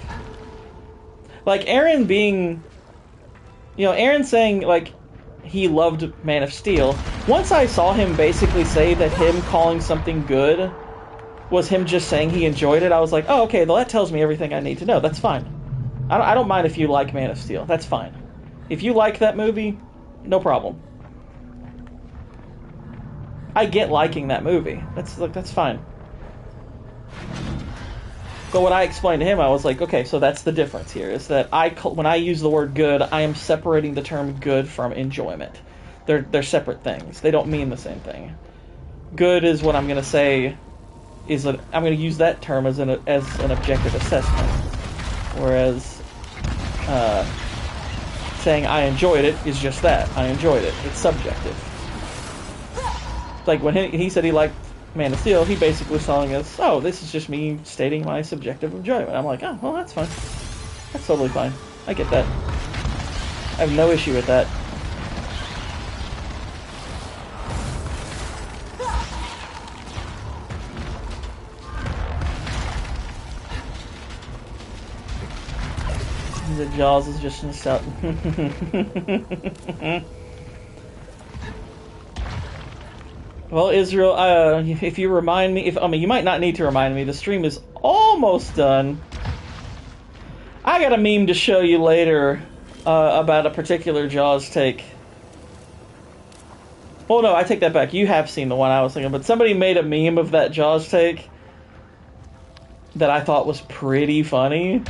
Like Aaron being, Aaron saying like he loved Man of Steel. Once I saw him basically say that him calling something good was him just saying he enjoyed it, I was like, oh, okay, well, that tells me everything I need to know. That's fine. I don't mind if you like Man of Steel. That's fine. If you like that movie, no problem. I get liking that movie. That's fine. But when I explained to him, I was like, okay, so that's the difference here, is that when I use the word good, I am separating the term good from enjoyment. They're separate things. They don't mean the same thing. Good is what I'm going to say, I'm going to use that term as an objective assessment. Whereas saying I enjoyed it is just that. I enjoyed it. It's subjective. Like when he said he liked Man of Steel, he basically was telling us, oh, this is just me stating my subjective enjoyment. I'm like, oh, well, that's fine. That's totally fine. I get that. I have no issue with that. The Jaws is just an assault. Well, Israel, if you remind me, you might not need to remind me, the stream is almost done. I got a meme to show you later about a particular Jaws take. Well, no, I take that back. You have seen the one I was thinking, but somebody made a meme of that Jaws take that I thought was pretty funny,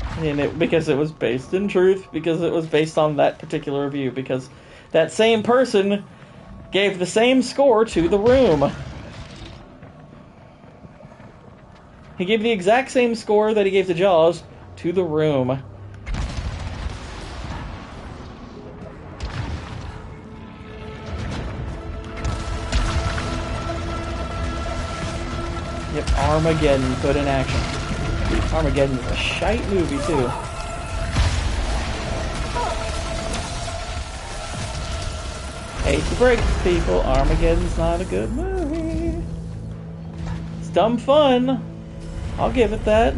because it was based in truth, because it was based on that particular review, because that same person gave the same score to The Room. He gave the exact same score that he gave to Jaws to The Room. Yep, Armageddon put in action. Armageddon is a shite movie, too. Hate to break it, people, Armageddon's not a good movie. It's dumb fun. I'll give it that.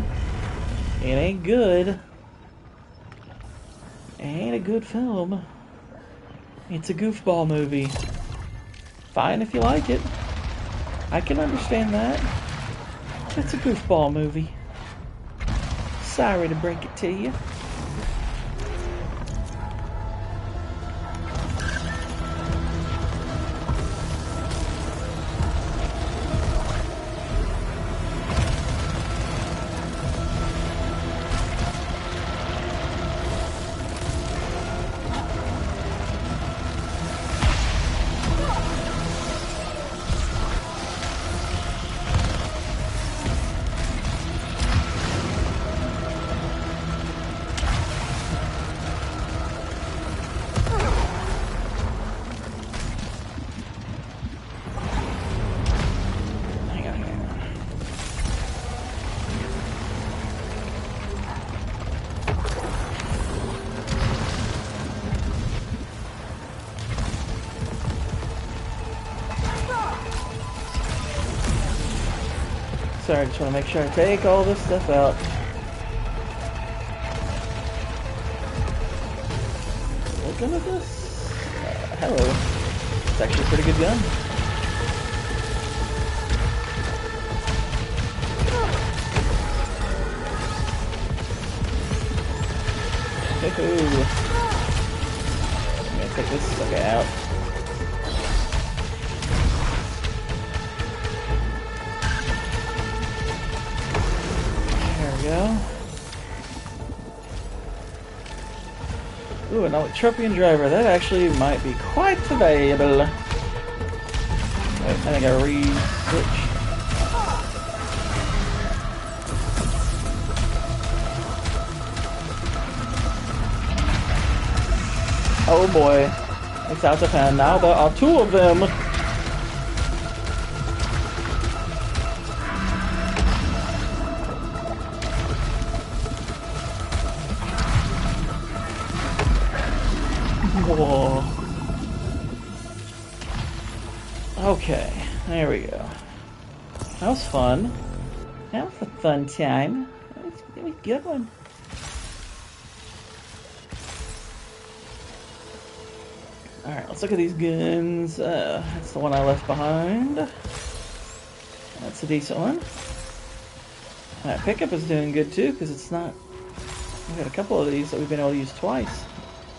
It ain't good. It ain't a good film. It's a goofball movie. Fine if you like it. I can understand that. It's a goofball movie. Sorry to break it to you. Sorry, I just want to make sure I take all this stuff out. Looking at this? Hello. It's actually a pretty good gun. Woohoo! I'm gonna take this sucker out. There we go. Ooh, an Electropian driver. That actually might be quite valuable. Wait, I think I re-switch. Oh boy, it's out of hand now. There are two of them. Whoa. Okay, there we go. That was fun. That was a fun time. That was a good one. Alright, let's look at these guns. That's the one I left behind. That's a decent one. Alright, pickup is doing good too, because it's not... We've got a couple of these that we've been able to use twice.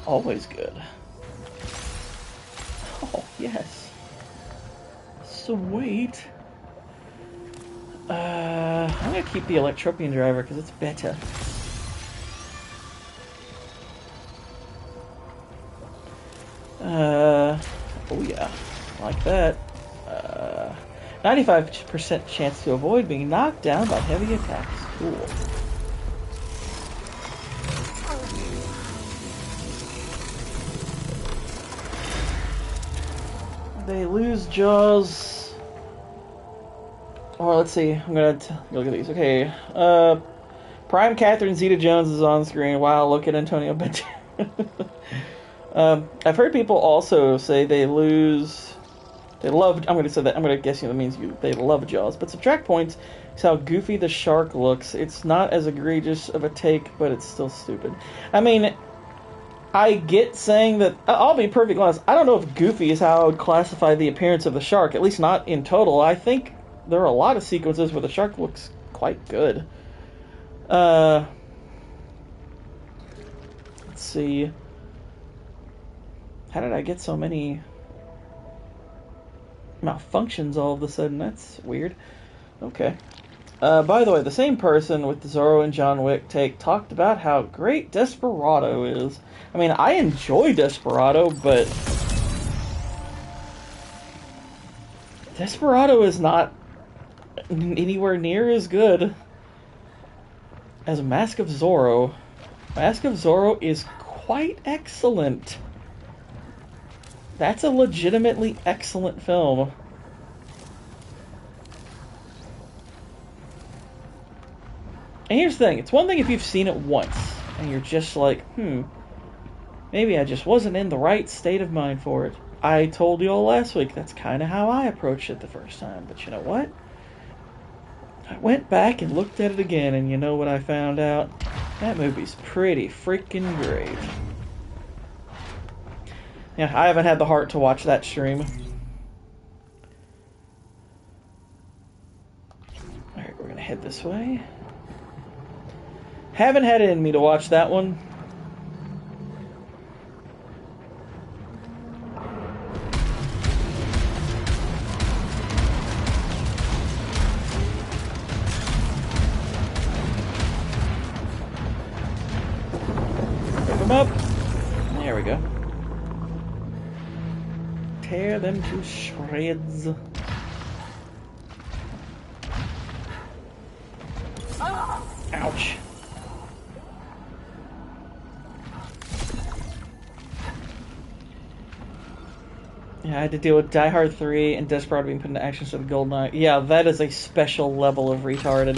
Always good. Oh, yes. Sweet. I'm gonna keep the Electropian driver, because it's better. Oh yeah, like that. 95% chance to avoid being knocked down by heavy attacks. Cool. They lose jaws. Or let's see, I'm gonna look at these. Okay, Prime Catherine Zeta-Jones is on screen. Wow, look at Antonio Banderas. I've heard people also say they lose. They love. I'm going to say that. I'm going to guess that means they love Jaws. But subtract points is how goofy the shark looks. It's not as egregious of a take, but it's still stupid. I mean, I get saying that. I'll be perfectly honest. I don't know if goofy is how I would classify the appearance of the shark. At least not in total. I think there are a lot of sequences where the shark looks quite good. Let's see. How did I get so many malfunctions all of a sudden? That's weird. Okay. By the way, the same person with the Zorro and John Wick take talked about how great Desperado is. I mean, I enjoy Desperado, but Desperado is not anywhere near as good as Mask of Zorro. Mask of Zorro is quite excellent. That's a legitimately excellent film. And here's the thing, it's one thing if you've seen it once, and you're just like, maybe I just wasn't in the right state of mind for it. I told you all last week, that's kind of how I approached it the first time. But you know what? I went back and looked at it again, and you know what I found out? That movie's pretty freaking great. Yeah, I haven't had the heart to watch that stream. Alright, we're gonna head this way. Haven't had it in me to watch that one. Pick them up. There we go. Tear them to shreds. Ouch. Yeah, I had to deal with Die Hard 3 and Desperado being put into action instead of GoldenEye. Yeah, that is a special level of retarded.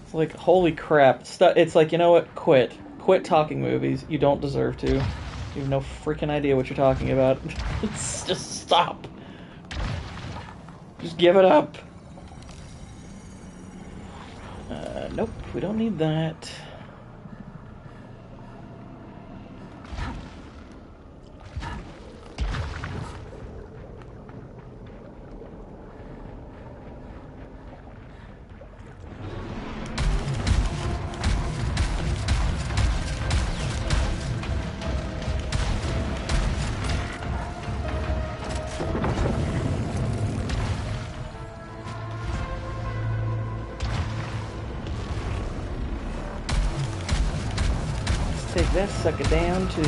It's like, holy crap. It's like, you know what? Quit. Quit talking movies. You don't deserve to. You have no freaking idea what you're talking about. Just stop. Just give it up. Nope, we don't need that. Take that sucker down to...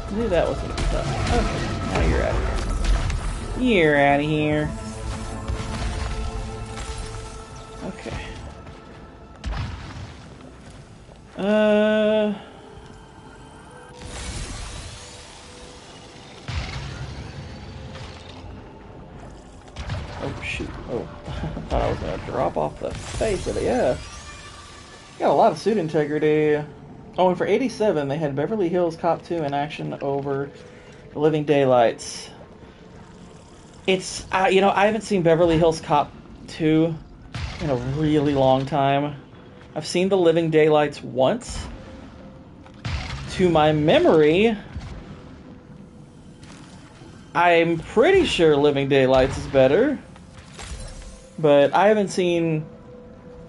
I knew that was going to be tough. Okay, now you're out of here. You're out of here. Okay. Oh shoot. Oh, I thought I was going to drop off the face of it. Yeah. Got a lot of suit integrity. Oh, and for 87, they had Beverly Hills Cop 2 in action over The Living Daylights. It's, you know, I haven't seen Beverly Hills Cop 2 in a really long time. I've seen The Living Daylights once. To my memory, I'm pretty sure Living Daylights is better. But I haven't seen,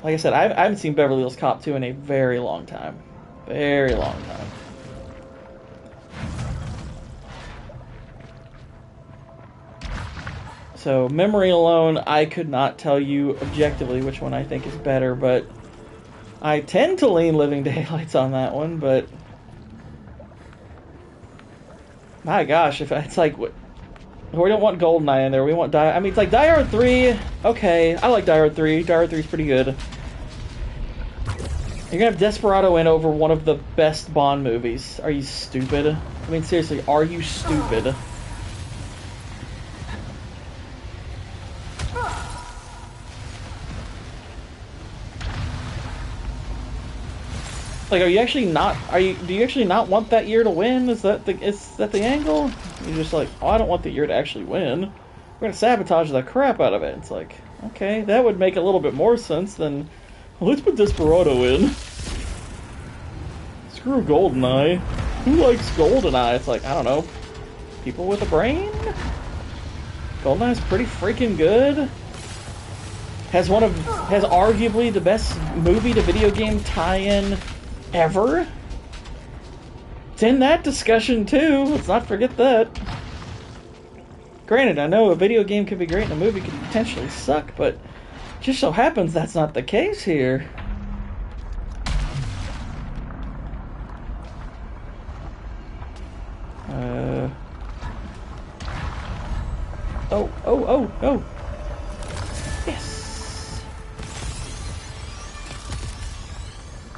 like I said, I haven't seen Beverly Hills Cop 2 in a very long time. Very long time. So, memory alone, I could not tell you objectively which one I think is better, but I tend to lean Living Daylights on that one, but my gosh, if it's like, we don't want GoldenEye in there, we want I mean, it's like Die Hard 3, okay, I like Die Hard 3, Die Hard 3 is pretty good. You're gonna have Desperado in over one of the best Bond movies. Are you stupid? I mean, seriously, are you stupid? Like, are you actually not? Do you actually not want that year to win? Is that the angle? You're just like, oh, I don't want the year to actually win. We're gonna sabotage the crap out of it. It's like, okay, that would make a little bit more sense than, well, let's put Desperado in. Screw GoldenEye. Who likes GoldenEye? It's like, I don't know, people with a brain. GoldenEye's pretty freaking good. Has arguably the best movie to video game tie-in ever. It's in that discussion too. Let's not forget that. Granted, I know a video game could be great and a movie could potentially suck, but it just so happens that's not the case here. Oh. Yes.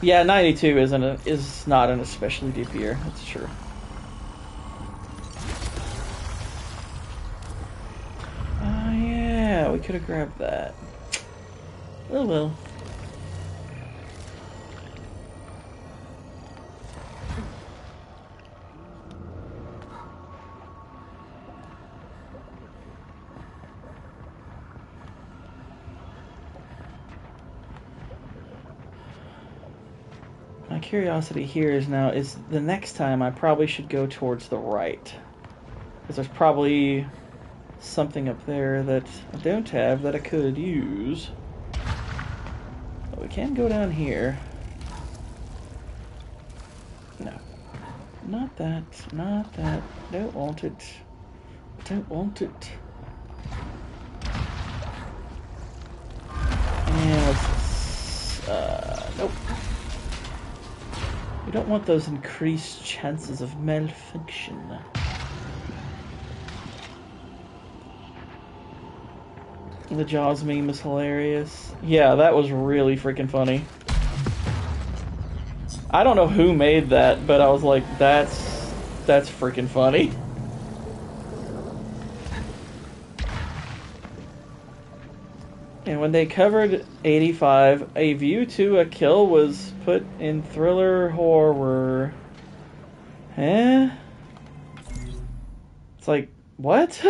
Yeah, 92 is not an especially deep year. That's true. Yeah, we could have grabbed that. Oh well. My curiosity here is now, is the next time I probably should go towards the right. Because there's probably something up there that I don't have that I could use. But we can go down here. No. Not that. Not that. Don't want it. Don't want it. And let's... nope. We don't want those increased chances of malfunction. The Jaws meme is hilarious. Yeah, that was really freaking funny. I don't know who made that, but I was like, that's freaking funny. And when they covered 85, A View to a Kill was put in thriller horror. Eh? It's like, what?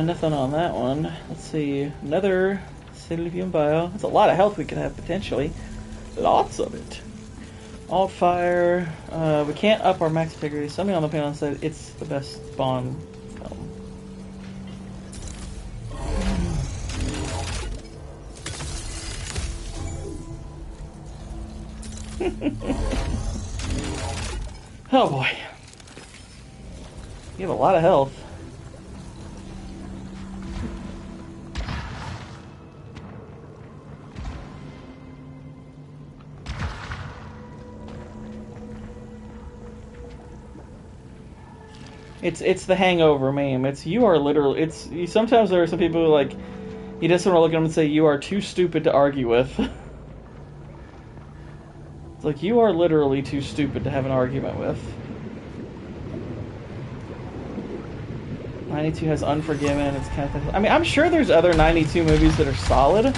Nothing on that one. Let's see. Another Sylvian Bio. That's a lot of health we could have, potentially. Lots of it. All fire. We can't up our max integrity. Somebody on the panel said it's the best Bond film. Oh boy. You have a lot of health. It's the Hangover meme. It's you are literally. It's sometimes there are some people who like you just want to look at them and say you are too stupid to argue with. It's like you are literally too stupid to have an argument with. 92 has Unforgiven. It's kind of. I mean, I'm sure there's other 92 movies that are solid.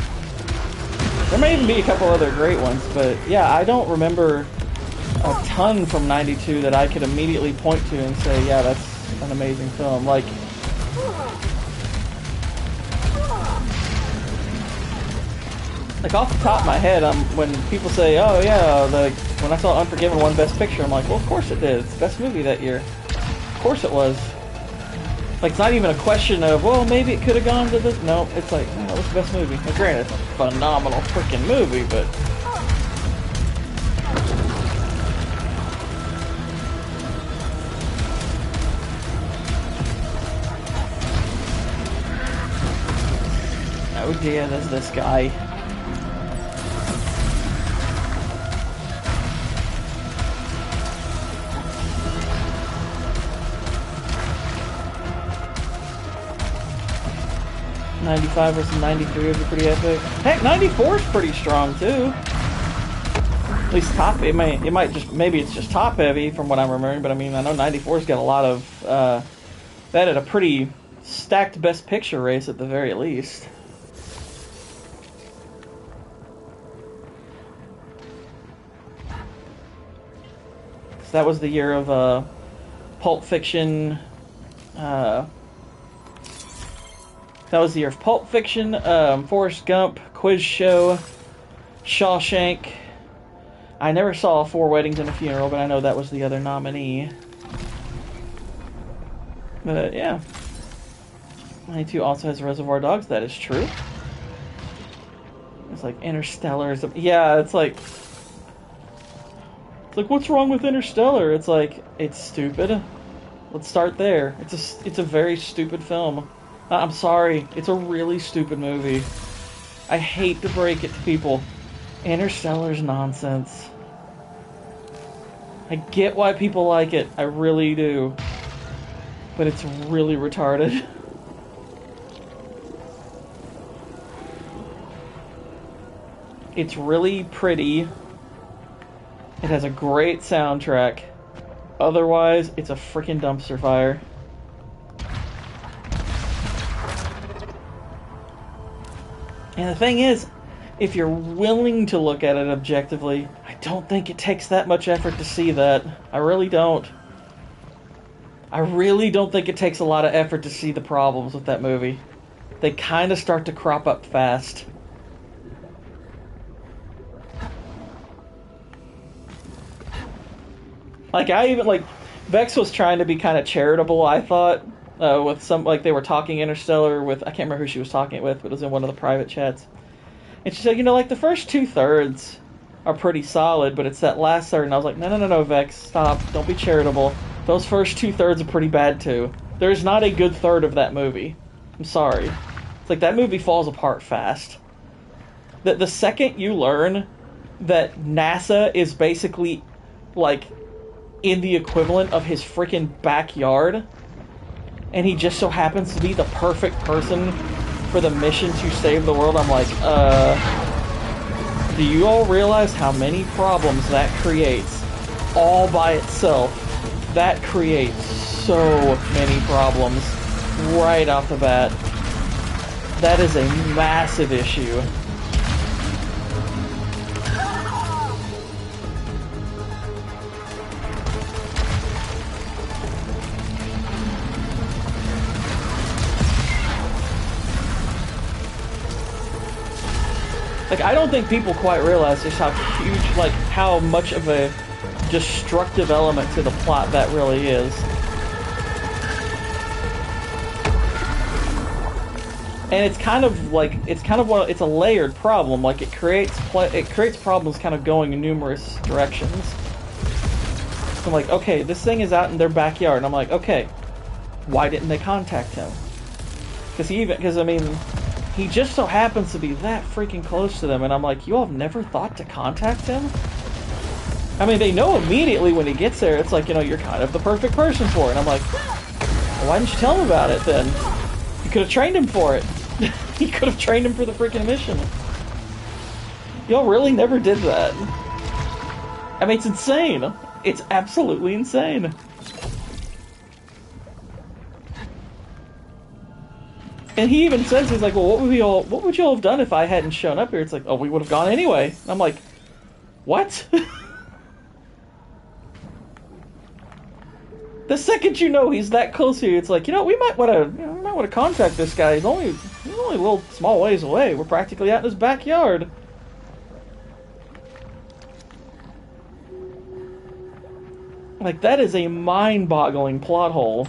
There may even be a couple other great ones, but yeah, I don't remember a ton from 92 that I could immediately point to and say, yeah, that's an amazing film. Like off the top of my head, when people say, oh yeah, when I saw Unforgiven won Best Picture, I'm like, well, of course it did. It's the best movie that year. Of course it was. Like, it's not even a question of, well, maybe it could have gone to this. No, it's like, no, it was the best movie. Now, granted, it's a phenomenal freaking movie, but oh dear, there's this guy. '95 versus '93 would be pretty epic. Heck, '94 is pretty strong too. At least top. It might just maybe it's just top heavy from what I'm remembering. But I mean, I know '94's got a lot of that had a pretty stacked Best Picture race at the very least. So that was the year of Pulp Fiction. That was the year of Pulp Fiction, Forrest Gump, Quiz Show, Shawshank. I never saw Four Weddings and a Funeral, but I know that was the other nominee. But yeah. 92 also has Reservoir Dogs, that is true. It's like Interstellar. Yeah, it's like what's wrong with Interstellar? It's like, it's stupid. Let's start there. It's a very stupid film. I'm sorry, it's a really stupid movie. I hate to break it to people. Interstellar's nonsense. I get why people like it, I really do. But it's really retarded. It's really pretty. It has a great soundtrack. Otherwise, it's a freaking dumpster fire. And the thing is, if you're willing to look at it objectively, I don't think it takes that much effort to see that. I really don't. I really don't think it takes a lot of effort to see the problems with that movie. They kind of start to crop up fast. Like, Vex was trying to be kind of charitable, I thought. With some, like, they were talking Interstellar with, I can't remember who she was talking it with, but it was in one of the private chats. And she said, like, the first 2/3 are pretty solid, but it's that last third. And I was like, no, Vex, stop. Don't be charitable. Those first 2/3 are pretty bad, too. There's not a good third of that movie. I'm sorry. It's like, that movie falls apart fast. The second you learn that NASA is basically, like, in the equivalent of his freaking backyard, and he just so happens to be the perfect person for the mission to save the world. I'm like, do you all realize how many problems that creates all by itself? That creates so many problems right off the bat. That is a massive issue. Like, I don't think people quite realize just how huge, like, how much of a destructive element to the plot that really is. And it's kind of like, it's a layered problem. Like, it creates problems kind of going in numerous directions. So I'm like, okay, this thing is out in their backyard, and I'm like, okay, why didn't they contact him? Because I mean, he just so happens to be that freaking close to them, and I'm like, you all have never thought to contact him? I mean, they know immediately when he gets there, it's like, you know, you're kind of the perfect person for it. And I'm like, well, why didn't you tell him about it then? You could have trained him for it. You could have trained him for the freaking mission. Y'all really never did that. I mean, it's insane. It's absolutely insane. And he even says, he's like, well, what would y'all have done if I hadn't shown up here? It's like, oh, we would have gone anyway. And I'm like, what? The second you know he's that close to you, it's like, you know, we might want to contact this guy. He's only a little small ways away. We're practically out in his backyard. Like, that is a mind-boggling plot hole.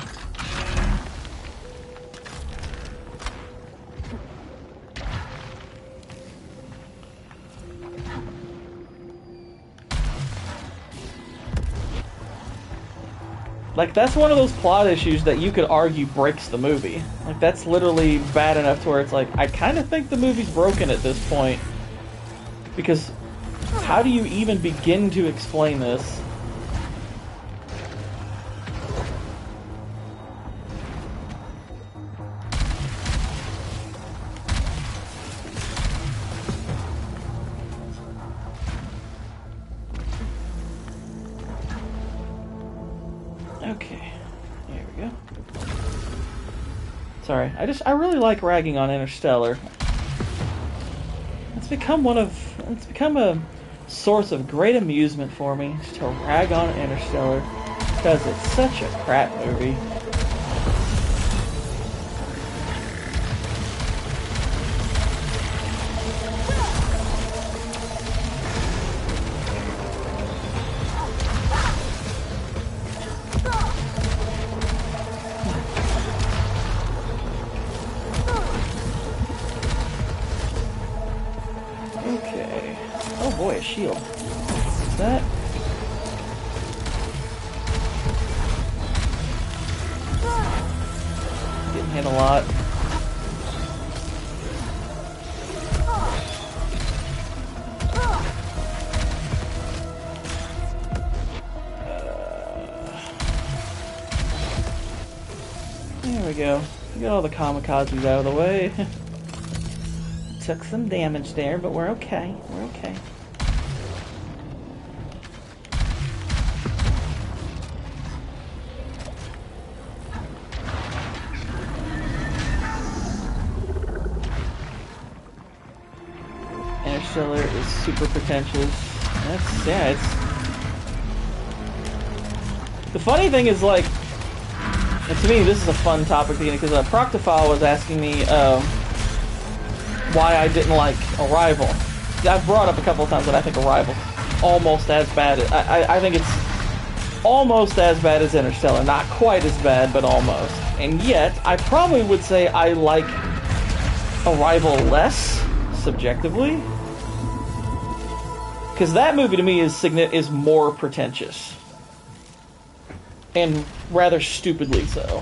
Like, that's one of those plot issues that you could argue breaks the movie. Like, that's literally bad enough to where it's like, I kind of think the movie's broken at this point. Because how do you even begin to explain this? Okay, there we go. Sorry, I really like ragging on Interstellar. It's become a source of great amusement for me to rag on Interstellar because it's such a crap movie. Okay. Oh boy, a shield. What's that? Getting hit a lot. There we go. We got all the kamikazes out of the way. Took some damage there, but we're okay. We're okay. Interstellar is super pretentious. It's... The funny thing is, like, and to me, this is a fun topic because Proctophile was asking me, why I didn't like Arrival. I've brought up a couple of times that I think Arrival almost as bad. I think it's almost as bad as Interstellar. Not quite as bad, but almost. And yet, I probably would say I like Arrival less, subjectively. Because that movie to me is more pretentious. And rather stupidly so.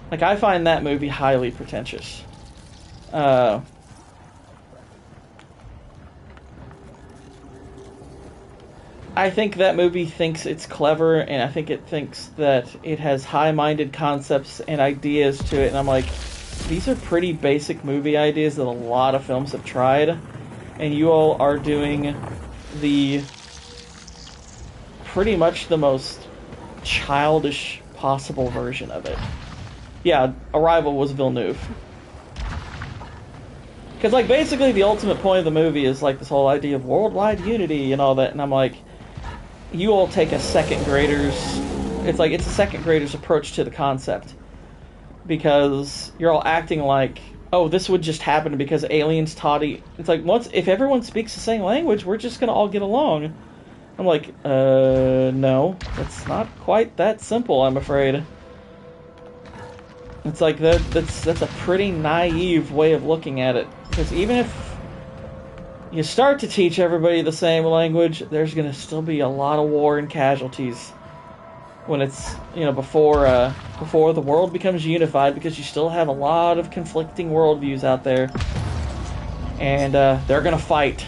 Like, I find that movie highly pretentious. I think that movie thinks it's clever, and I think it thinks that it has high-minded concepts and ideas to it, and I'm like, these are pretty basic movie ideas that a lot of films have tried, and you all are doing the pretty much the most childish possible version of it. Yeah, Arrival was Villeneuve. Because, like, basically the ultimate point of the movie is, like, this whole idea of worldwide unity and all that, and I'm like, you all take a second grader's... It's like, it's a second grader's approach to the concept. Because you're all acting like, oh, this would just happen because aliens taught... It's like, if everyone speaks the same language, we're just gonna all get along. I'm like, no, it's not quite that simple, I'm afraid. It's like, that's a pretty naive way of looking at it. Because even if you start to teach everybody the same language, there's going to still be a lot of war and casualties when it's, before the world becomes unified, because you still have a lot of conflicting worldviews out there. And they're going to fight.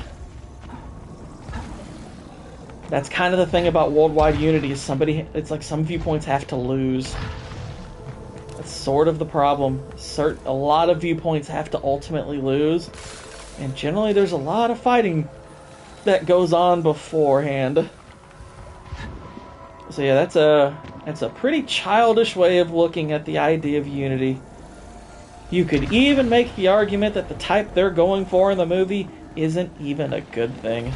That's kind of the thing about worldwide unity, is it's like some viewpoints have to lose. That's sort of the problem. A lot of viewpoints have to ultimately lose, and generally there's a lot of fighting that goes on beforehand. So yeah, that's a pretty childish way of looking at the idea of unity. You could even make the argument that the type they're going for in the movie isn't even a good thing.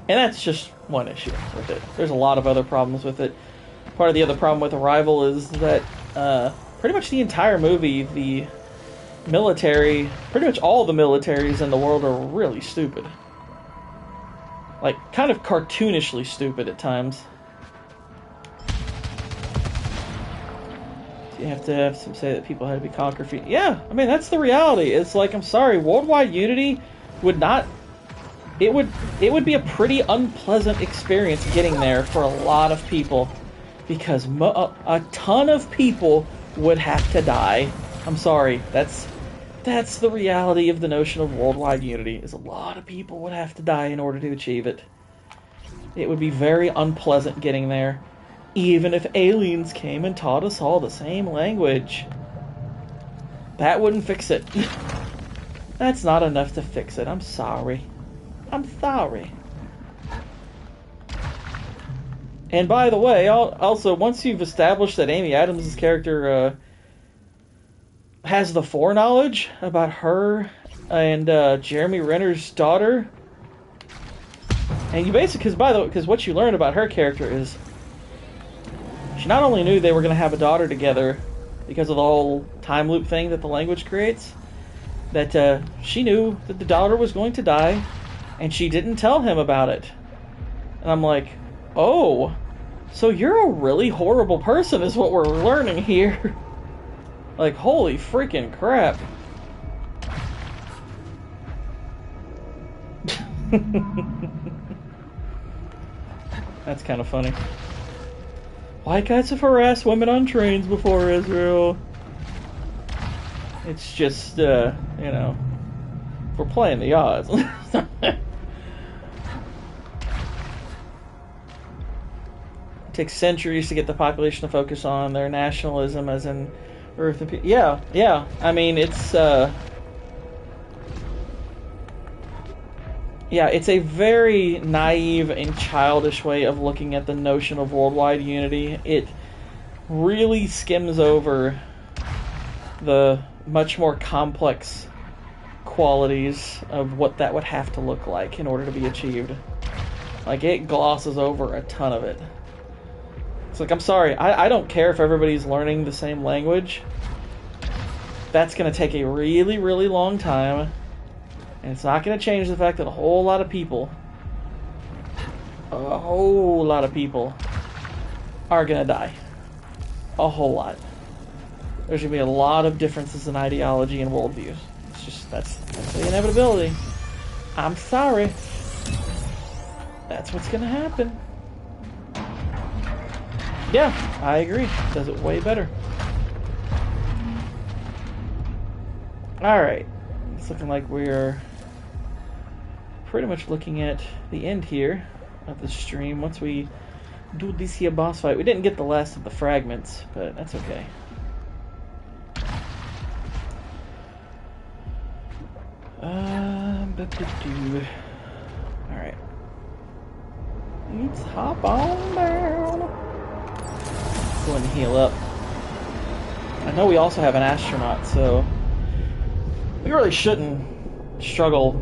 And that's just one issue with it. There's a lot of other problems with it. Part of the other problem with Arrival is that pretty much the entire movie, the military, pretty much all the militaries in the world are really stupid. Like, kind of cartoonishly stupid at times. So you have to say that people had to be conquered. Yeah, I mean, that's the reality. It's like, I'm sorry, worldwide unity would not... It would be a pretty unpleasant experience getting there for a lot of people, because a ton of people would have to die. I'm sorry, that's the reality of the notion of worldwide unity, is a lot of people would have to die in order to achieve it. It would be very unpleasant getting there, even if aliens came and taught us all the same language. That wouldn't fix it. That's not enough to fix it, I'm sorry. I'm sorry. And by the way, also, once you've established that Amy Adams' character has the foreknowledge about her and Jeremy Renner's daughter, and you basically, because what you learn about her character is she not only knew they were going to have a daughter together because of the whole time loop thing that the language creates, that she knew that the daughter was going to die, and she didn't tell him about it. And I'm like, oh, so you're a really horrible person is what we're learning here. Like, holy freaking crap. That's kind of funny. White guys have harassed women on trains before, Israel. It's just, we're playing the odds. It takes centuries to get the population to focus on their nationalism, as in Earth and people. Yeah. I mean, it's it's a very naive and childish way of looking at the notion of worldwide unity. It really skims over the much more complex qualities of what that would have to look like in order to be achieved. Like, it glosses over a ton of it. It's like, I'm sorry, I don't care if everybody's learning the same language. That's going to take a really, really long time. And it's not going to change the fact that a whole lot of people are going to die. A whole lot. There's going to be a lot of differences in ideology and worldviews. It's just, that's the inevitability. I'm sorry. That's what's going to happen. Yeah, I agree. Does it way better. Alright. It's looking like we're pretty much looking at the end here of the stream once we do this here boss fight. We didn't get the last of the fragments, but that's okay. Alright. Let's hop on down. Go ahead and heal up. I know we also have an astronaut, so we really shouldn't struggle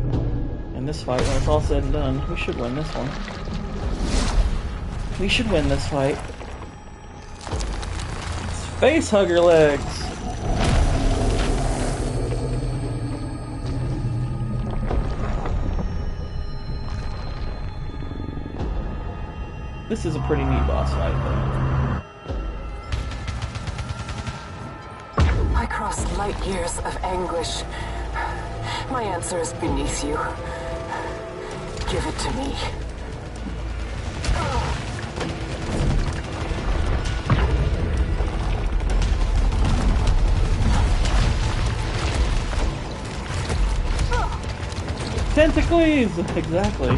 in this fight when it's all said and done. We should win this one. We should win this fight. It's face hugger legs. This is a pretty neat boss fight, though. I crossed light years of anguish. My answer is beneath you. Give it to me. Tentacles! Exactly.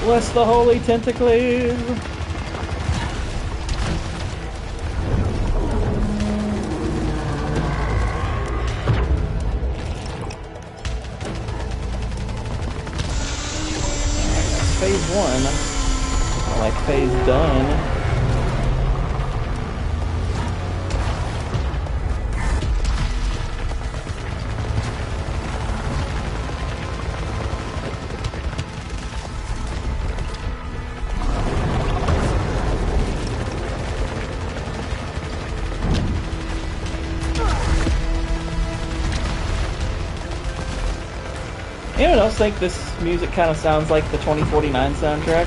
Bless the holy tentacles! Phase 1. I like phase done. Anyone else think this music kind of sounds like the 2049 soundtrack?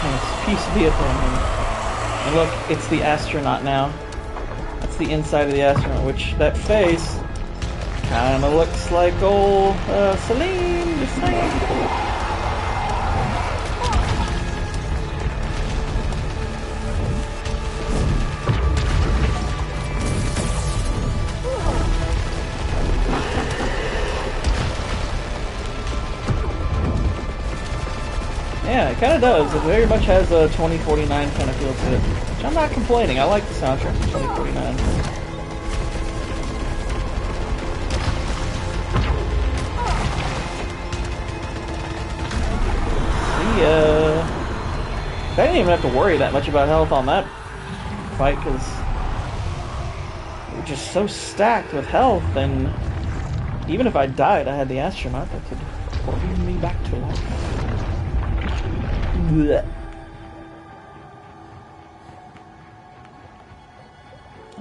Nice piece of vehicle. And look, it's the astronaut now. That's the inside of the astronaut, which that face kind of looks like old Celine, just saying. Yeah, it kind of does. It very much has a 2049 kind of feel to it. Which I'm not complaining. I like the soundtrack of 2049. See ya. I didn't even have to worry that much about health on that fight because we're just so stacked with health, and even if I died, I had the astronaut that could bring me back to life. Blech.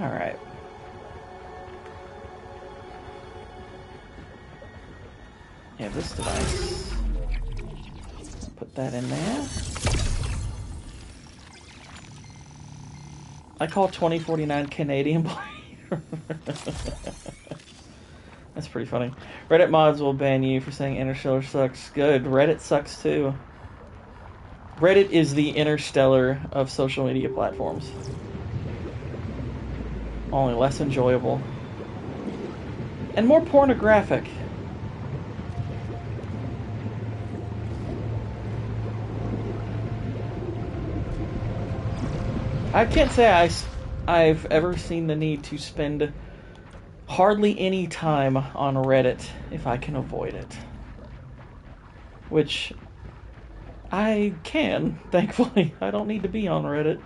Alright. Yeah, this device. Put that in there. I call 2049 Canadian Blade. That's pretty funny. Reddit mods will ban you for saying Interstellar sucks. Good. Reddit sucks too. Reddit is the Interstellar of social media platforms. Only less enjoyable. And more pornographic. I can't say I've ever seen the need to spend hardly any time on Reddit if I can avoid it. Which I can, thankfully. I don't need to be on Reddit.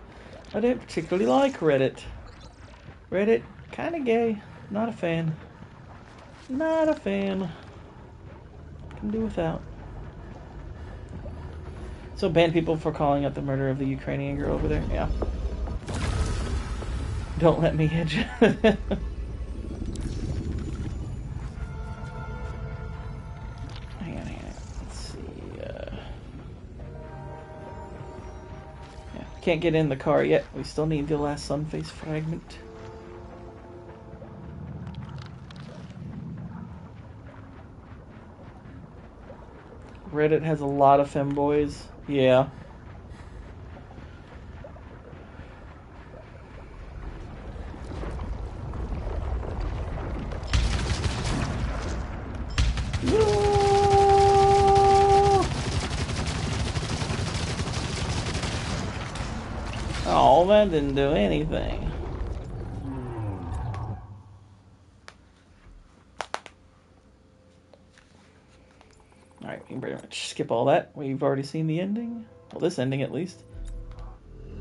I don't particularly like Reddit. Reddit, kinda gay. Not a fan. Not a fan. Can do without. So ban people for calling out the murder of the Ukrainian girl over there? Yeah. Don't let me hit you. Can't get in the car yet. We still need the last Sunface fragment. Reddit has a lot of femboys. Yeah. Oh, that didn't do anything. Alright, we can pretty much skip all that. We've already seen the ending. Well, this ending at least.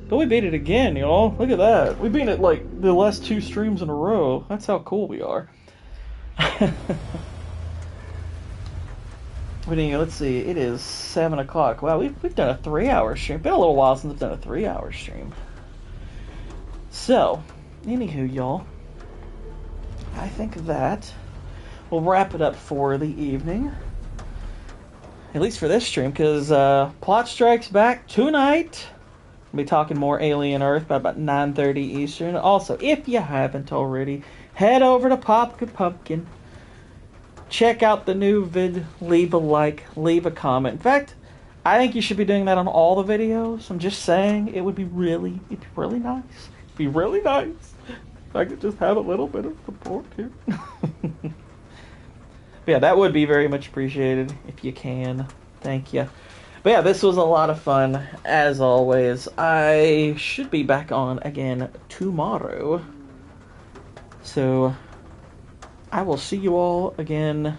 But we beat it again, y'all. Look at that. We beat it like the last 2 streams in a row. That's how cool we are. But anyway, let's see. It is 7 o'clock. Wow, we've done a 3-hour stream. Been a little while since I've done a 3-hour stream. So, anywho, y'all. I think that will wrap it up for the evening. At least for this stream, because Plot Strikes Back tonight. We'll be talking more Alien Earth by about 9:30 Eastern. Also, if you haven't already, head over to Popka Pumpkin. Check out the new vid. Leave a like. Leave a comment. In fact, I think you should be doing that on all the videos. I'm just saying, it'd be really nice. It'd be really nice if I could just have a little bit of support here. Yeah, that would be very much appreciated if you can. Thank you. But yeah, this was a lot of fun, as always. I should be back on again tomorrow. So, I will see you all again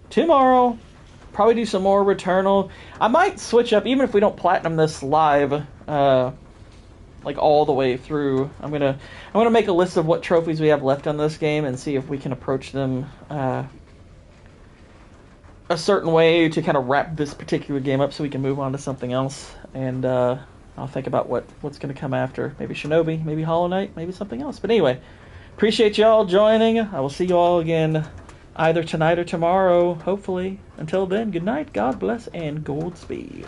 tomorrow. Probably do some more Returnal. I might switch up, even if we don't platinum this live, like all the way through. I'm gonna make a list of what trophies we have left on this game and see if we can approach them a certain way to kind of wrap this particular game up so we can move on to something else. And I'll think about what's going to come after. Maybe Shinobi, maybe Hollow Knight, maybe something else. But anyway, appreciate y'all joining. I will see you all again either tonight or tomorrow, hopefully. Until then, good night, God bless, and Godspeed.